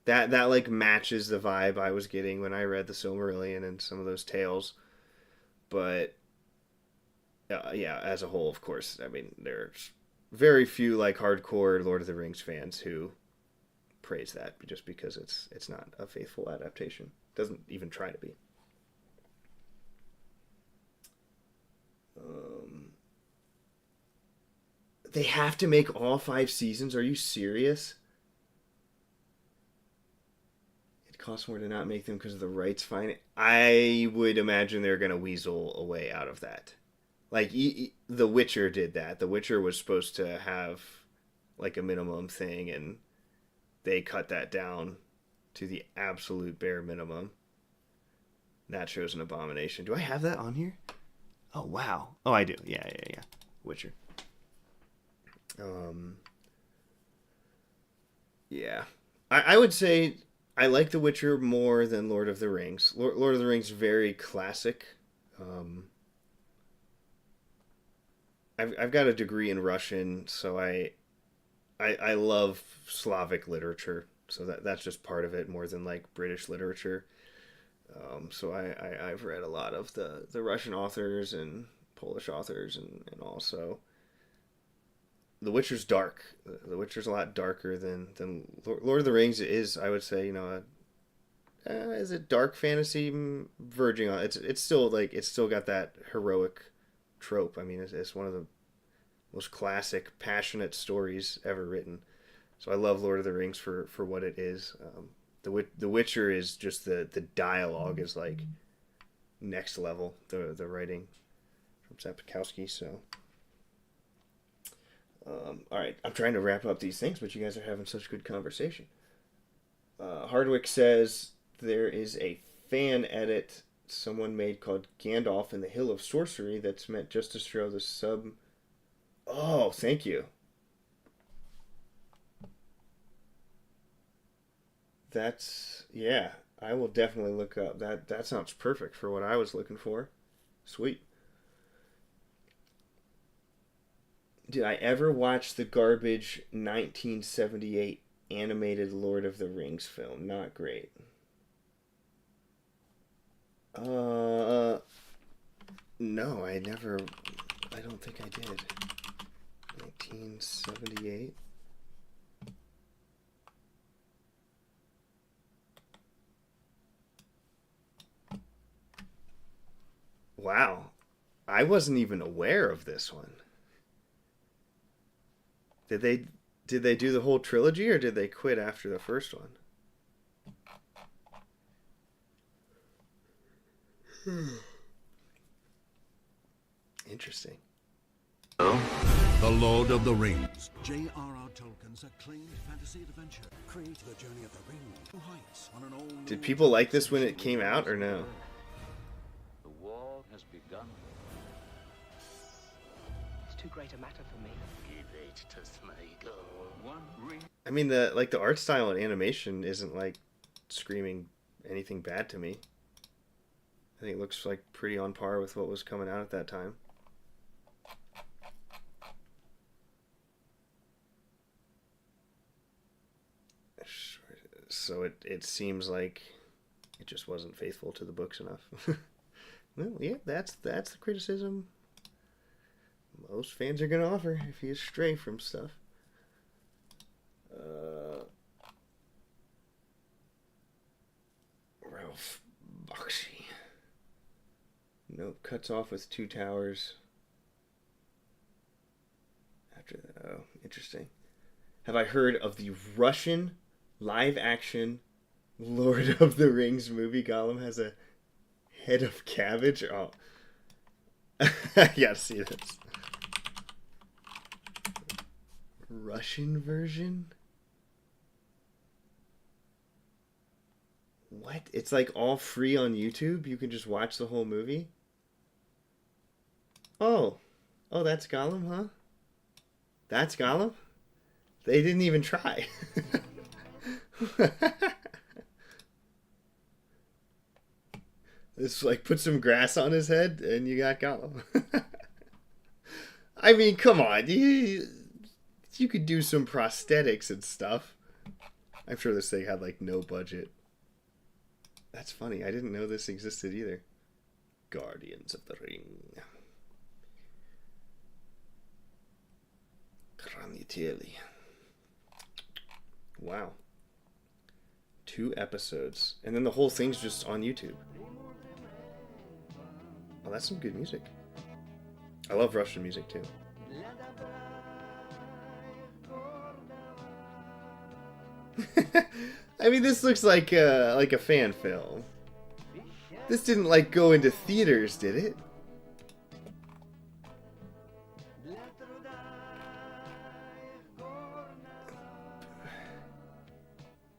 that like matches the vibe I was getting when I read the Silmarillion and some of those tales. But yeah, as a whole, of course, I mean, there's very few like hardcore Lord of the Rings fans who praise that just because it's not a faithful adaptation. It doesn't even try to be. They have to make all 5 seasons? Are you serious? It costs more to not make them because of the rights fine. I would imagine they're going to weasel a way out of that. Like, The Witcher did that. The Witcher was supposed to have, like, a minimum thing, and they cut that down to the absolute bare minimum. That show's an abomination. Do I have that on here? Oh, wow. Oh, I do. Yeah. Witcher. Yeah. I would say I like The Witcher more than Lord of the Rings. Lord of the Rings is very classic. I've got a degree in Russian, so I love Slavic literature. So that's just part of it more than like British literature. So I've read a lot of the Russian authors and Polish authors, and also The Witcher's dark. The Witcher's a lot darker than Lord of the Rings is. I would say, is it dark fantasy verging on? It's still got that heroic trope. I mean, it's one of the most classic, passionate stories ever written. So I love Lord of the Rings for what it is. The Witcher is just the dialogue is like next level. The writing from Sapkowski. So, all right, I'm trying to wrap up these things, but you guys are having such good conversation. Hardwick says there is a fan edit someone made called Gandalf and the Hill of Sorcery that's meant just to show the sub. Oh, thank you. That's, yeah, I will definitely look up. That sounds perfect for what I was looking for. Sweet. Did I ever watch the garbage 1978 animated Lord of the Rings film? Not great. No, I don't think I did. 1978. Wow. I wasn't even aware of this one. Did they do the whole trilogy, or did they quit after the first one? Interesting. The Lord of the Rings. J.R.R. Tolkien's acclaimed fantasy adventure. Create the journey of the ring. New heights on an old. Did people like this when it came out, or no? The war has begun. It's too great a matter for me. Give it to Smeagol. One ring. I mean, the art style and animation isn't like screaming anything bad to me. I think it looks like pretty on par with what was coming out at that time. So it seems like it just wasn't faithful to the books enough. Well, yeah, that's the criticism most fans are gonna offer if you stray from stuff. Ralph Bakshi. Nope, cuts off with 2 towers. After that, oh, interesting. Have I heard of the Russian live-action Lord of the Rings movie? Gollum has a head of cabbage. Oh, I gotta see this. Russian version? What? It's like all free on YouTube? You can just watch the whole movie? Oh, that's Gollum, huh? That's Gollum? They didn't even try. It's like put some grass on his head and you got Gollum. I mean, come on. You could do some prosthetics and stuff. I'm sure this thing had like no budget. That's funny. I didn't know this existed either. Guardians of the Ring. Granitelli. Wow. 2 episodes. And then the whole thing's just on YouTube. Oh, that's some good music. I love Russian music too. I mean, this looks like a fan film. This didn't like go into theaters, did it?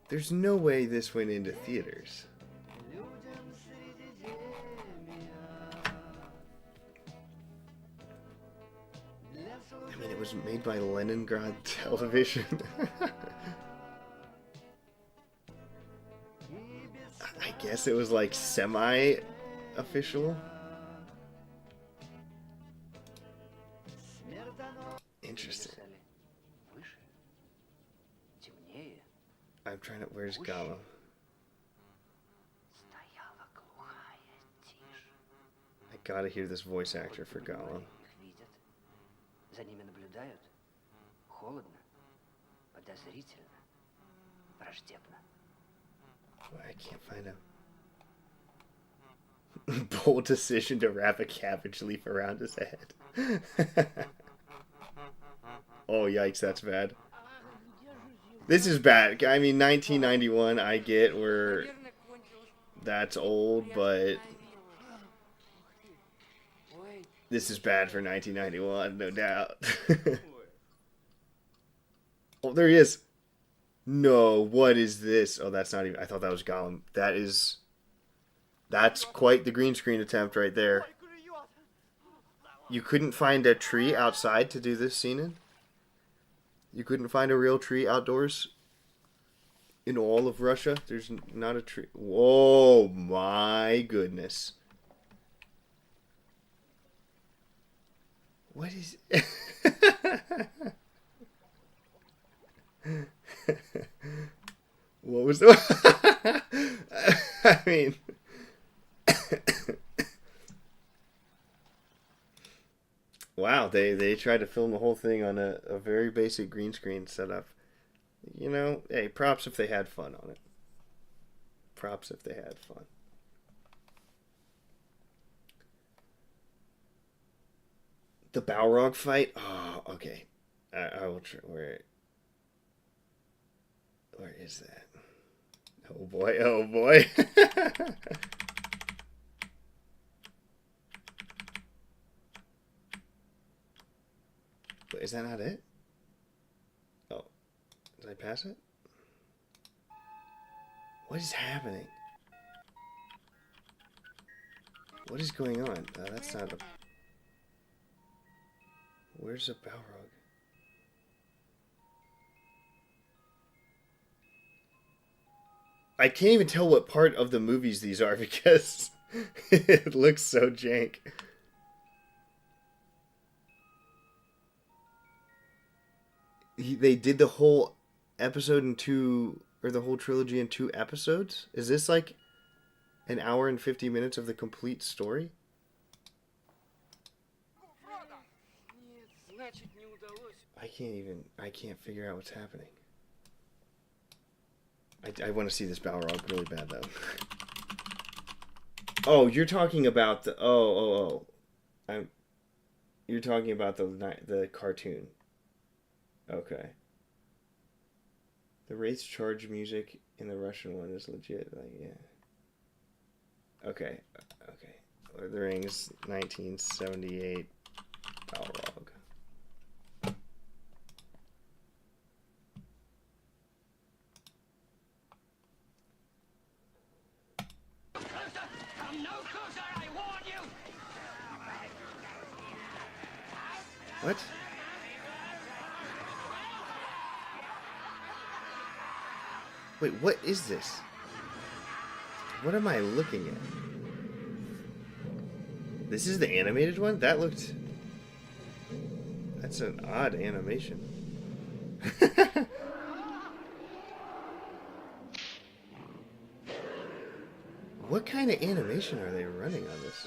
There's no way this went into theaters. I mean, it was made by Leningrad Television. I guess it was like semi-official. Interesting. I'm trying to... Where's Gollum? I gotta hear this voice actor for Gollum. За ними наблюдают. Холодно, подозрительно, враждебно. I can't find him. Bold decision to wrap a cabbage leaf around his head. Oh, yikes, that's bad. This is bad. I mean, 1991, I get where that's old, but this is bad for 1991, no doubt. Oh, there he is. No, what is this? Oh, that's not even... I thought that was Gollum. That's quite the green screen attempt right there. You couldn't find a tree outside to do this scene in? You couldn't find a real tree outdoors? In all of Russia? There's not a tree. Whoa, my goodness. What is... What was the... I mean... Wow, they tried to film the whole thing on a very basic green screen setup. You know, hey, props if they had fun on it. Props if they had fun. The Balrog fight? Oh, okay. I will try. Where is that? Oh boy, oh boy. But is that not it? Oh. Did I pass it? What is happening? What is going on? That's not a... Where's the Balrog? I can't even tell what part of the movies these are because it looks so jank. They did the whole episode in two, or the whole trilogy in 2 episodes? Is this like an hour and 50 minutes of the complete story? I can't figure out what's happening. I want to see this Balrog really bad though. Oh, you're talking about the, you're talking about the cartoon. Okay. The Wraith's charge music in the Russian one is legit. Like, yeah. Okay. Okay. Lord of the Rings, 1978. Balrog. What? Wait, what is this? What am I looking at? This is the animated one? That looked... That's an odd animation. What kind of animation are they running on this?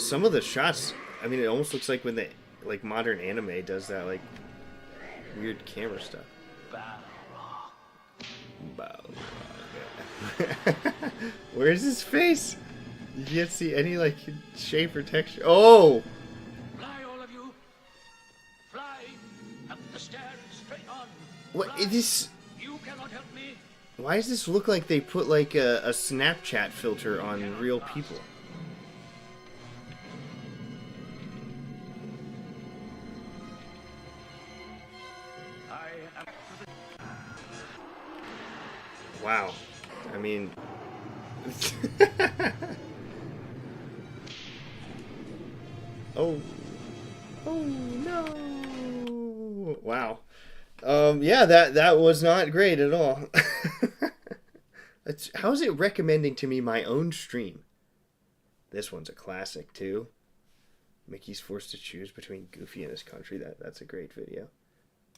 Some of the shots, I mean, it almost looks like when they... Like modern anime does that, like, weird camera stuff. Balrog. Where's his face? You can't see any, like, shape or texture. Oh! Fly, all of you! Fly! Up the stairs, straight on! What is this? You cannot help me! Why does this look like they put, like, a Snapchat filter on real people? Wow. I mean... Oh. Oh, no. Wow. Yeah, that was not great at all. How is it recommending to me my own stream? This one's a classic, too. Mickey's forced to choose between Goofy and his country. That's a great video.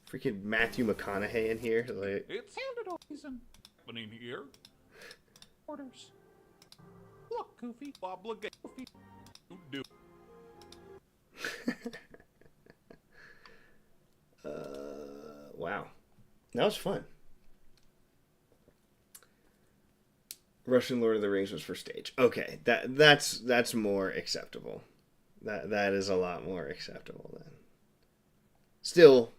Freaking Matthew McConaughey in here. Like... It sounded awesome. Happening here. Orders. Look, Goofy. Obligate. Goofy. You do. Wow. That was fun. Russian Lord of the Rings was for stage. Okay, that's more acceptable. That is a lot more acceptable then. Still,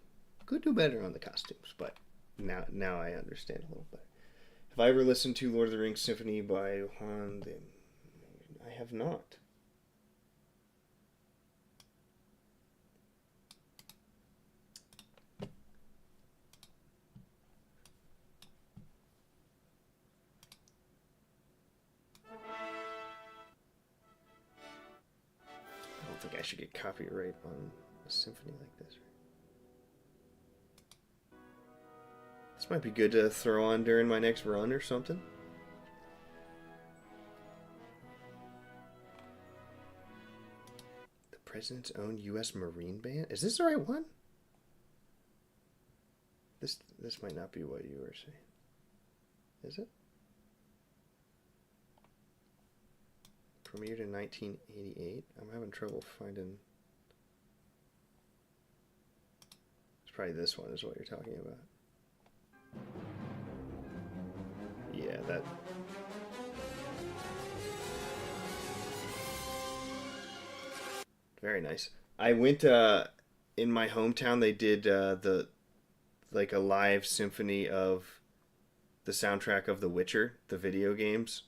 could do better on the costumes, but now I understand a little bit. Have I ever listened to Lord of the Rings Symphony by Juan de... I have not. I don't think I should get copyright on a symphony like this. This might be good to throw on during my next run or something. The President's Own U.S. Marine Band? Is this the right one? This might not be what you were saying. Is it? Premiered in 1988. I'm having trouble finding. It's probably this one is what you're talking about. Yeah, that. Very nice. I went in my hometown. They did the like a live symphony of the soundtrack of The Witcher, the video games.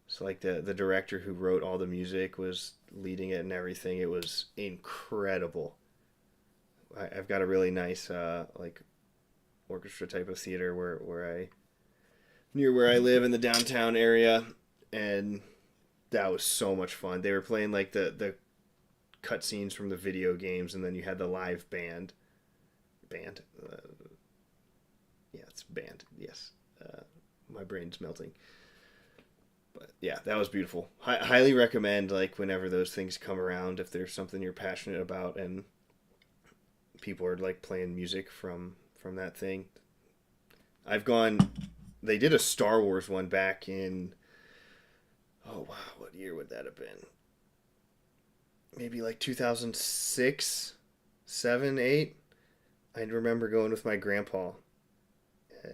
So like the director who wrote all the music was leading it and everything. It was incredible. I've got a really nice like orchestra type of theater near where I live in the downtown area, and that was so much fun. They were playing like the cutscenes from the video games, and then you had the live band. Yeah, it's band. Yes, my brain's melting. But yeah, that was beautiful. Highly recommend, like, whenever those things come around, if there's something you're passionate about and people are like playing music from that thing. They did a Star Wars one back in, oh wow, what year would that have been? Maybe like 2006, 7, 8. I remember going with my grandpa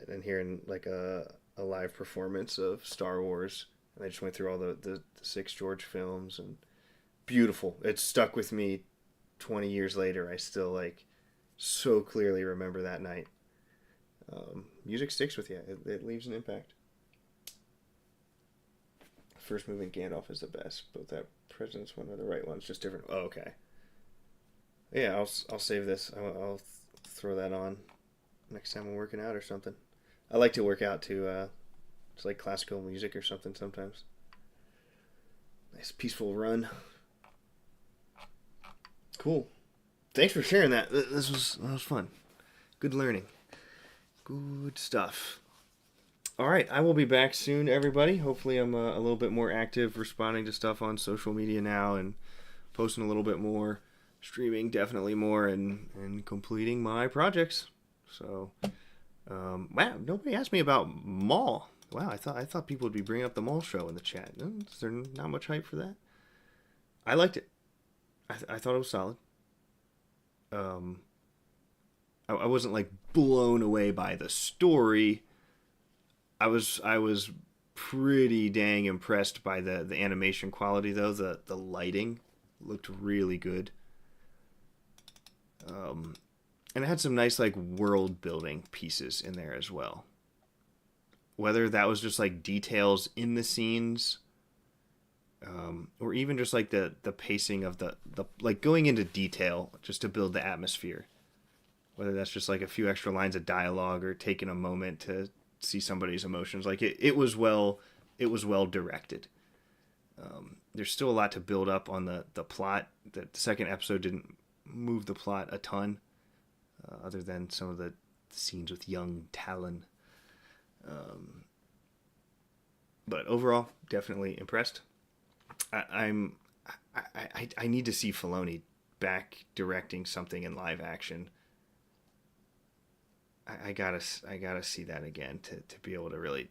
and hearing like a live performance of Star Wars. And I just went through all the 6 George films, and beautiful. It stuck with me 20 years later. I still like so clearly remember that night. Music sticks with you. It leaves an impact. First moving Gandalf is the best. Both that President's one are the right ones, just different. Oh, okay. Yeah, I'll save this. I'll throw that on next time I'm working out or something. I like to work out to it's like classical music or something sometimes. Nice peaceful run. Cool. Thanks for sharing that. That was fun. Good learning. Good stuff. All right, I will be back soon, everybody. Hopefully I'm a little bit more active, responding to stuff on social media now and posting a little bit more, streaming definitely more, and completing my projects. So, wow, nobody asked me about Mall. Wow, I thought people would be bringing up the Mall show in the chat. Is there not much hype for that? I liked it. I thought it was solid. I wasn't like blown away by the story. I was pretty dang impressed by the animation quality though. The lighting looked really good. And it had some nice like world building pieces in there as well. Whether that was just like details in the scenes, or even just like the pacing of the like going into detail just to build the atmosphere. Whether that's just like a few extra lines of dialogue or taking a moment to see somebody's emotions, like it was well directed. There's still a lot to build up on the plot. The second episode didn't move the plot a ton, other than some of the scenes with young Talon. But overall, definitely impressed. I need to see Filoni back directing something in live action. I gotta see that again to be able to really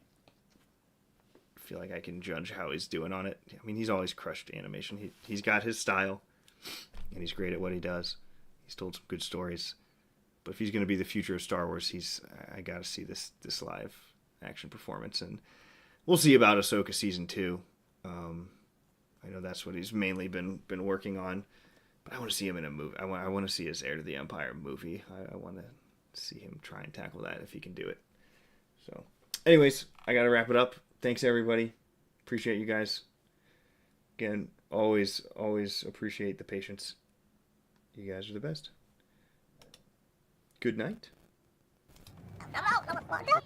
feel like I can judge how he's doing on it. I mean, he's always crushed animation. He's got his style, and he's great at what he does. He's told some good stories. But if he's going to be the future of Star Wars, I gotta see this live action performance, and we'll see about Ahsoka season 2. I know that's what he's mainly been working on, but I want to see him in a movie. I want to see his Heir to the Empire movie. I want to see him try and tackle that if he can do it. So, anyways, I got to wrap it up. Thanks, everybody. Appreciate you guys. Again, always appreciate the patience. You guys are the best. Good night. Hello, motherfucker.